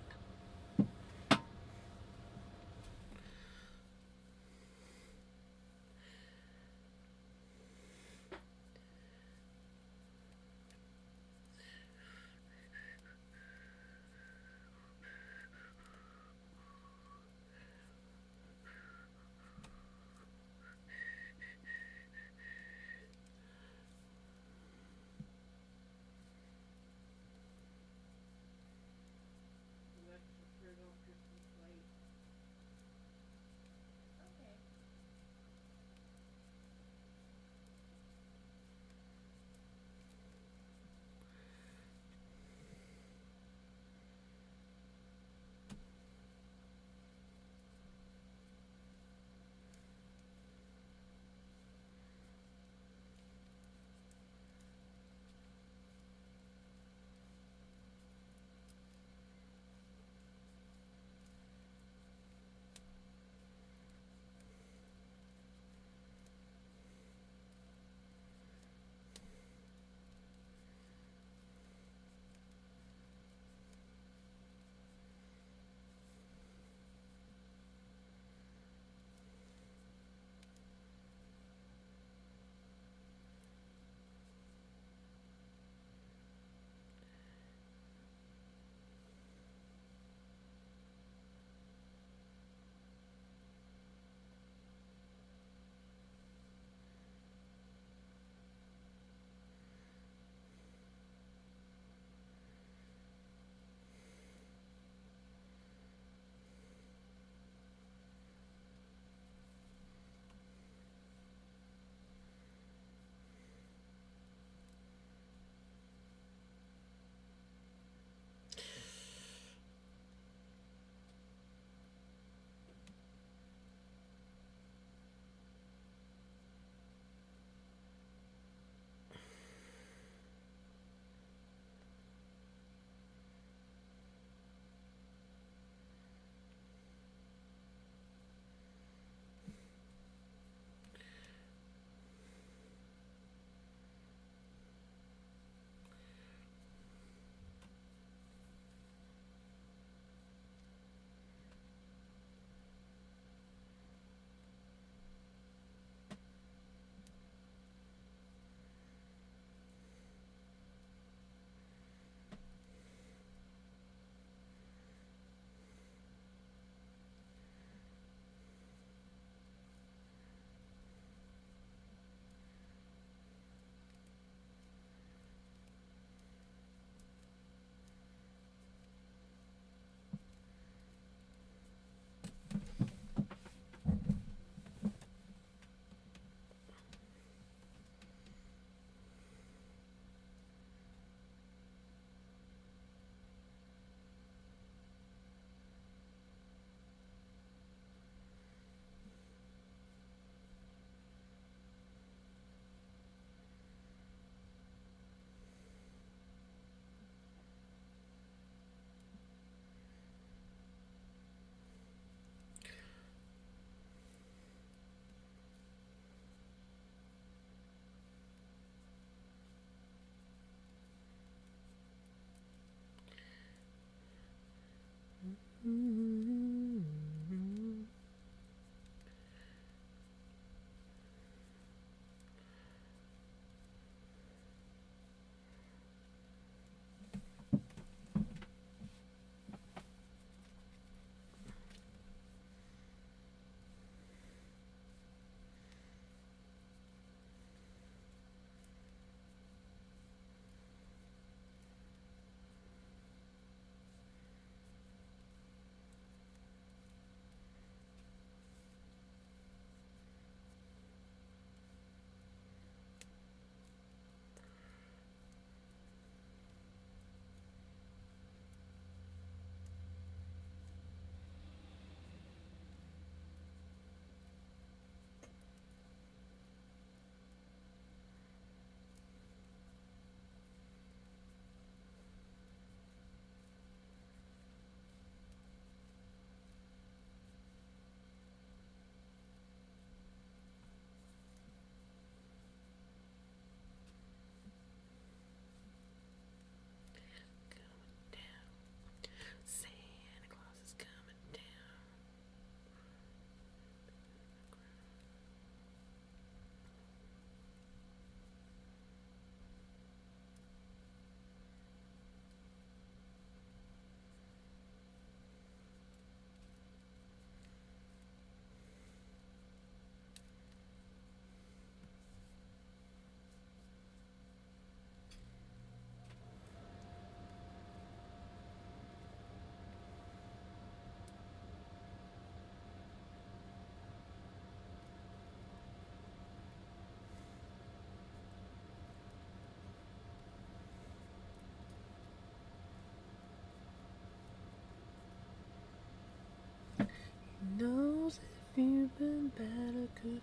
Feeling better, good.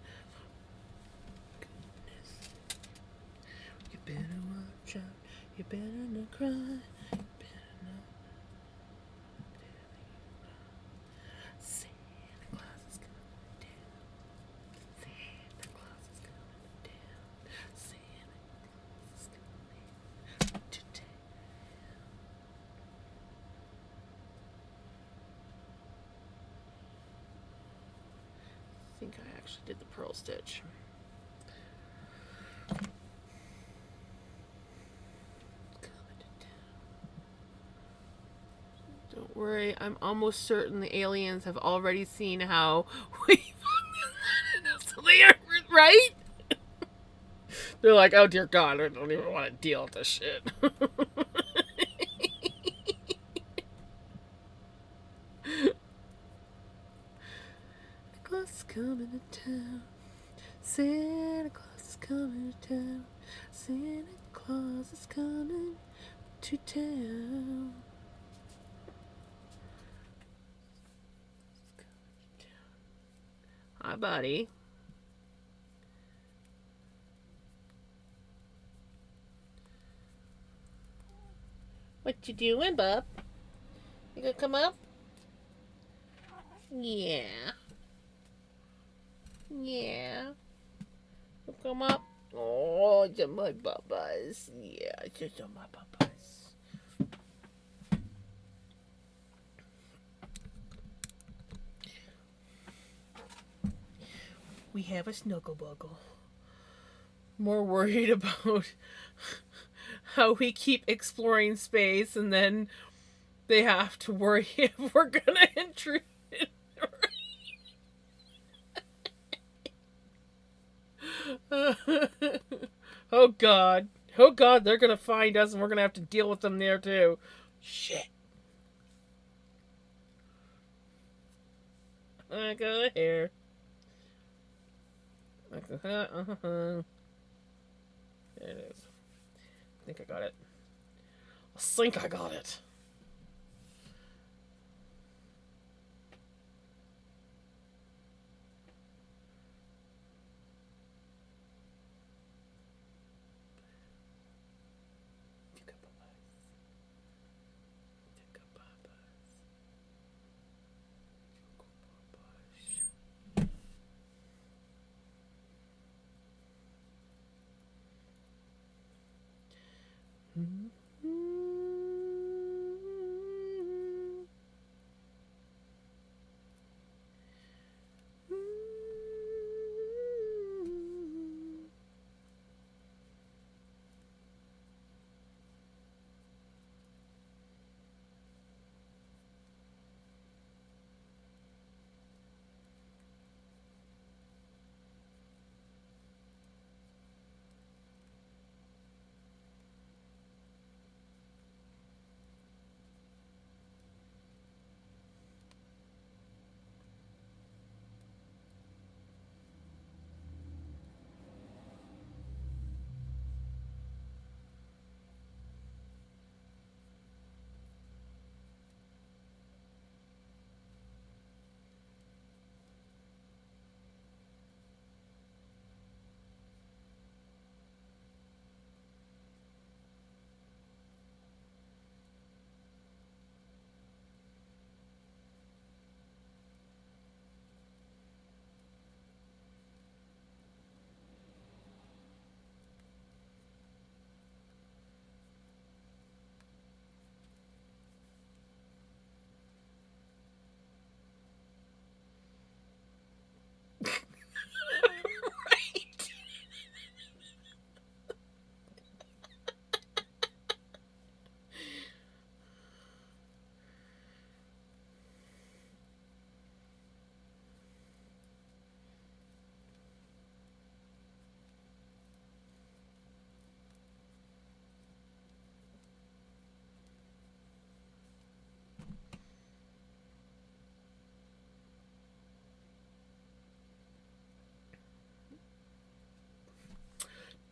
Goodness. You better watch out. You better not cry. You better not. Santa Claus is coming down. Santa Claus is coming down. Santa Claus is coming to town. I think I actually did the pearl stitch. Don't worry, I'm almost certain the aliens have already seen how we so they are right. They're like, oh dear God, I don't even want to deal with this shit. Santa Claus is coming to town. Santa Claus is coming to town. Santa Claus is coming to town. Hi, buddy. What you doing, bub? You gonna come up? Yeah. Yeah. You come up? Oh, it's my bubas. Yeah, it's just my bubas. We have a snuggle buggle. More worried about how we keep exploring space and then they have to worry if we're gonna intrude. Oh God. Oh God, they're gonna find us and we're gonna have to deal with them there too. Shit. Go here. There it is. I think I got it. I think I got it.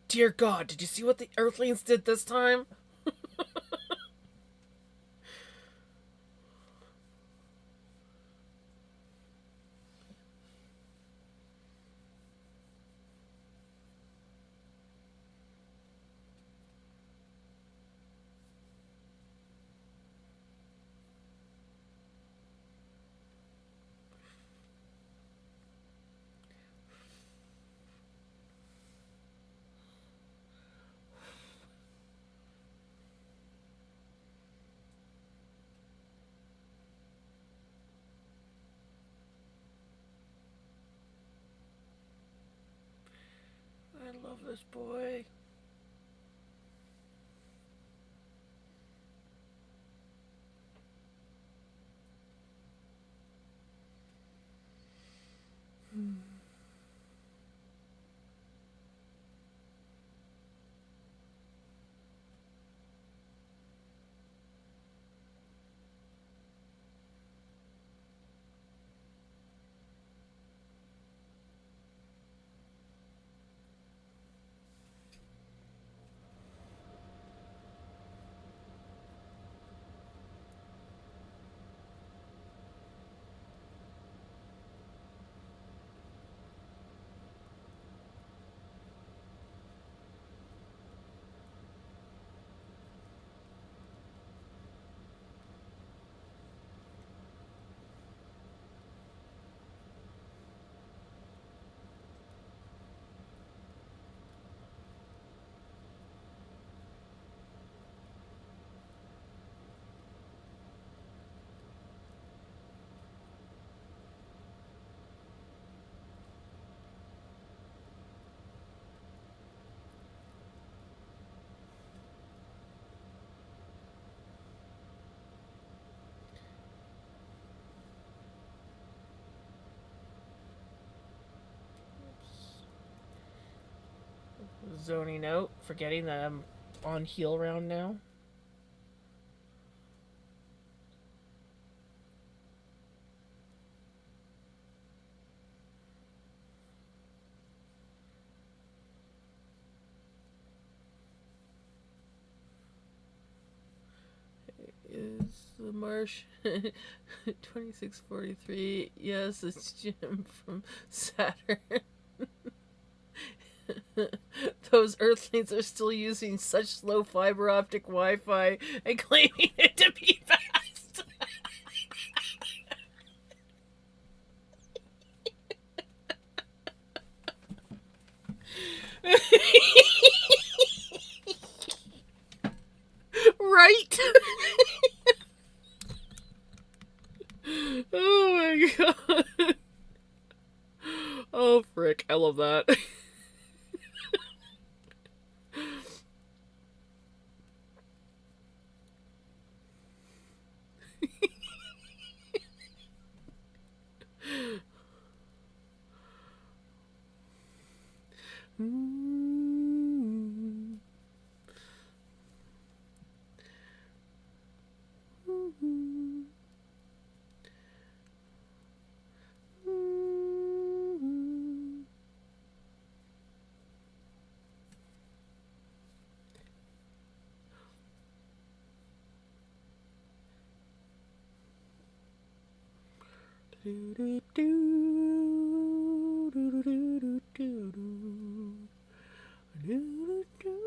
Dear God, did you see what the Earthlings did this time? this boy. Zoning out, forgetting that I'm on heel round now. Is the marsh 2643? Yes, it's Jim from Saturn. Those Earthlings are still using such slow fiber optic Wi-Fi and claiming it to be fast. Right? Oh my god. Oh frick, I love that. Do do do do do do do do do do.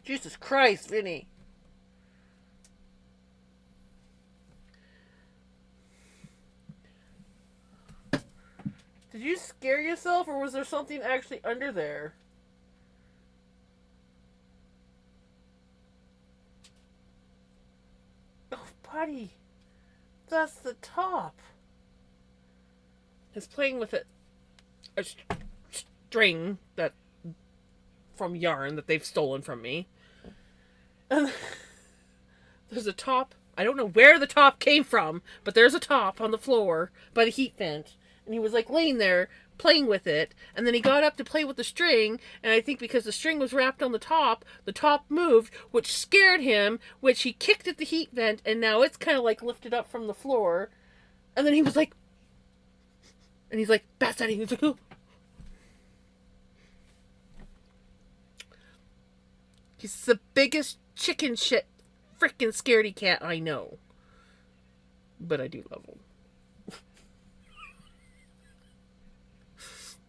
Jesus Christ, Vinny. Did you scare yourself, or was there something actually under there? Oh, buddy. That's the top. It's playing with a string that from yarn that they've stolen from me. And there's a top. I don't know where the top came from, but there's a top on the floor by the heat vent. And he was like laying there playing with it. And then he got up to play with the string. And I think because the string was wrapped on the top moved, which scared him, which he kicked at the heat vent. And now it's kind of like lifted up from the floor. And then he was like, And he's like, "That's Eddie." He's like, "Oh." He's the biggest chicken shit freaking scaredy cat I know. But I do love him.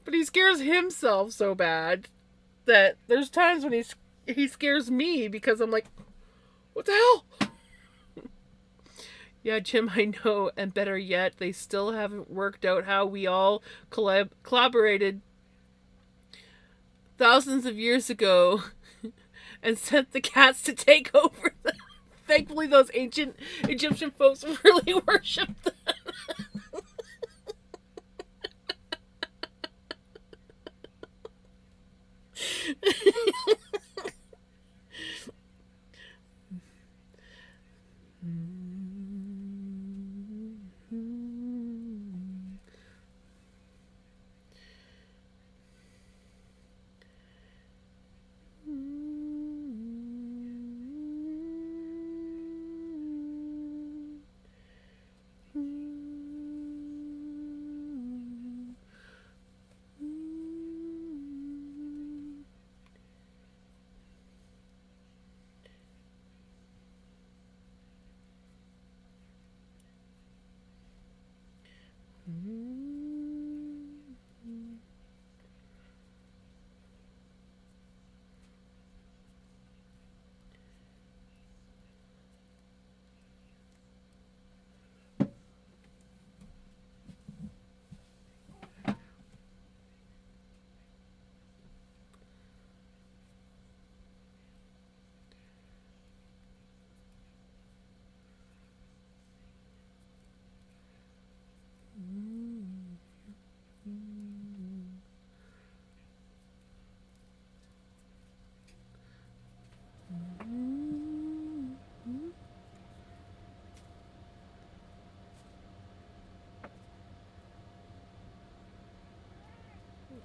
But he scares himself so bad that there's times when he scares me because I'm like, what the hell? Yeah, Jim, I know, and better yet, they still haven't worked out how we all collaborated thousands of years ago and sent the cats to take over them. Thankfully, those ancient Egyptian folks really worshipped them.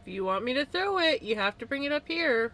If you want me to throw it, you have to bring it up here.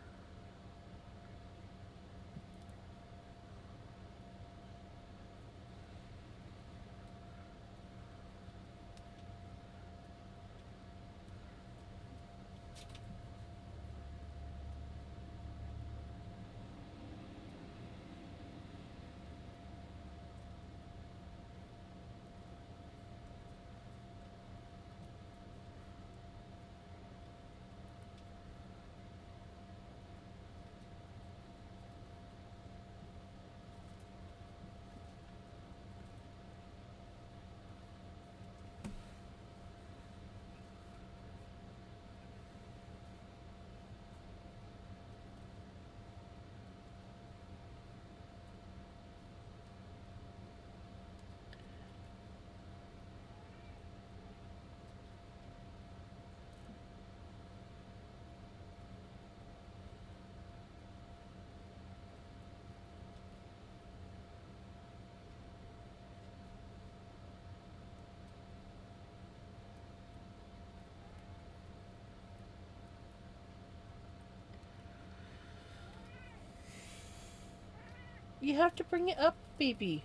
You have to bring it up, baby.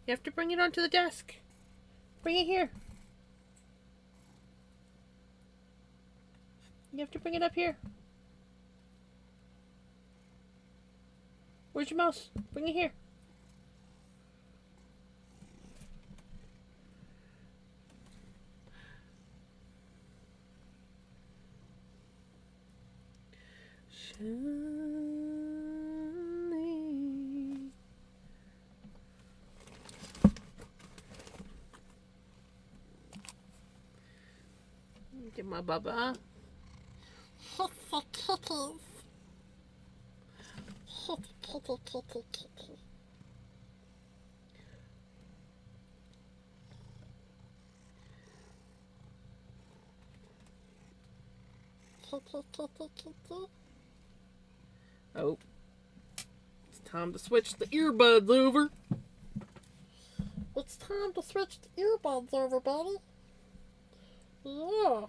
You have to bring it onto the desk. Bring it here. You have to bring it up here. Where's your mouse? Bring it here. Shiny. Get my baba. Hit the kitties. Hit kitty, kitty, kitty. Kitty, kitty, kitty. Oh. It's time to switch the earbuds over. It's time to switch the earbuds, everybody. Yeah.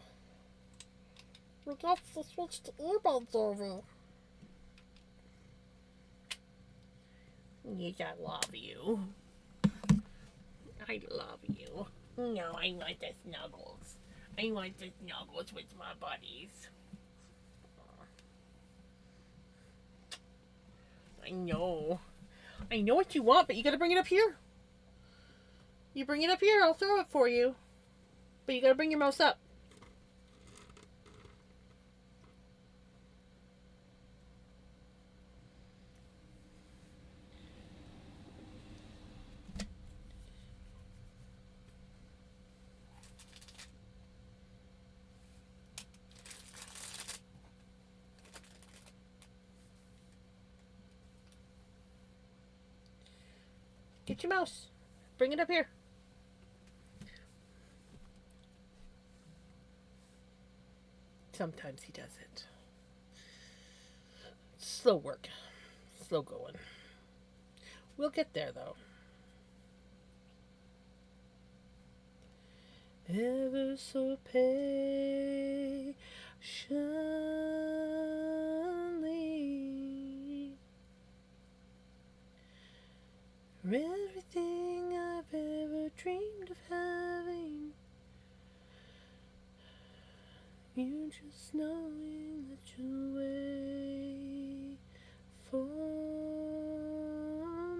We got to switch the earbuds over. Yes, I love you. I love you. No, I want the snuggles. I want the snuggles with my buddies. I know. I know what you want, but you gotta bring it up here. You bring it up here, I'll throw it for you. But you gotta bring your mouse up. Get your mouse. Bring it up here. Sometimes he does it. Slow work. Slow going. We'll get there, though. Ever so patiently. Everything I've ever dreamed of having. You just knowing that you'll wait for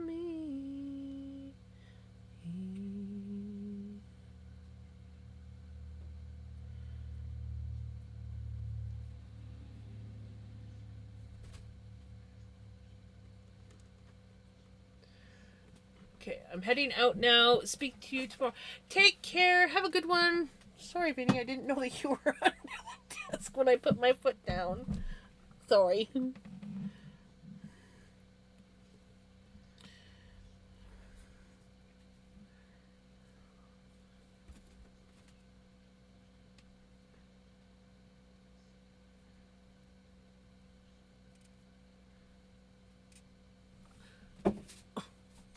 me. Okay, I'm heading out now. Speak to you tomorrow. Take care. Have a good one. Sorry, Vinny, I didn't know that you were on the desk when I put my foot down. Sorry.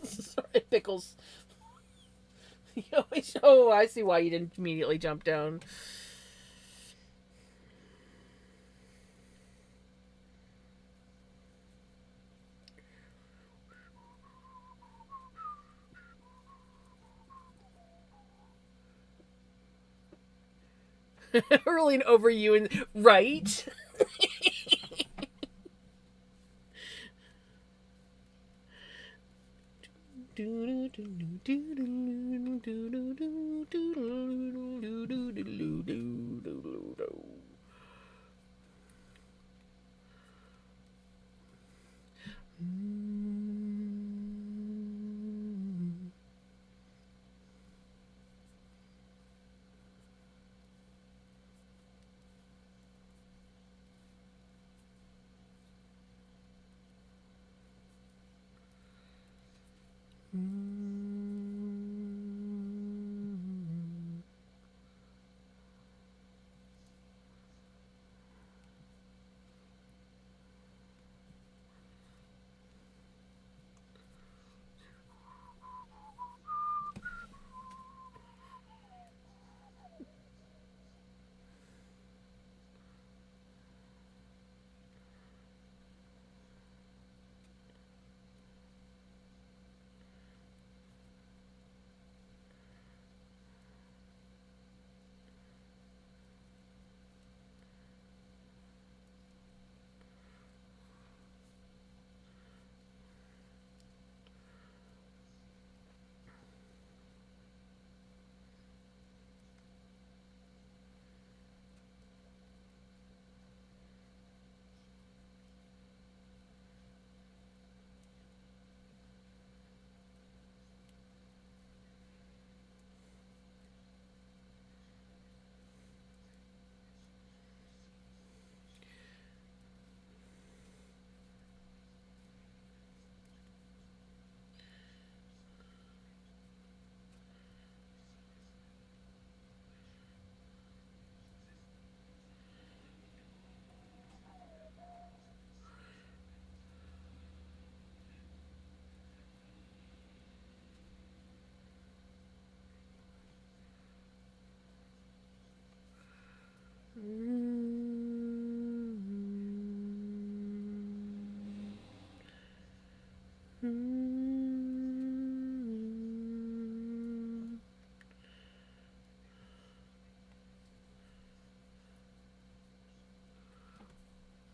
Sorry, Pickles. Oh, I see why you didn't immediately jump down. Hurling over you and right.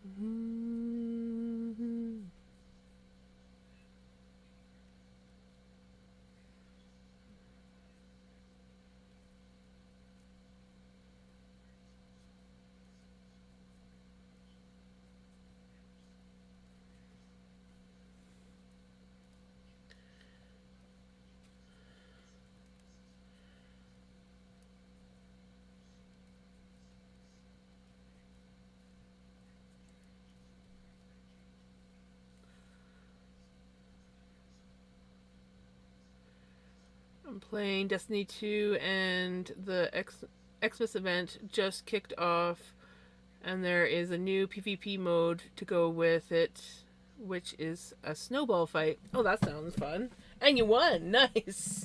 I'm playing Destiny 2, and the Xmas event just kicked off, and there is a new PvP mode to go with it, which is a snowball fight. Oh, that sounds fun. And you won! Nice!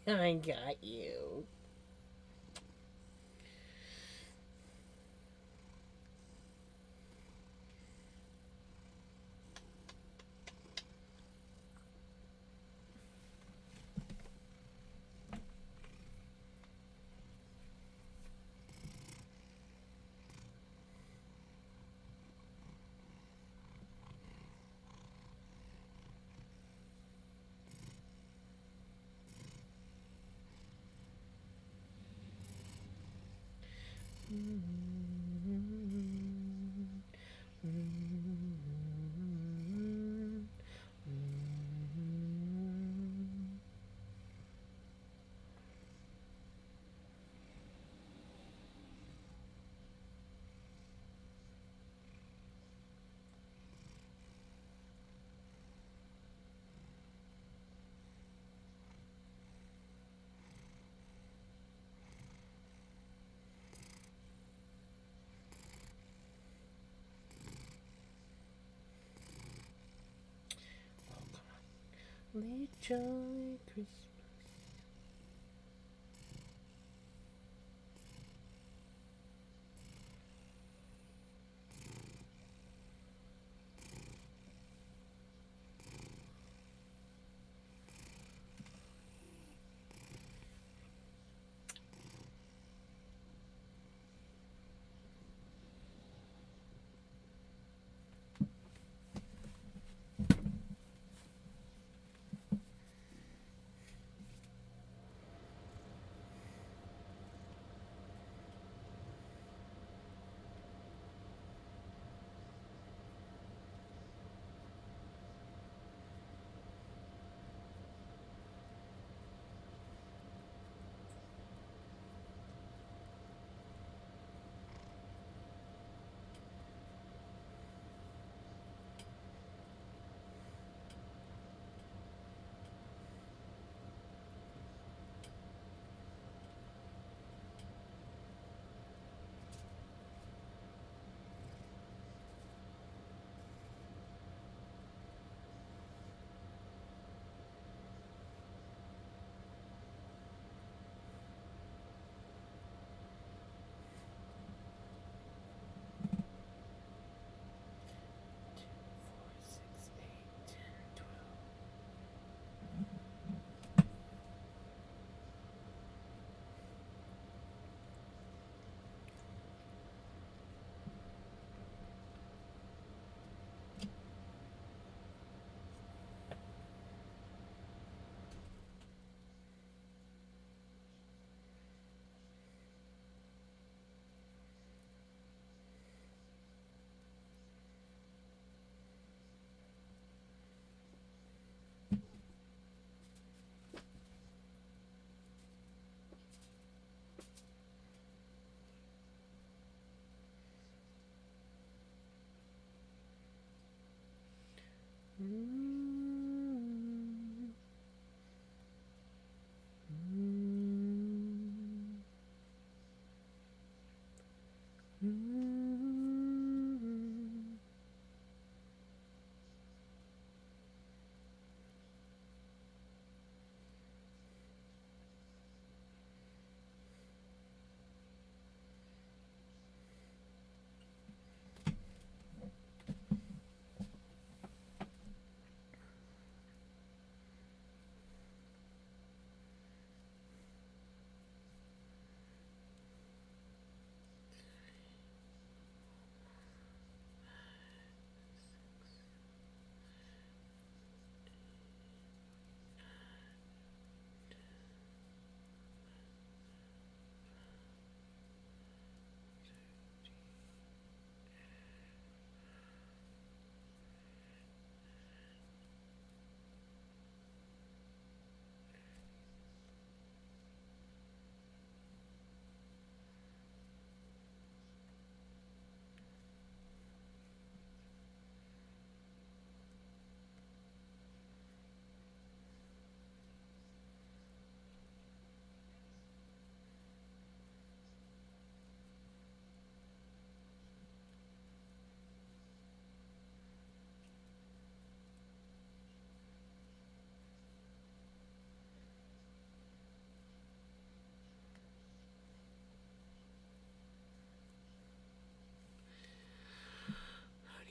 I got you. Late Jolly Christmas.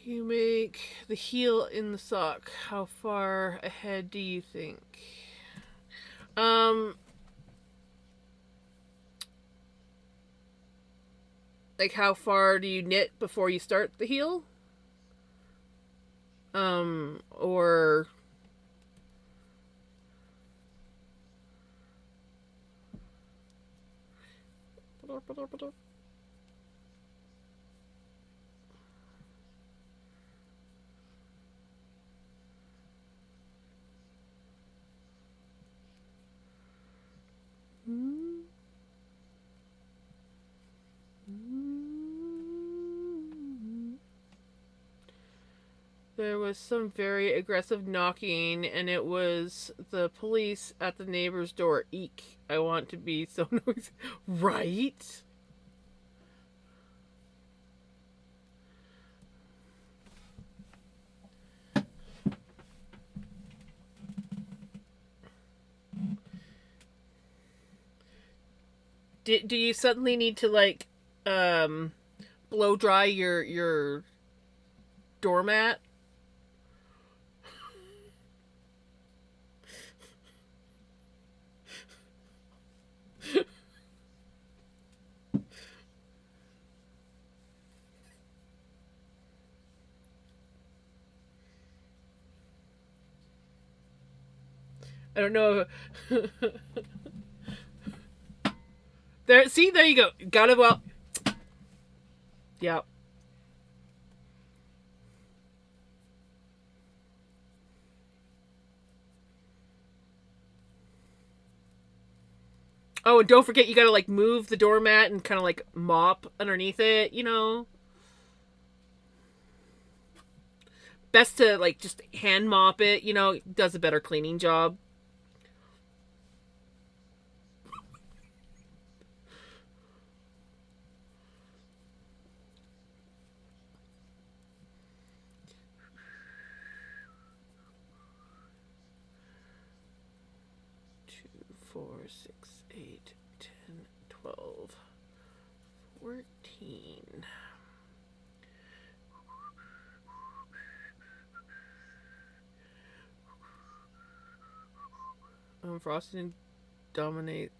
You make the heel in the sock. How far ahead do you think? Like how far do you knit before you start the heel? Or There was some very aggressive knocking, and it was the police at the neighbor's door. Eek. I want to be so noisy. Right? Do you suddenly need to, like, um, blow dry your doormat? I don't know. There, see, there you go. Got it. Well, yeah. Oh, and don't forget, you gotta like move the doormat and kind of like mop underneath it. Best to like just hand mop it. Does a better cleaning job. 2, 4, 6, 8, 10, 12, 14. Frosting dominates.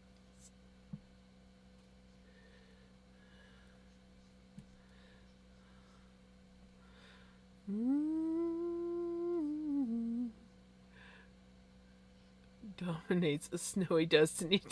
Dominates a snowy destiny.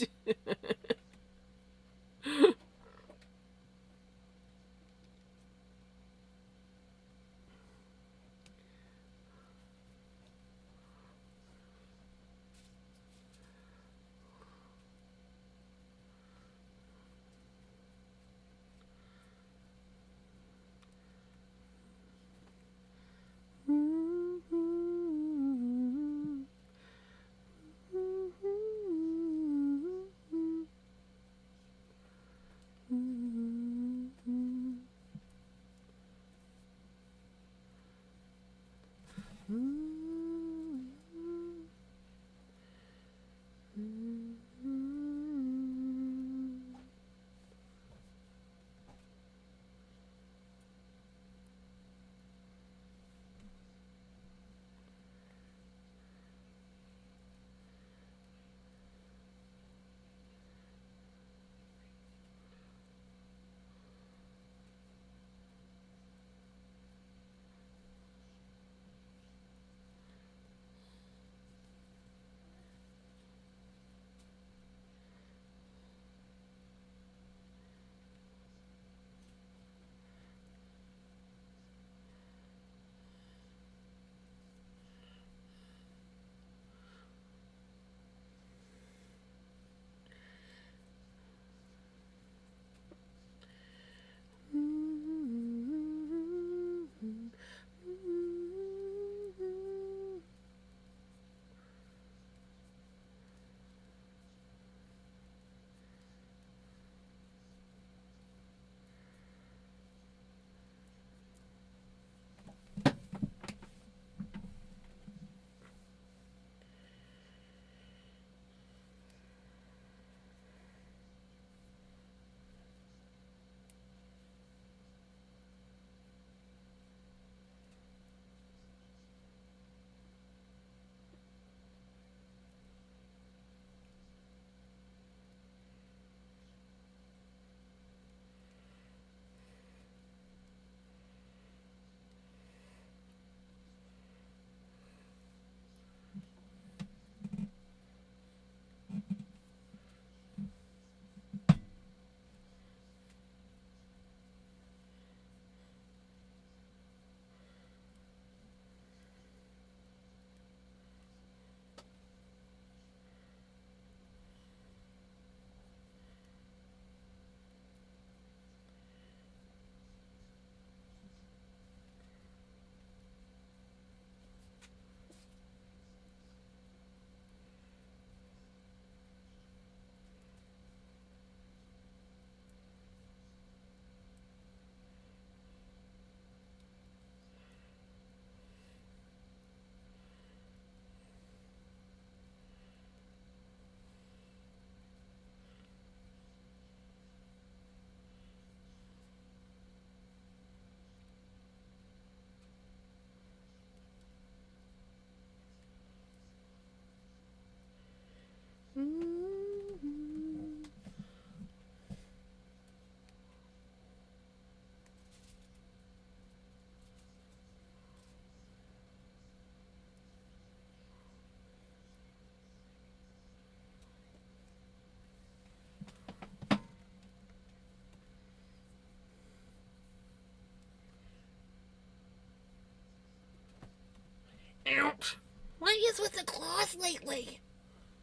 is with the claws lately?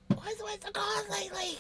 What is with the claws lately?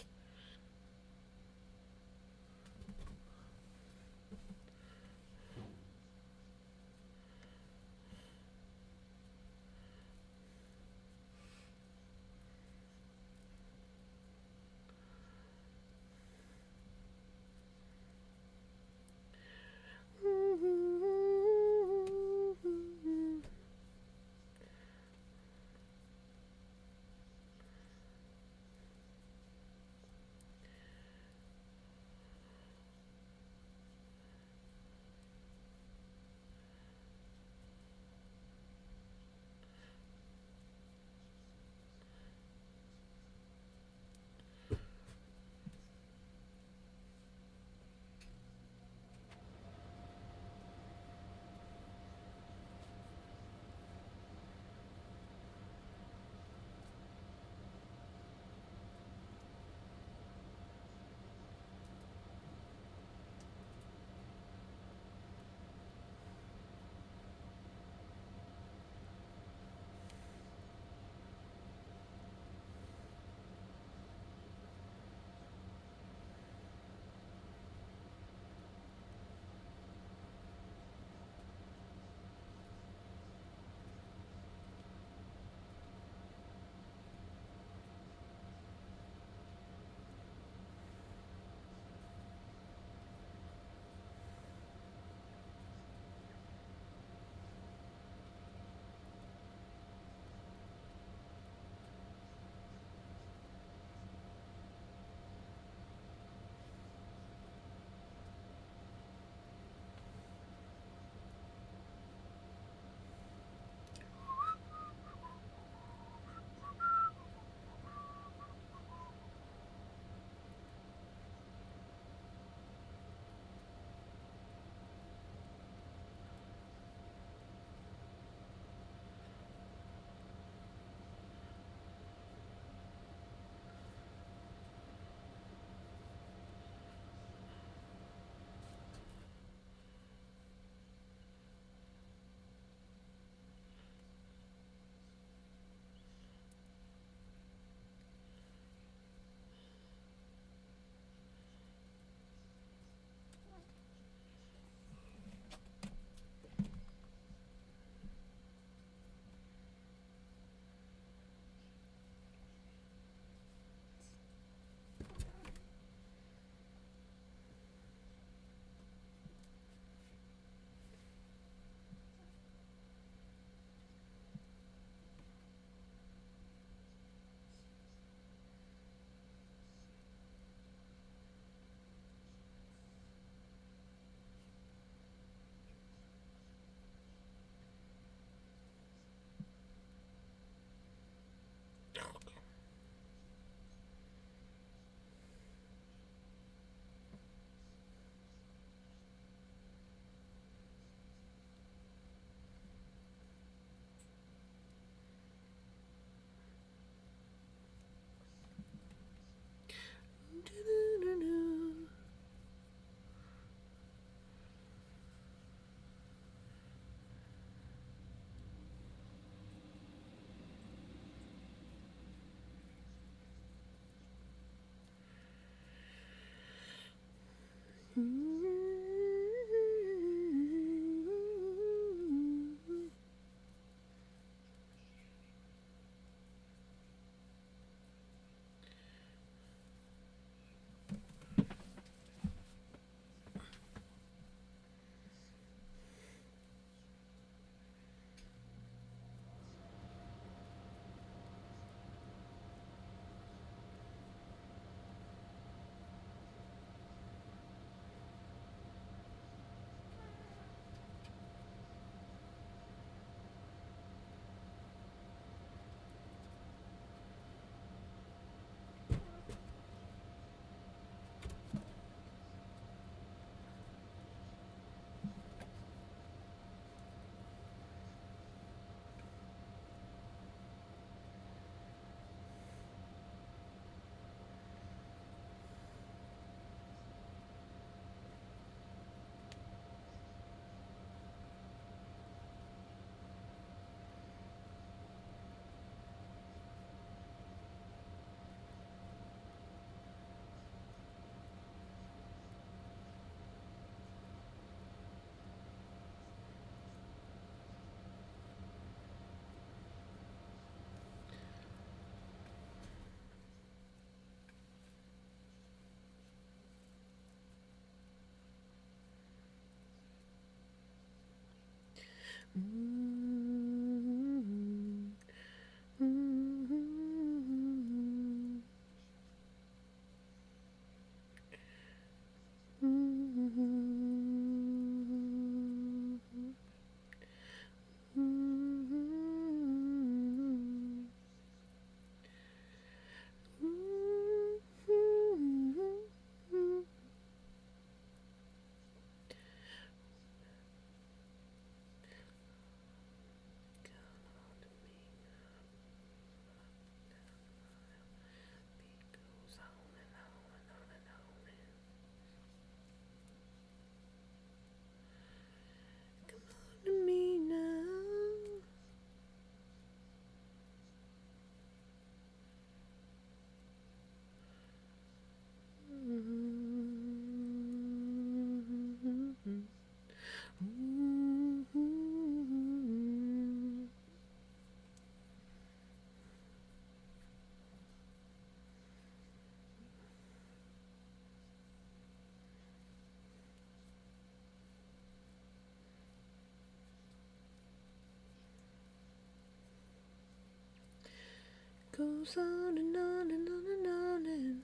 Goes on and on and on and on and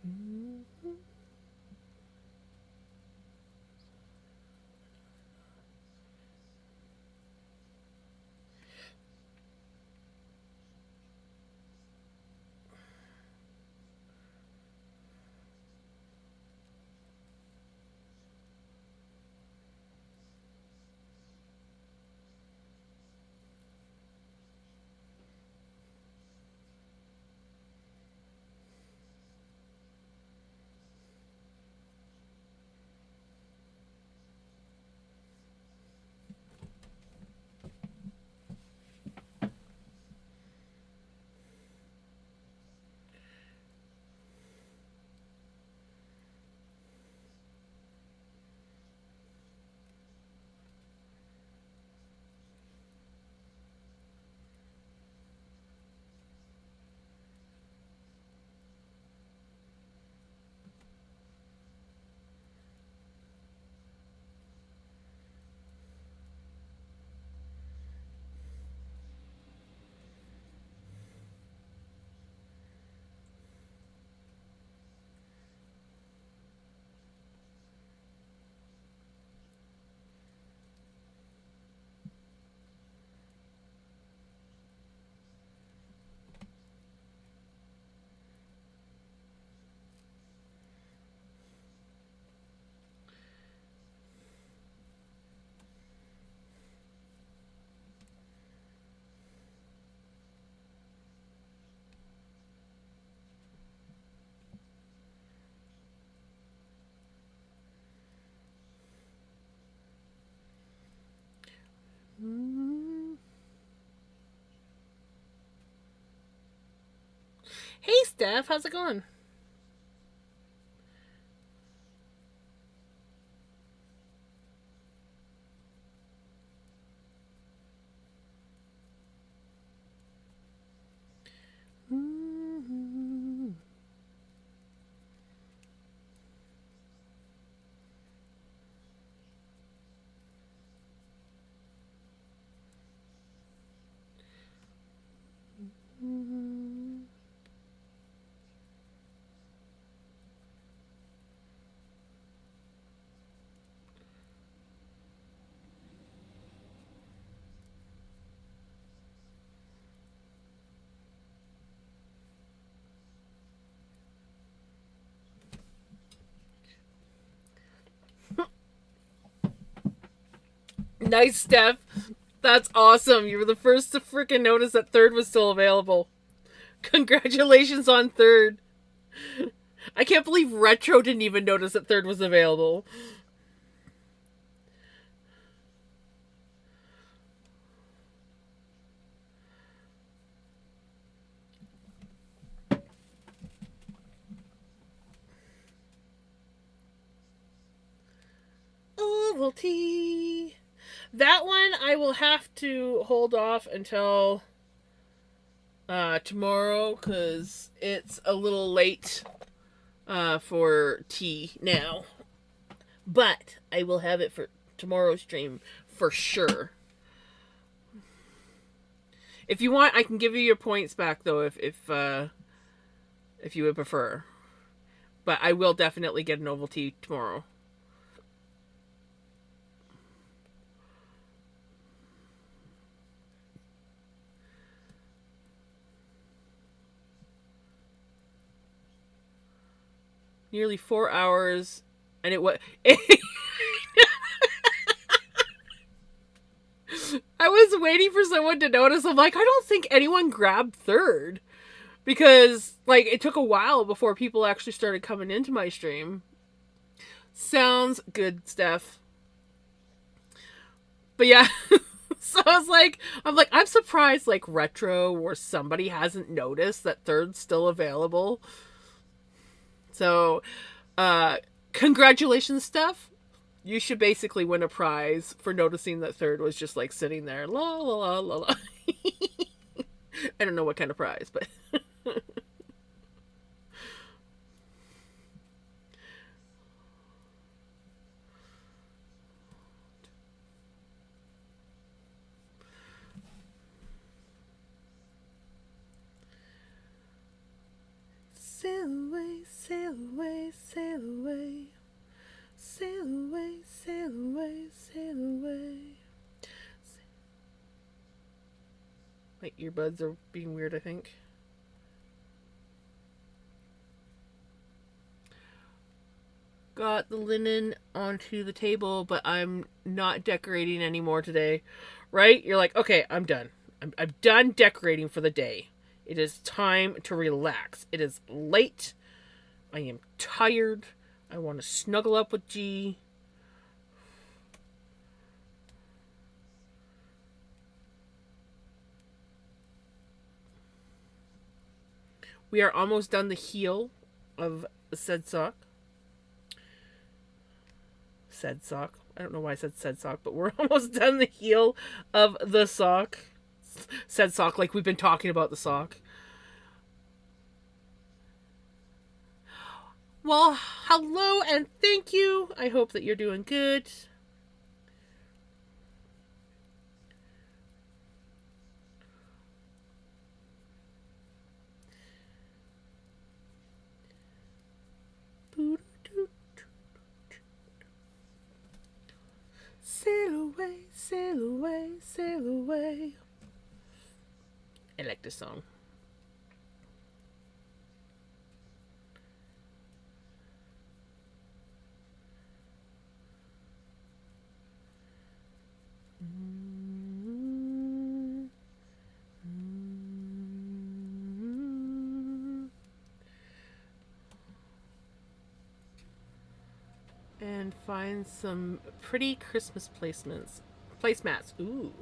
me. Hey, Steph, how's it going? Nice, Steph. That's awesome. You were the first to freaking notice that third was still available. Congratulations on third. I can't believe Retro didn't even notice that third was available. Ovaltine. That one I will have to hold off until tomorrow because it's a little late for tea now. But I will have it for tomorrow's stream for sure. If you want, I can give you your points back though if you would prefer. But I will definitely get an Ovaltine tomorrow. Nearly 4 hours, and it was. I was waiting for someone to notice. I'm like, I don't think anyone grabbed third because, like, it took a while before people actually started coming into my stream. Sounds good, Steph. But yeah, so I was like, I'm surprised, like, Retro or somebody hasn't noticed that third's still available. So, congratulations, Steph. You should basically win a prize for noticing that third was just like sitting there. La la la la la. I don't know what kind of prize, but. Sail away, sail away, sail away. Sail away, sail away, sail away. My earbuds are being weird, I think. Got the linen onto the table, but I'm not decorating anymore today. Right? You're like, okay, I'm done. I'm done decorating for the day. It is time to relax. It is late. I am tired. I want to snuggle up with G. We are almost done the heel of said sock. Said sock. I don't know why I said sock, but we're almost done the heel of the sock. Said sock, like we've been talking about the sock. Well, hello and thank you. I hope that you're doing good. Sail away, sail away, sail away. I like this song. And find some pretty Christmas placemats. Ooh.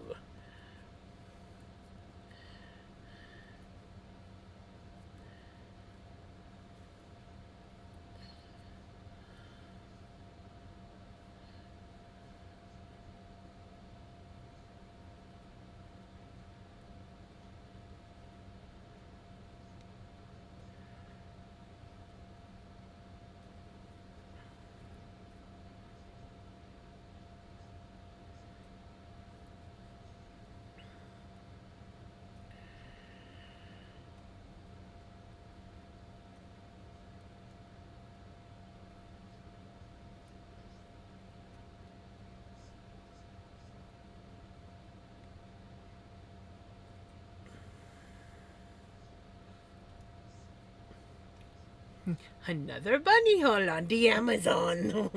Another bunny hole on the Amazon.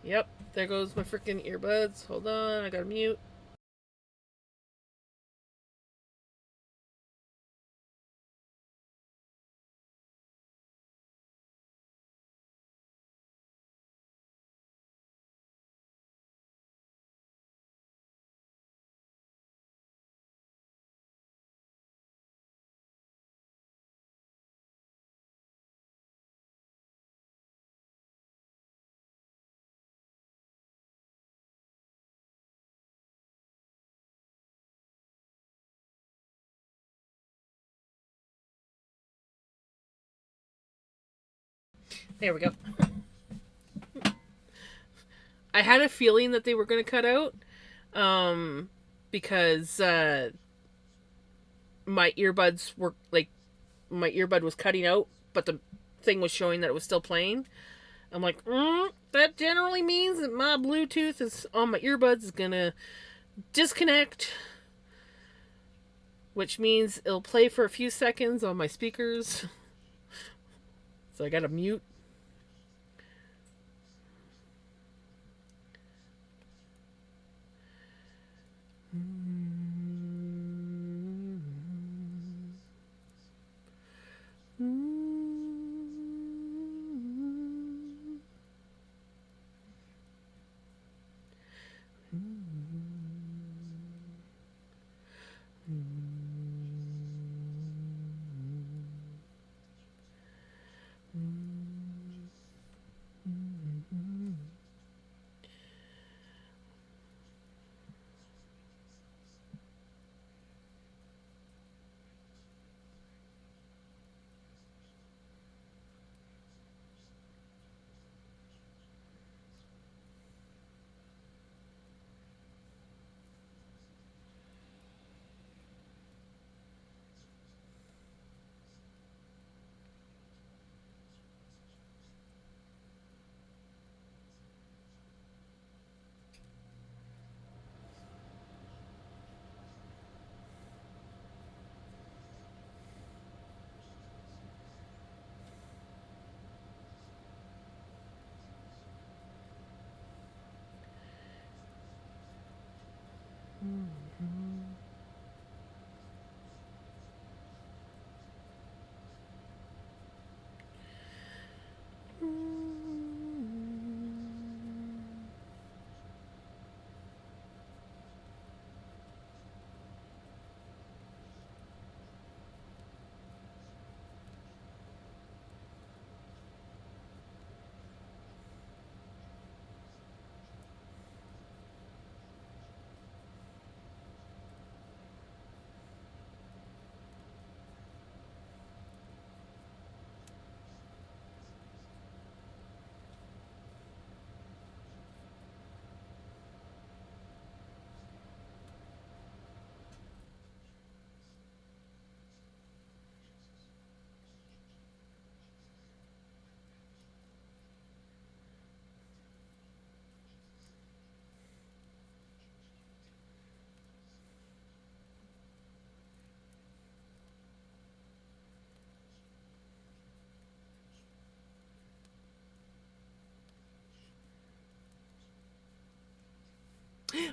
Yep, there goes my freaking earbuds. Hold on, I gotta mute. There we go. I had a feeling that they were going to cut out because my earbuds were like, my earbud was cutting out, but the thing was showing that it was still playing. I'm like, that generally means that my Bluetooth is on my earbuds is going to disconnect, which means it'll play for a few seconds on my speakers. So I got to mute.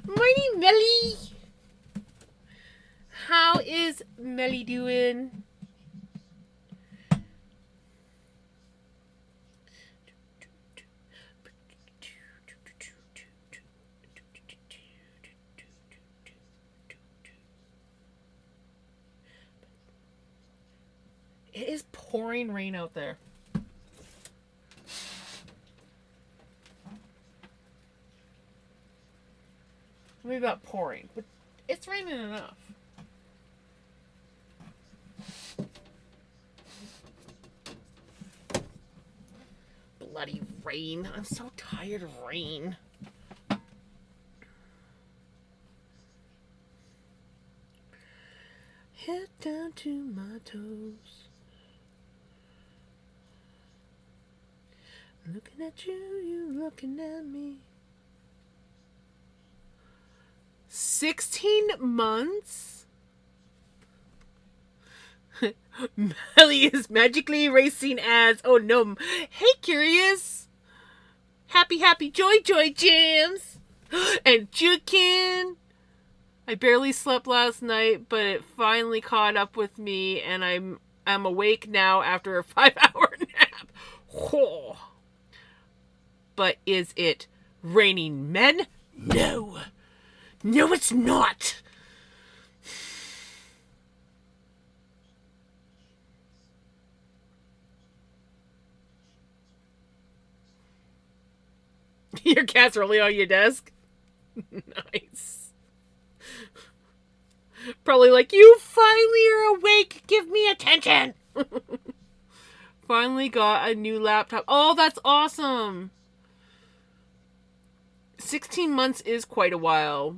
Morning, Melly. How is Melly doing? It is pouring rain out there. Maybe about pouring, but it's raining enough. Bloody rain. I'm so tired of rain. Head down to my toes. Looking at you, you looking at me. 16 months? Melly is magically erasing ads. Oh no. Hey, Curious. Happy joy jams. And Jukin. I barely slept last night, but it finally caught up with me, and I'm awake now after a 5-hour nap. Oh. But is it raining men? No. No, it's not. Your cat's really on your desk? Nice. Probably like, you finally are awake. Give me attention. Finally got a new laptop. Oh, that's awesome. 16 months is quite a while.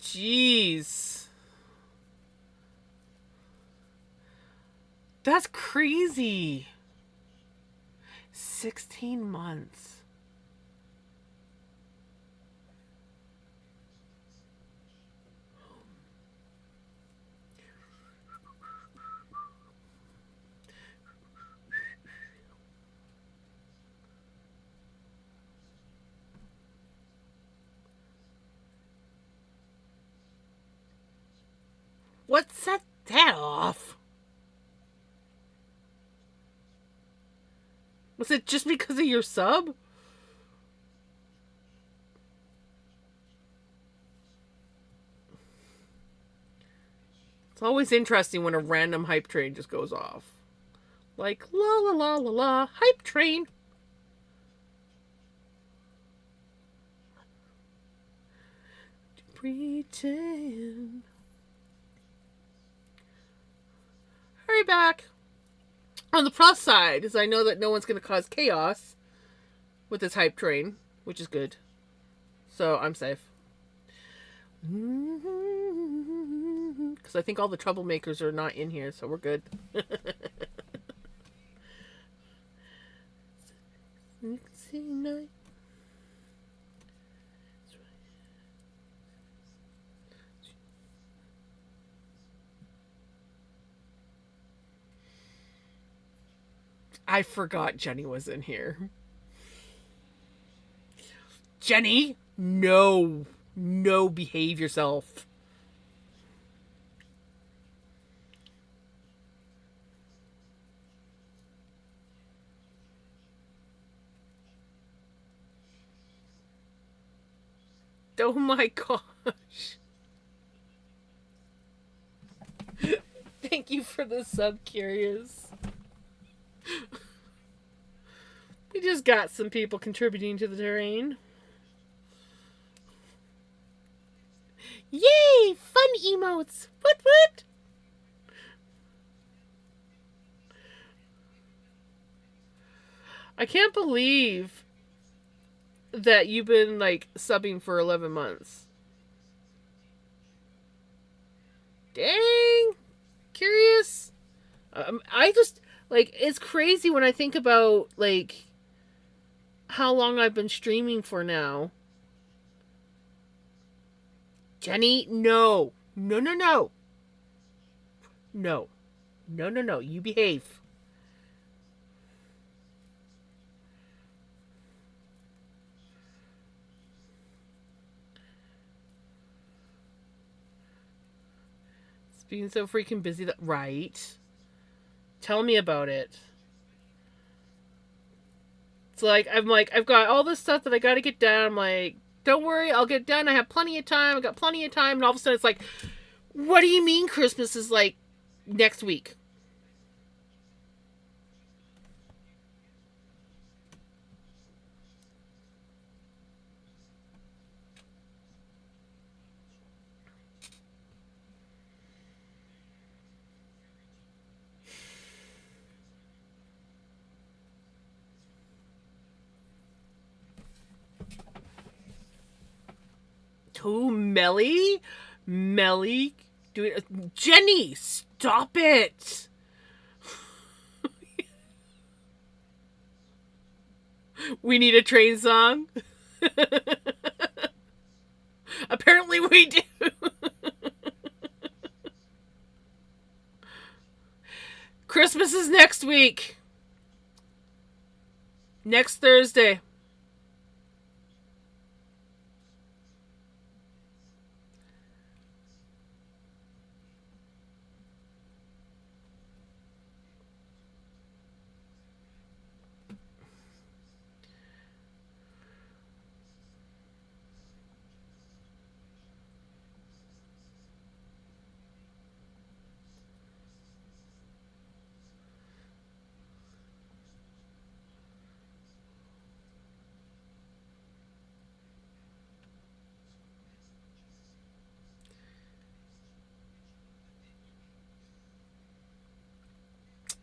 Jeez. That's crazy. 16 months. What set that off? Was it just because of your sub? It's always interesting when a random hype train just goes off. Like, la la la la la, hype train. Pretend. Hurry back. On the plus side is I know that no one's going to cause chaos with this hype train, which is good. So I'm safe. Because I think all the troublemakers are not in here, so we're good. I forgot Jenny was in here. Jenny, no, behave yourself. Oh my gosh. Thank you for the sub, Curious. We just got some people contributing to the terrain. Yay! Fun emotes! What? I can't believe that you've been, like, subbing for 11 months. Dang! Curious. I just, like, it's crazy when I think about, like, how long I've been streaming for now. Jenny, no. No. No. You behave. It's being so freaking busy that... Right. Tell me about it. It's like, I've got all this stuff that I gotta get done. I'm like, don't worry, I'll get done. I have plenty of time. I got plenty of time. And all of a sudden it's like, what do you mean Christmas is like next week? Who, Melly? Do it. Jenny, stop it. We need a train song. Apparently we do. Christmas is next week. Next Thursday.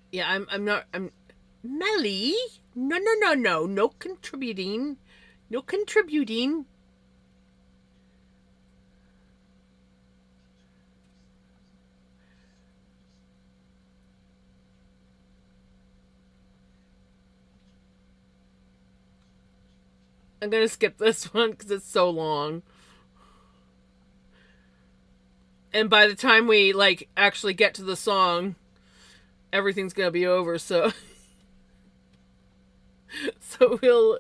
Yeah, I'm not I'm Melly. No, no, no, no. No contributing. No contributing. I'm gonna skip this one because it's so long. And by the time we like actually get to the song, everything's gonna be over. So, so we'll.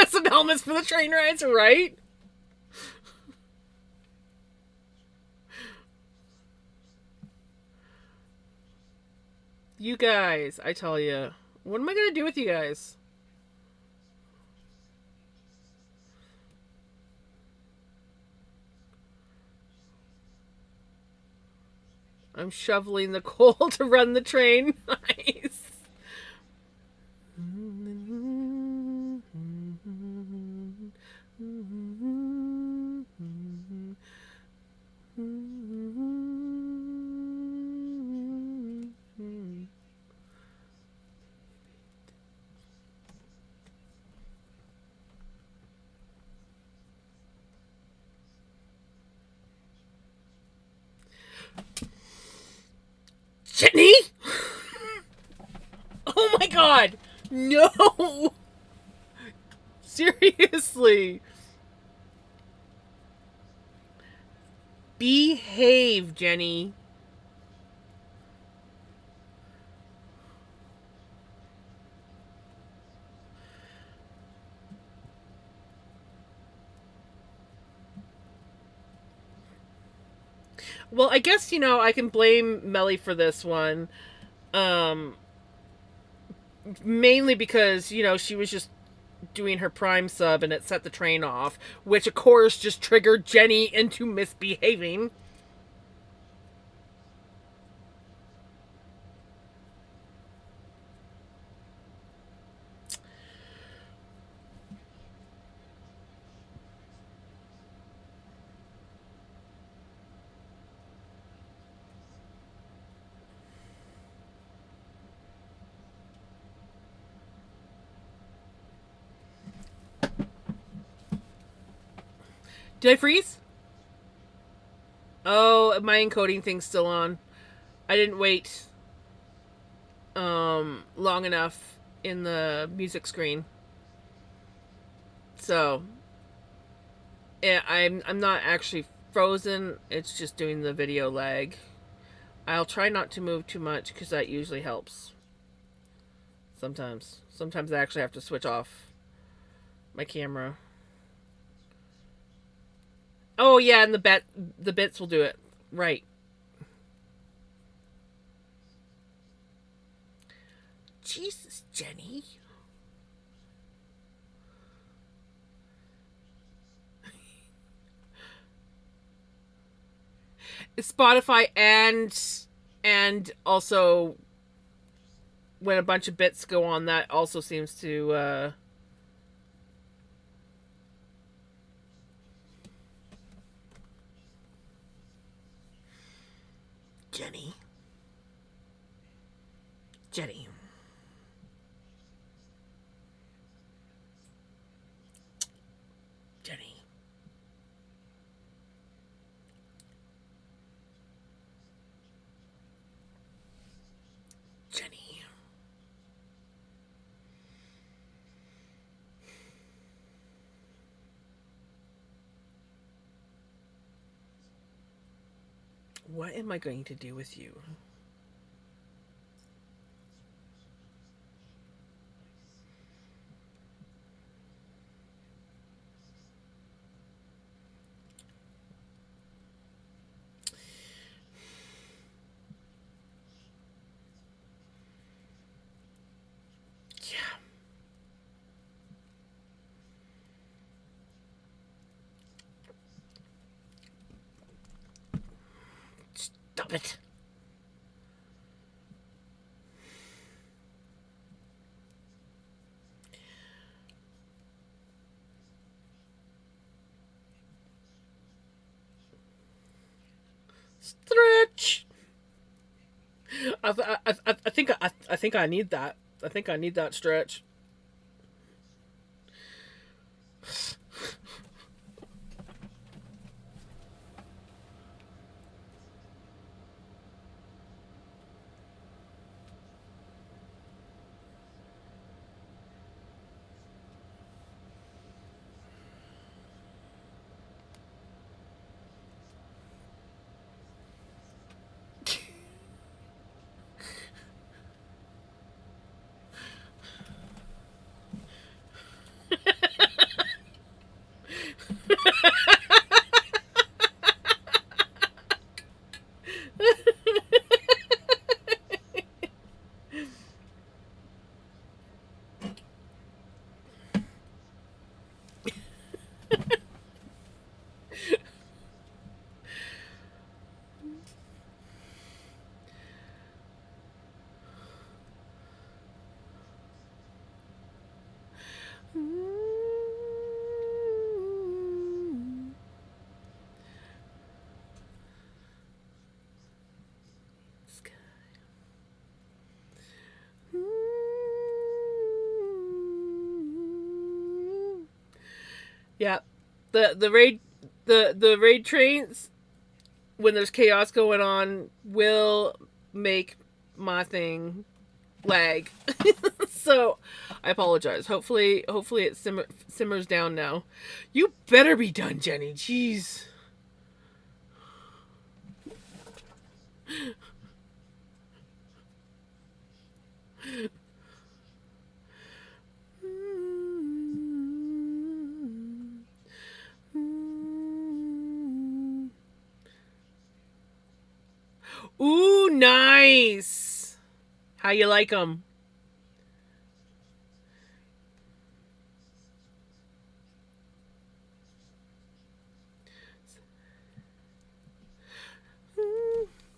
Some helmets for the train rides, right? You guys, I tell you, what am I gonna do with you guys? I'm shoveling the coal to run the train. Nice. Jenny? Oh my god! No! Seriously. Behave, Jenny. Well, I guess, I can blame Melly for this one. Um, Mainly because, she was just doing her prime sub and it set the train off, which of course just triggered Jenny into misbehaving. Did I freeze? Oh, my encoding thing's still on. I didn't wait long enough in the music screen. So, yeah, I'm not actually frozen. It's just doing the video lag. I'll try not to move too much because that usually helps. Sometimes I actually have to switch off my camera. Oh yeah, and the bits will do it. Right. Jesus, Jenny. Spotify and also when a bunch of bits go on, that also seems to Jenny. Jenny. Jenny. Jenny. What am I going to do with you? Yeah. Stop it. Stretch. I think I need that. I think I need that stretch. Yeah, the raid trains when there's chaos going on will make my thing lag. So I apologize. Hopefully it simmers down now. You better be done, Jenny. Jeez. Ooh, nice. How you like them?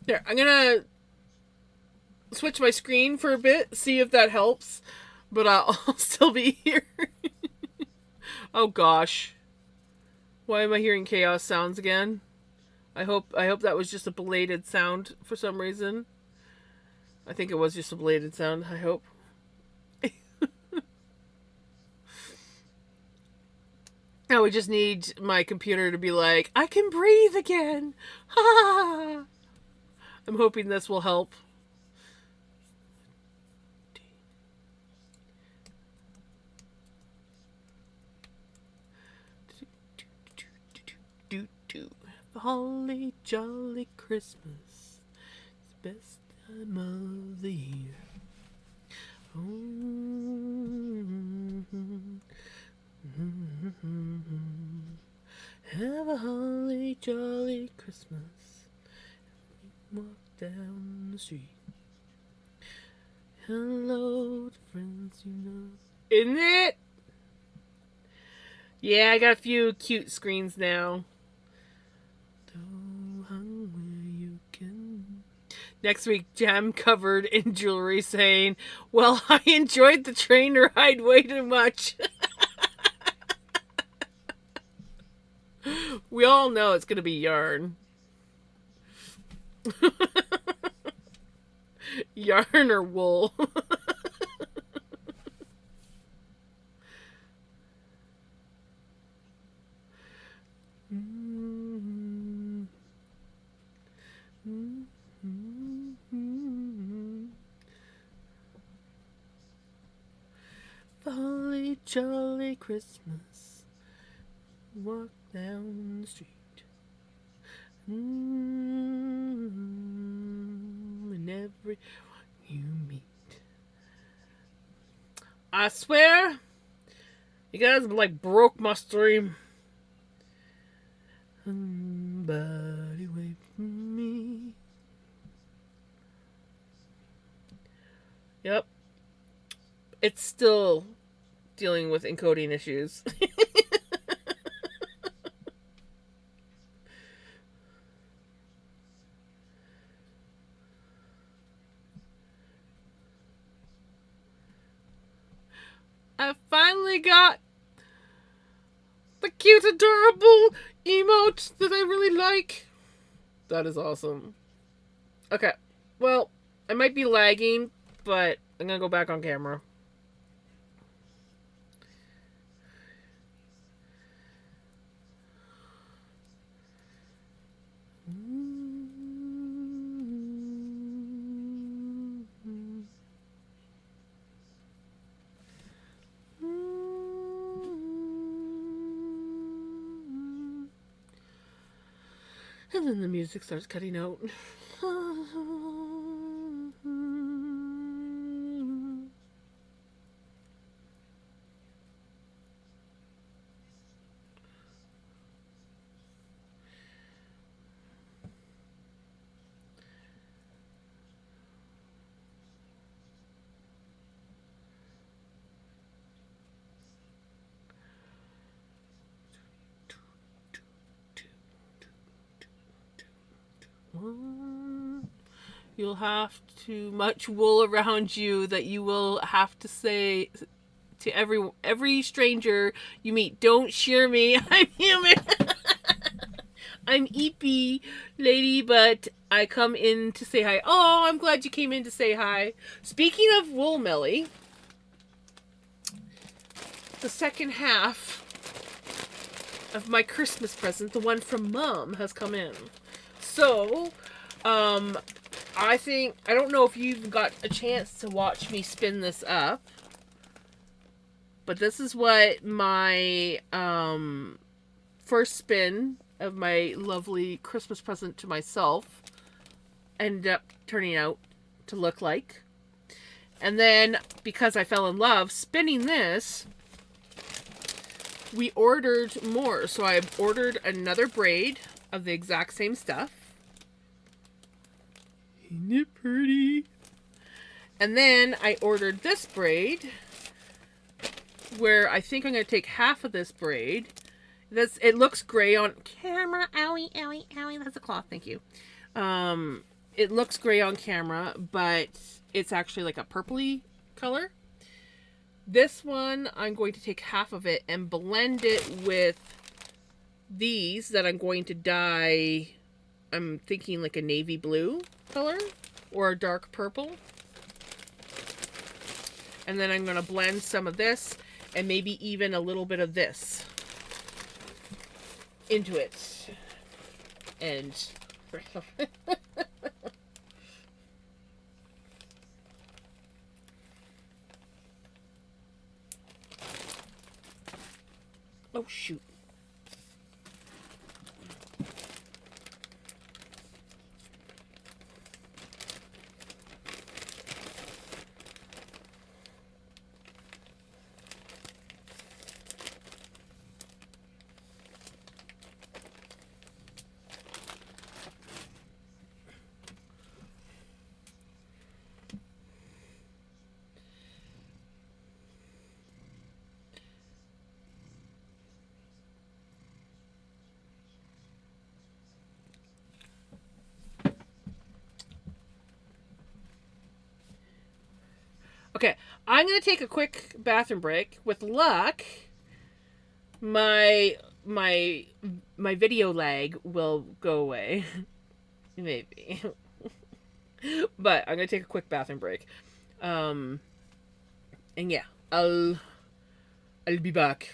There, I'm gonna switch my screen for a bit, see if that helps. But I'll still be here. Oh gosh. Why am I hearing chaos sounds again? I hope that was just a belated sound for some reason. I think it was just a belated sound, I hope. Now we just need my computer to be like, I can breathe again. Ha! I'm hoping this will help. Holly jolly Christmas, it's the best time of the year. Have a holly jolly Christmas. Walk down the street. Hello to friends you know. Isn't it? Yeah, I got a few cute screens now. Next week, Jam covered in jewelry saying, well, I enjoyed the train ride way too much. We all know it's going to be yarn. Yarn or wool. Holly jolly Christmas. Walk down the street. And every you meet. I swear, you guys like broke my stream. Somebody wait for me. Yep. It's still dealing with encoding issues. I finally got the cute, adorable emote that I really like. That is awesome. Okay, well, I might be lagging, but I'm gonna go back on camera. And then the music starts cutting out. You'll have to much wool around you that you will have to say to every stranger you meet, don't shear me, I'm human. I'm Eepy, lady, but I come in to say hi. Oh, I'm glad you came in to say hi. Speaking of wool, Melly, the second half of my Christmas present, the one from Mom, has come in. So, I don't know if you've got a chance to watch me spin this up, but this is what my, first spin of my lovely Christmas present to myself ended up turning out to look like. And then, because I fell in love spinning this, we ordered more. So I ordered another braid of the exact same stuff. Isn't it pretty? And then I ordered this braid, where I think I'm going to take half of this braid. It looks gray on camera. Owie, owie, owie. That's a cloth. Thank you. It looks gray on camera, but it's actually like a purpley color. This one, I'm going to take half of it and blend it with these that I'm going to dye. I'm thinking like a navy blue color or a dark purple. And then I'm going to blend some of this and maybe even a little bit of this into it. And oh shoot. Okay, I'm gonna take a quick bathroom break. With luck, my video lag will go away. Maybe. But I'm gonna take a quick bathroom break. And yeah, I'll be back.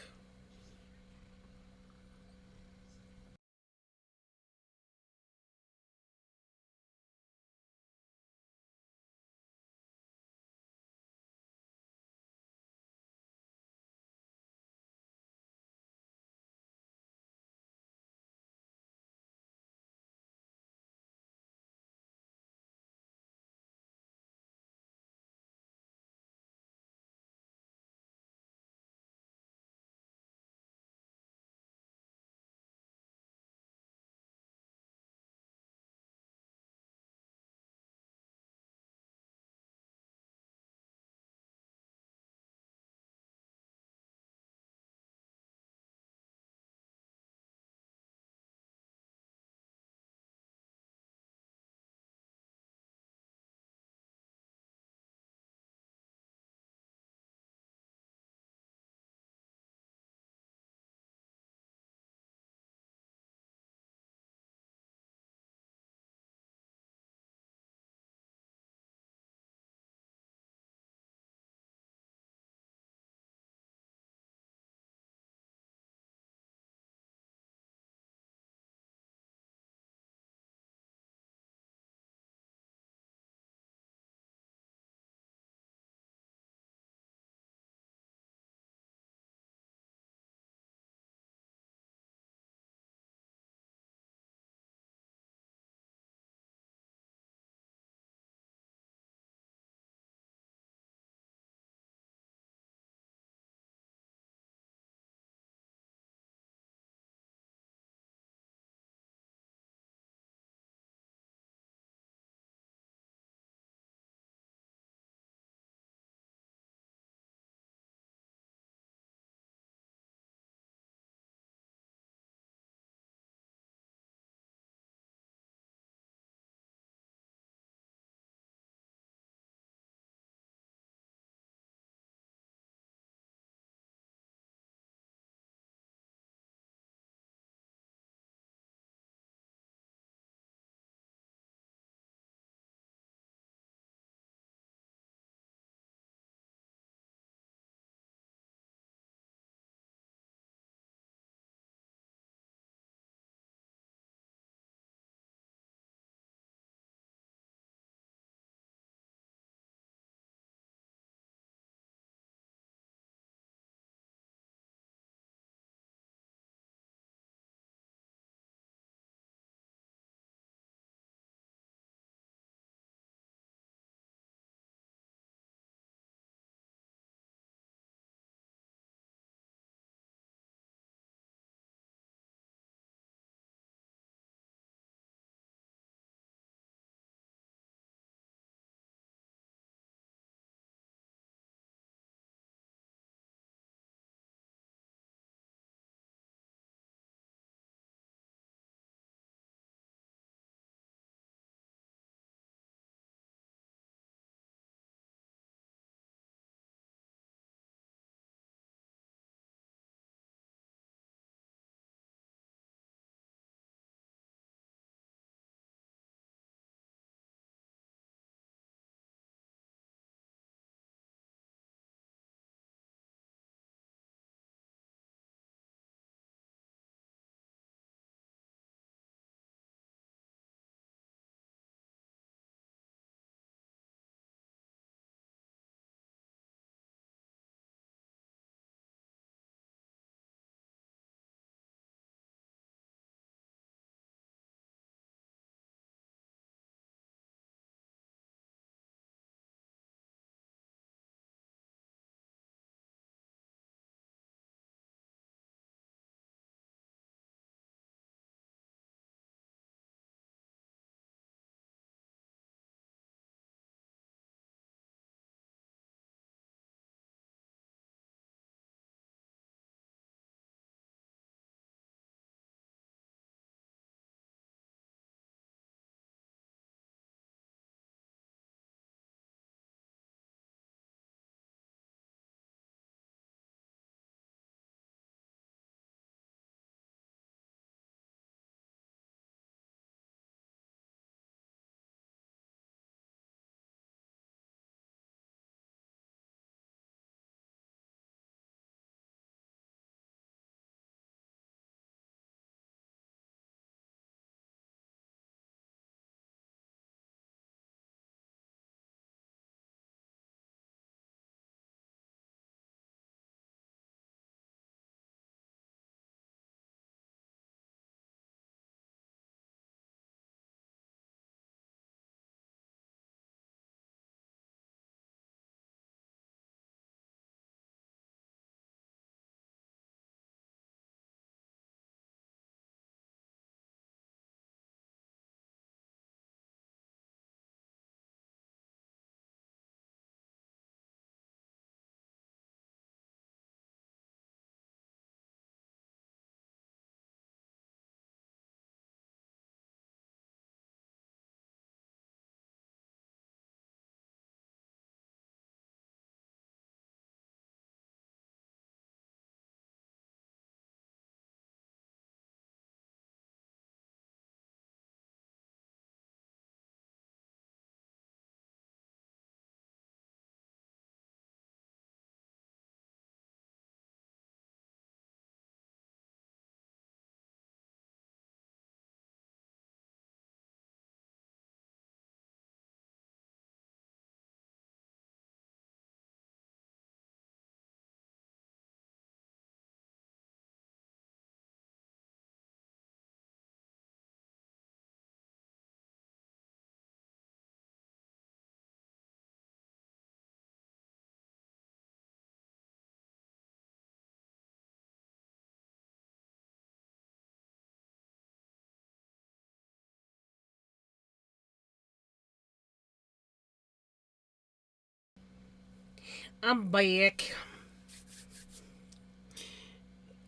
I'm back.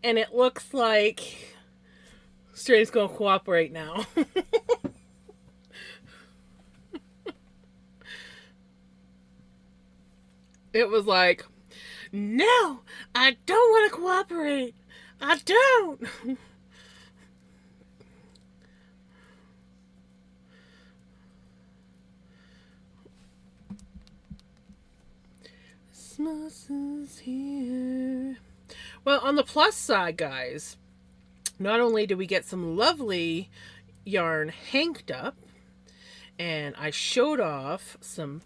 And it looks like Straight's gonna cooperate now. It was like, no, I don't want to cooperate. I don't. Christmas is here. Well, on the plus side, guys, not only did we get some lovely yarn hanked up, and I showed off some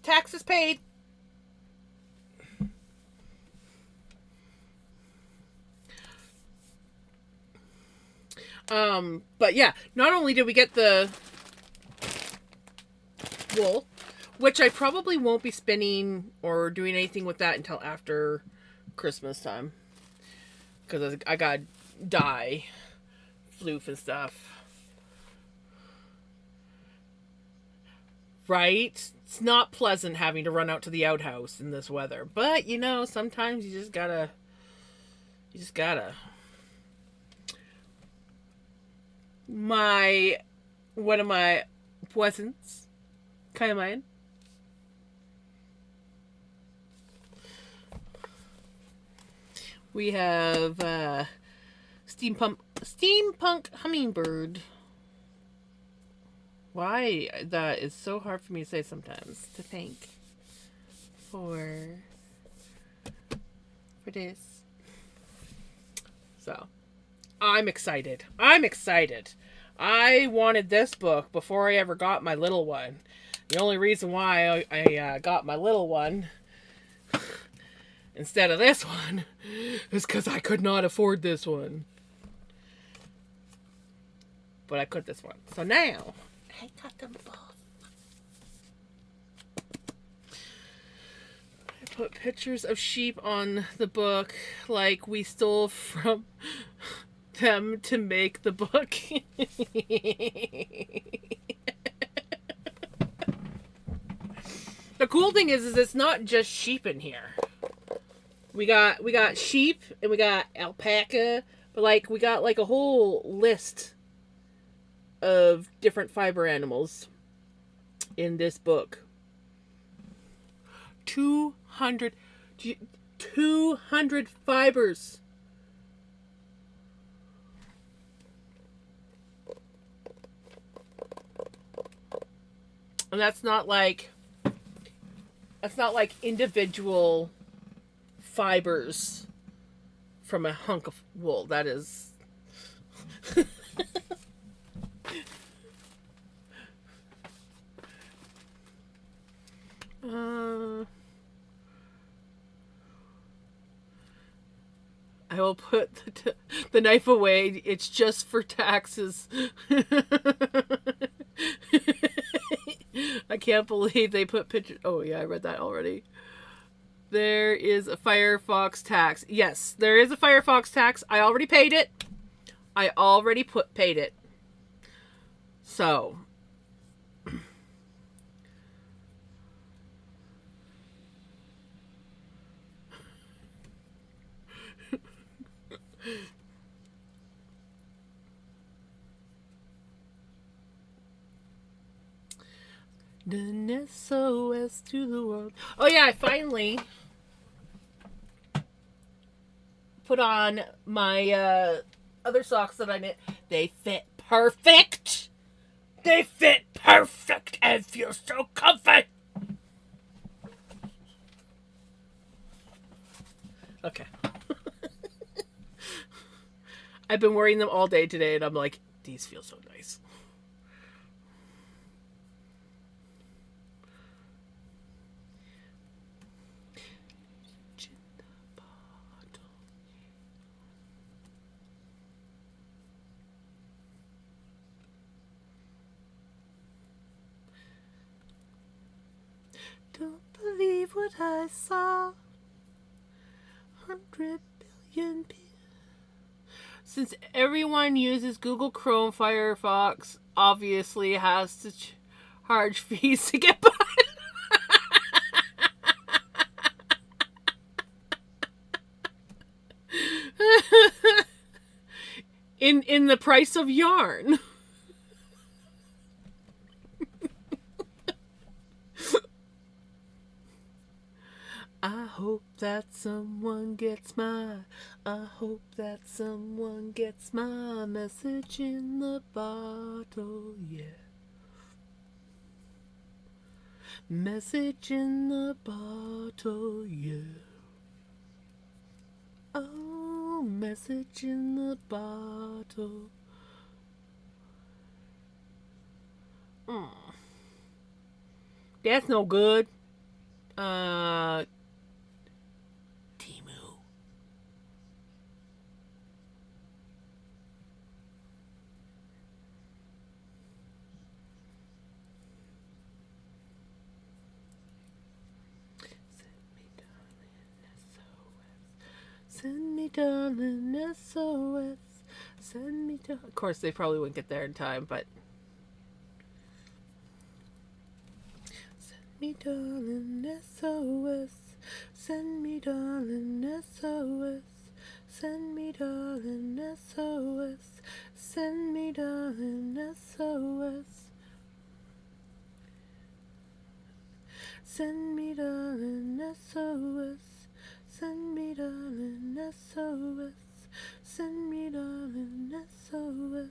taxes paid. But yeah, not only did we get the wool, which I probably won't be spinning or doing anything with that until after Christmas time, because I got dye, floof and stuff. Right? It's not pleasant having to run out to the outhouse in this weather, but you know, sometimes you just gotta. One of my presents, Kaimayan. We have steampunk hummingbird. Why that is so hard for me to say sometimes. To thank for this. So, I'm excited. I wanted this book before I ever got my little one. The only reason why I got my little one instead of this one is because I could not afford this one. But I could this one. So now, I got them both. I put pictures of sheep on the book like we stole from them to make the book. The cool thing is it's not just sheep in here. We got sheep and we got alpaca, but like we got like a whole list of different fiber animals in this book. 200 fibers. And that's not like individual fibers from a hunk of wool. That is I will put the knife away. It's just for taxes. I can't believe they put pictures. Oh, yeah, I read that already. There is a Firefox tax. Yes, there is a Firefox tax. I already paid it. Paid it. So. An SOS to the world. Oh yeah, I finally put on my other socks that I knit. They fit perfect. They fit perfect and feel so comfy. Okay. I've been wearing them all day today and I'm like, these feel so nice. Don't believe what I saw. 100 billion people. Since everyone uses Google Chrome, Firefox obviously has to charge fees to get by. in the price of yarn. I hope that someone gets I hope that someone gets my message in the bottle, yeah. Message in the bottle, yeah. Oh, message in the bottle. That's no good. Timu. Send me, darling, SOS. Send me, darling. Of course, they probably wouldn't get there in time, but. Send me, darling, SOS. Send me, darling, SOS. Send me, darling, SOS. Send me, darling, SOS. Send me, darling, SOS. Send me, darling, SOS. Send me, darling, SOS.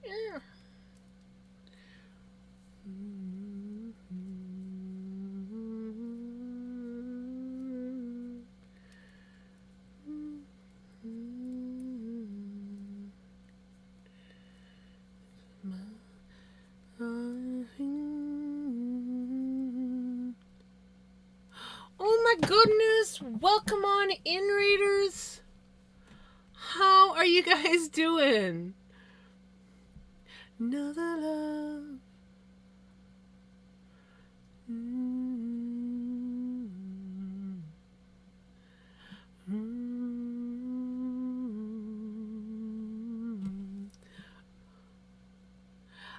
Yeah. Oh my goodness! Welcome on in, readers! How are you guys doing? Another love.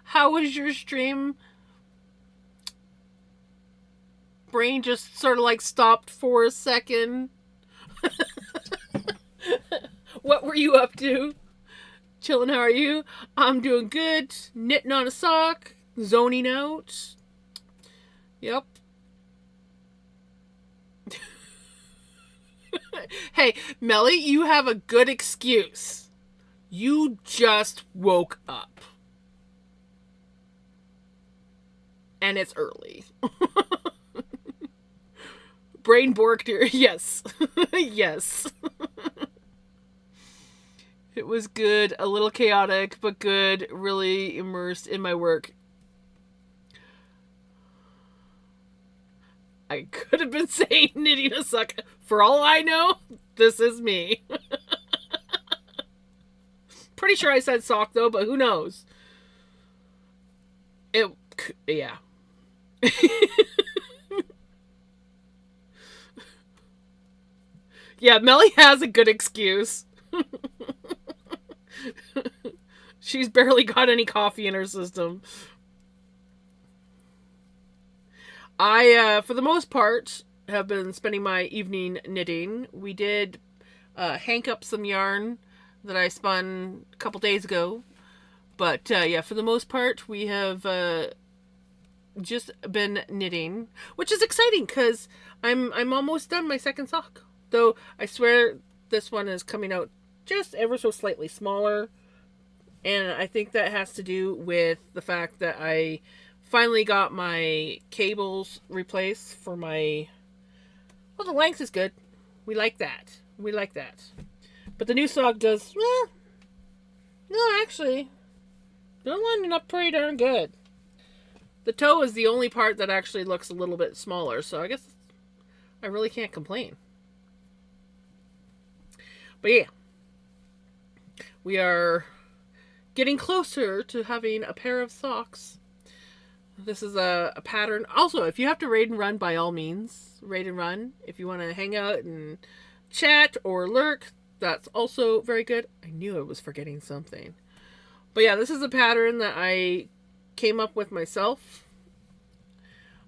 How was your stream? Brain just sort of like stopped for a second. What were you up to? Chilling, how are you? I'm doing good. Knitting on a sock. Zoning out. Yep. Hey, Melly, you have a good excuse. You just woke up. And it's early. Brain borked here. Yes. Yes. It was good. A little chaotic, but good. Really immersed in my work. I could have been saying knitting a sock. For all I know, this is me. Pretty sure I said sock though, but who knows? Yeah. Yeah, Melly has a good excuse. She's barely got any coffee in her system. I, for the most part, have been spending my evening knitting. We did hank up some yarn that I spun a couple days ago. But, yeah, for the most part, we have just been knitting, which is exciting because I'm almost done my second sock. Though I swear this one is coming out just ever so slightly smaller. And I think that has to do with the fact that I finally got my cables replaced for my... Well, the length is good. We like that. We like that. But the new sock does... Well, no, actually, they're lining up pretty darn good. The toe is the only part that actually looks a little bit smaller, so I guess I really can't complain. But yeah, we are getting closer to having a pair of socks. This is a pattern. Also, if you have to raid and run, by all means, raid and run. If you want to hang out and chat or lurk, that's also very good. I knew I was forgetting something. But yeah, this is a pattern that I came up with myself.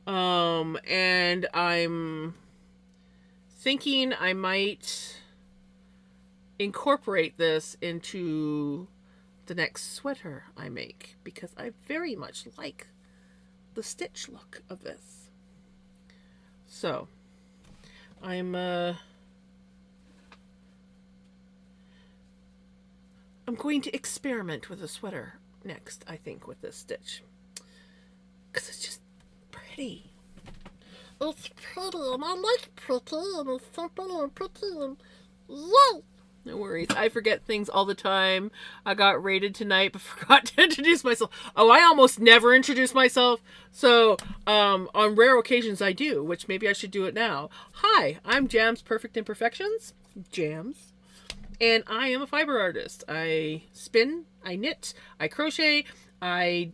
And I'm thinking I might incorporate this into the next sweater I make because I very much like the stitch look of this. So, I'm going to experiment with a sweater next, I think, with this stitch. Because it's just pretty. It's pretty, and I like pretty, and it's simple and pretty, and yay! No worries. I forget things all the time. I got rated tonight, but forgot to introduce myself. Oh, I almost never introduce myself. So, on rare occasions I do, which maybe I should do it now. Hi, I'm Jams Perfect Imperfections. Jams. And I am a fiber artist. I spin, I knit, I crochet, I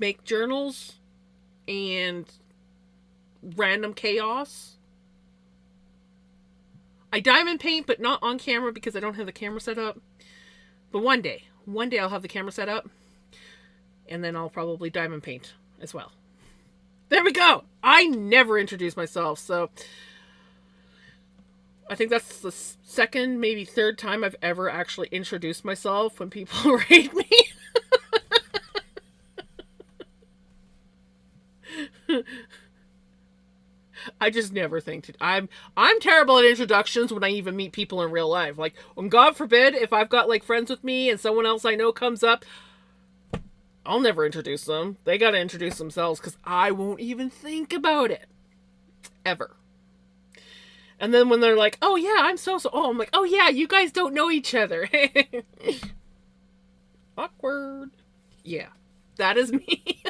make journals and random chaos. I diamond paint, but not on camera because I don't have the camera set up. But one day I'll have the camera set up, and then I'll probably diamond paint as well. There we go. I never introduced myself, so I think that's the second, maybe third time I've ever actually introduced myself when people rate me. I just never think to. I'm terrible at introductions when I even meet people in real life. Like, when God forbid, if I've got like friends with me and someone else I know comes up, I'll never introduce them. They gotta introduce themselves because I won't even think about it. Ever. And then when they're like, oh yeah, I'm so. Oh, I'm like, oh yeah, you guys don't know each other. Awkward. Yeah. That is me.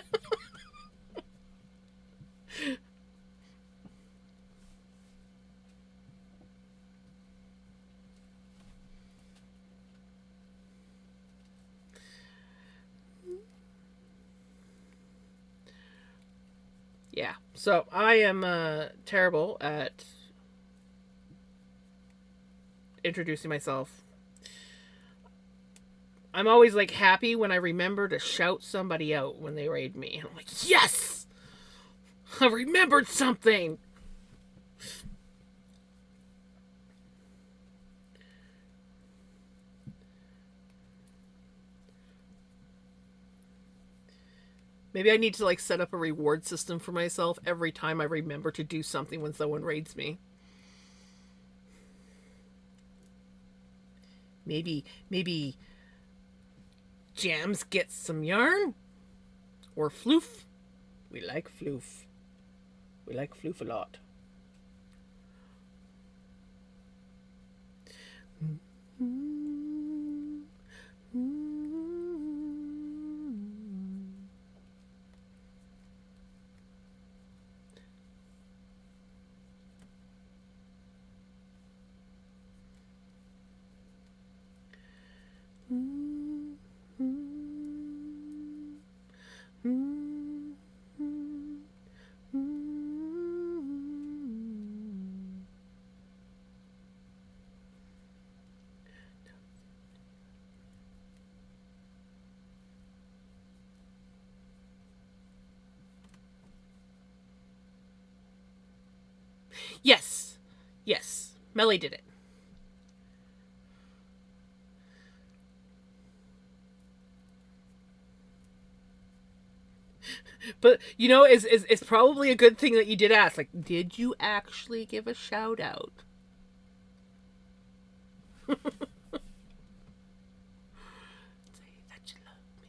Yeah, so I am terrible at introducing myself. I'm always like happy when I remember to shout somebody out when they raid me. And I'm like, yes! I remembered something! Maybe I need to like set up a reward system for myself every time I remember to do something when someone raids me. Maybe Jams gets some yarn? Or floof? We like floof. We like floof a lot. Yes. Yes. Melly did it. But, you know, it's probably a good thing that you did ask. Like, did you actually give a shout out? Say that you love me.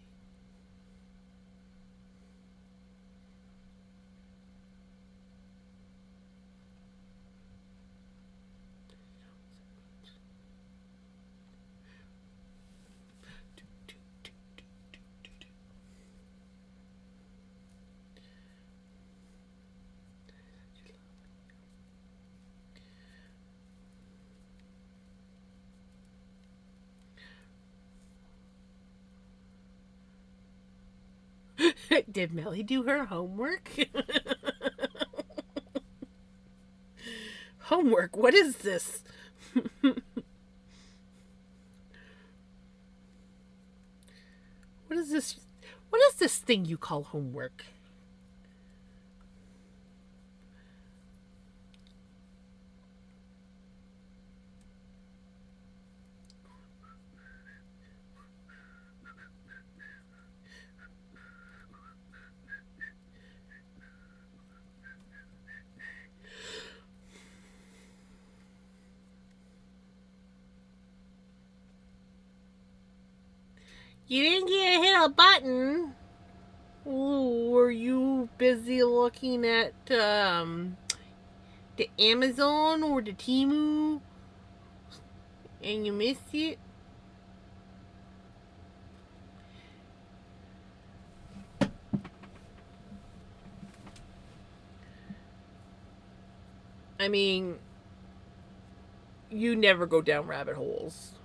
Did Melly do her homework? Homework? What is this? What is this? What is this thing you call homework? You didn't get to hit a button. Ooh, were you busy looking at the Amazon or the Temu and you missed it? I mean, you never go down rabbit holes.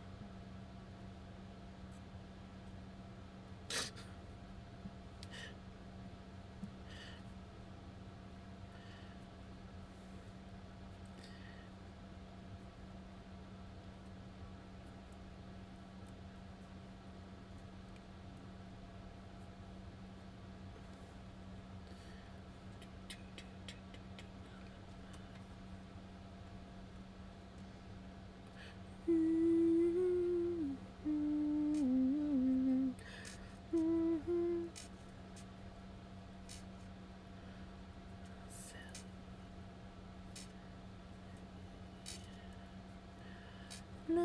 Not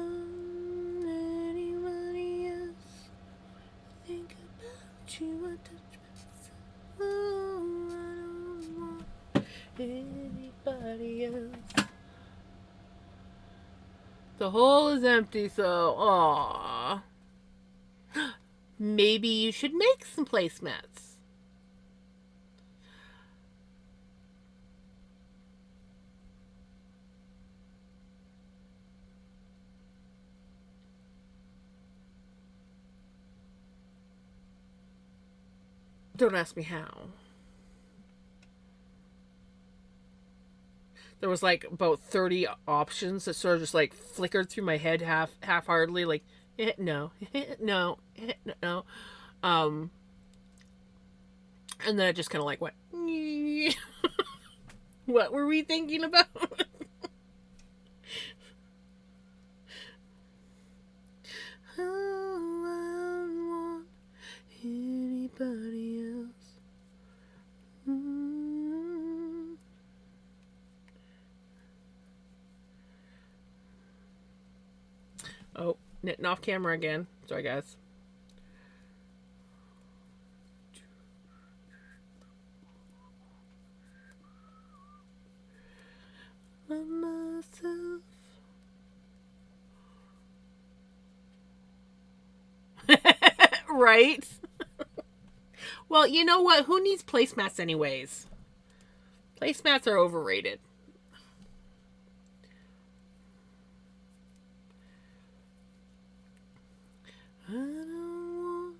anybody else. Think about you. I touch myself. Oh, I don't want anybody else. The hole is empty, so aww. Maybe you should make some placemats. Don't ask me how. There was like about 30 options that sort of just like flickered through my head half-heartedly, like, no, no, no. And then it just kind of like went, what were we thinking about? Oh, I don't want anybody else. Oh, knitting off camera again. Sorry, guys. Love myself. Right? Well, you know what? Who needs placemats anyways? Placemats are overrated. I don't want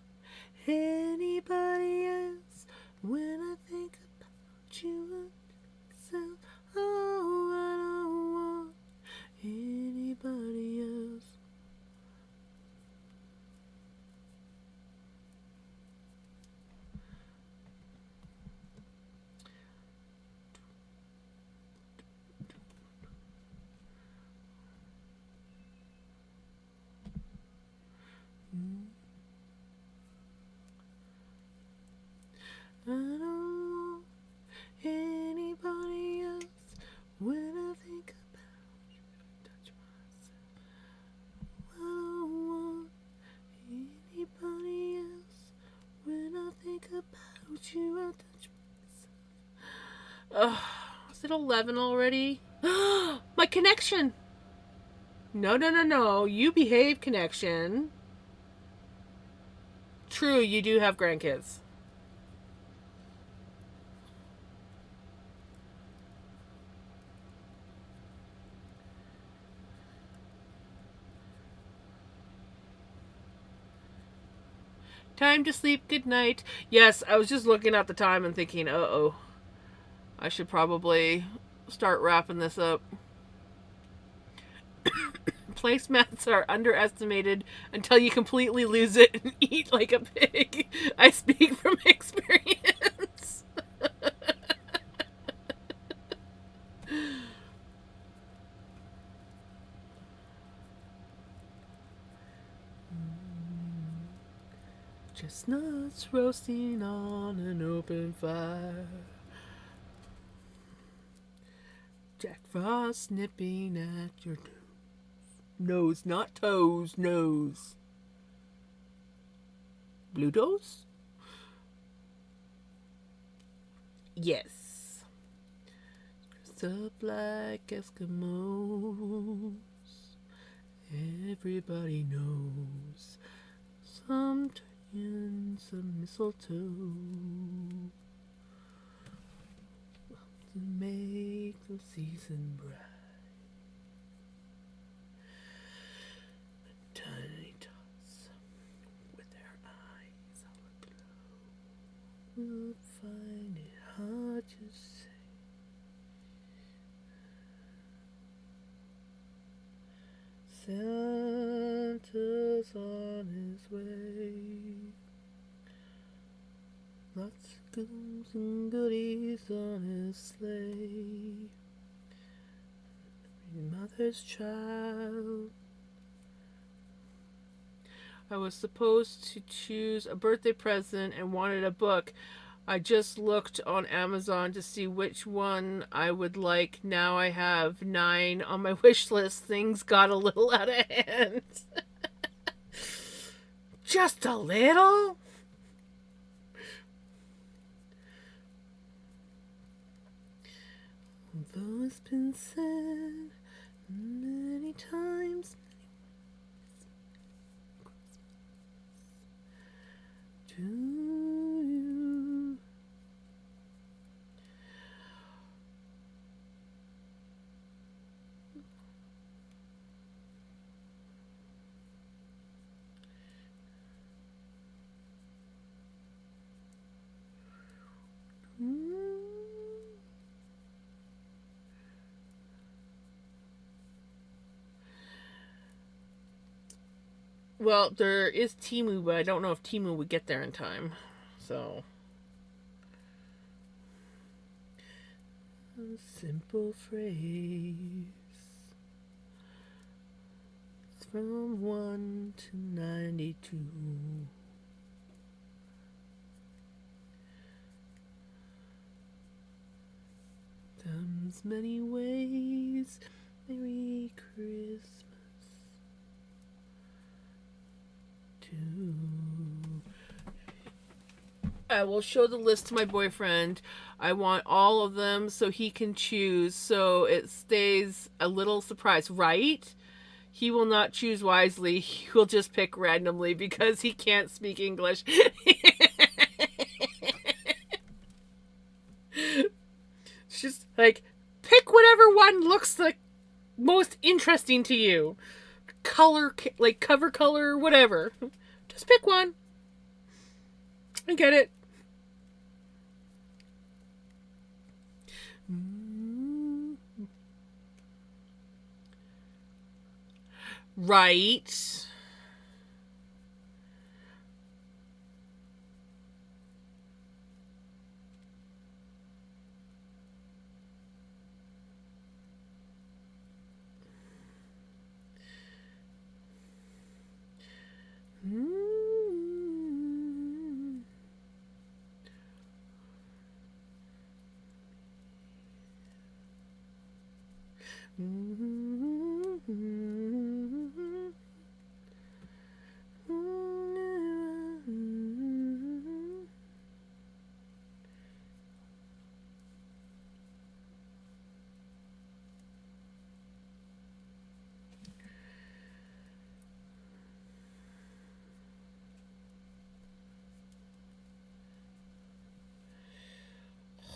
anybody else. When I think about you myself, oh, I don't want anybody else. I don't want anybody else. When I think about you, I touch myself. I don't want anybody else. When I think about you, I touch Ugh, is it 11 already? My connection! No, no, no, no. You behave, connection. True, you do have grandkids. Time to sleep, good night. Yes, I was just looking at the time and thinking, uh-oh. I should probably start wrapping this up. Placemats are underestimated until you completely lose it and eat like a pig. I speak from experience. Chestnuts roasting on an open fire. Jack Frost nipping at your nose. Nose, not toes, nose. Blutos? Yes. Dressed up like Eskimos. Everybody knows. Some turn some mistletoe to make the season bright. Tiny tots with their eyes all aglow will find it hard to say. Santa's on his way. Lots of goodies and goodies on his sleigh. Every mother's child. I was supposed to choose a birthday present and wanted a book. I just looked on Amazon to see which one I would like. Now I have 9 on my wish list. Things got a little out of hand. Just a little? Although it's been said many times, to you. Well, there is Temu, but I don't know if Temu would get there in time. So. A simple phrase. It's from 1 to 92. Comes many ways. Merry Christmas. I will show the list to my boyfriend. I want all of them so he can choose, so it stays a little surprise, right? He will not choose wisely. He will just pick randomly because he can't speak English. It's just like, pick whatever one looks like most interesting to you. Color, like cover color, whatever. Just pick one. I get it. Right.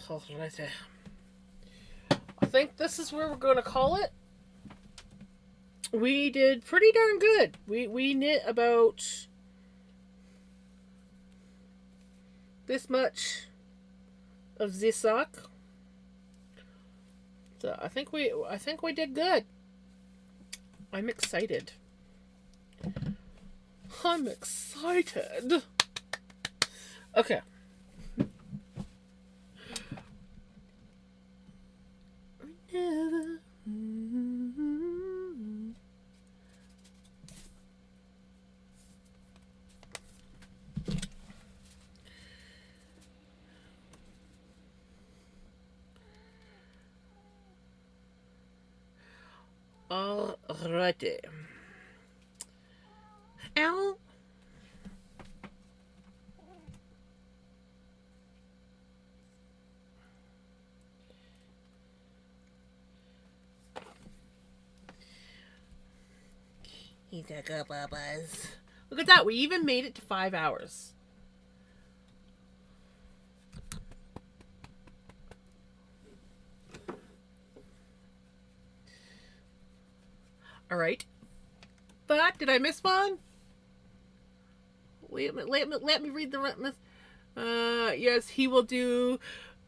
Alrighty. I think this is where we're going to call it. We did pretty darn good. We knit about this much of this sock. So I think we did good. I'm excited. I'm excited. Okay. Never. Alrighty. Ow. He's a good bubba's. Look at that. We even made it to 5 hours. All right. But did I miss one? Let me read the rest. Yes, he will do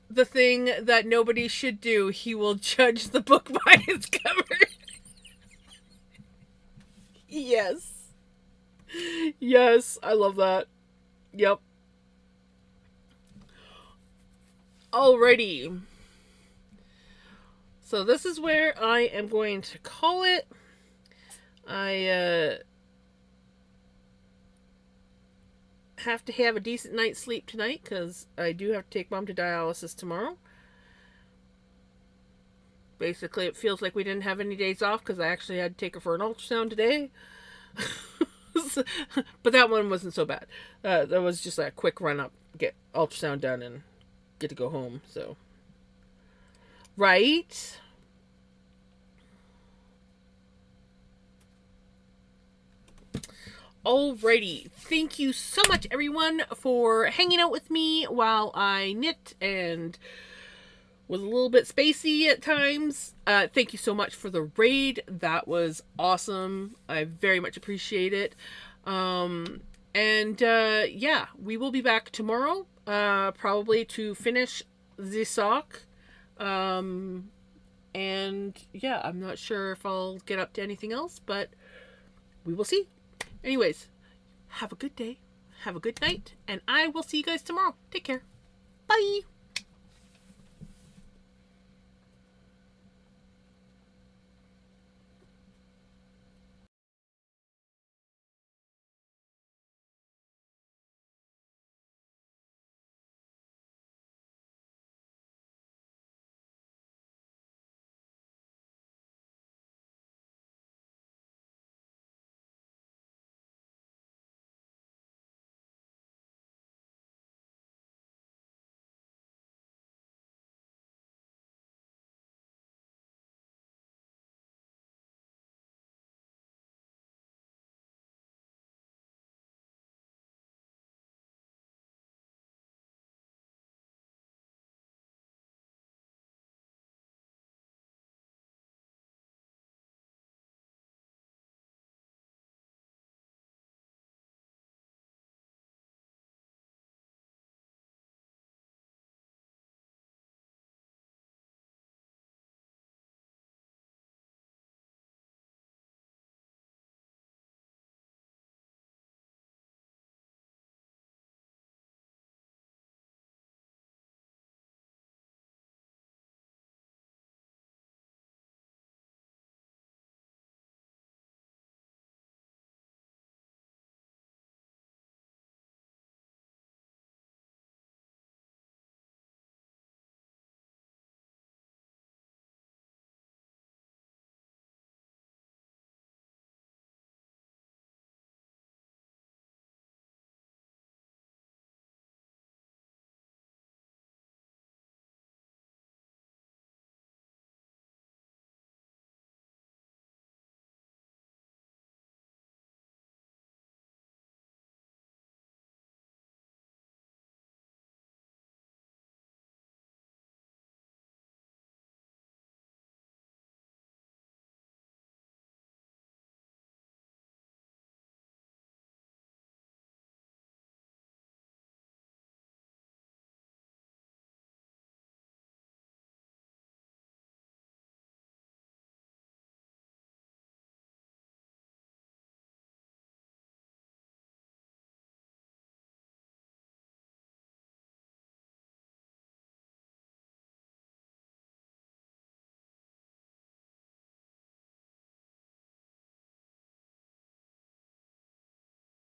the thing that nobody should do. He will judge the book by its cover. Yes. Yes, I love that. Yep. Alrighty. So this is where I am going to call it. I have to have a decent night's sleep tonight because I do have to take Mom to dialysis tomorrow. Basically, it feels like we didn't have any days off because I actually had to take her for an ultrasound today. But that one wasn't so bad. That was just a quick run up, get ultrasound done, and get to go home. So, right. Alrighty, thank you so much everyone for hanging out with me while I knit and was a little bit spacey at times. Thank you so much for the raid. That was awesome. I very much appreciate it. Yeah, we will be back tomorrow, probably to finish the sock. And yeah, I'm not sure if I'll get up to anything else, but we will see. Anyways, have a good day, have a good night, and I will see you guys tomorrow. Take care. Bye.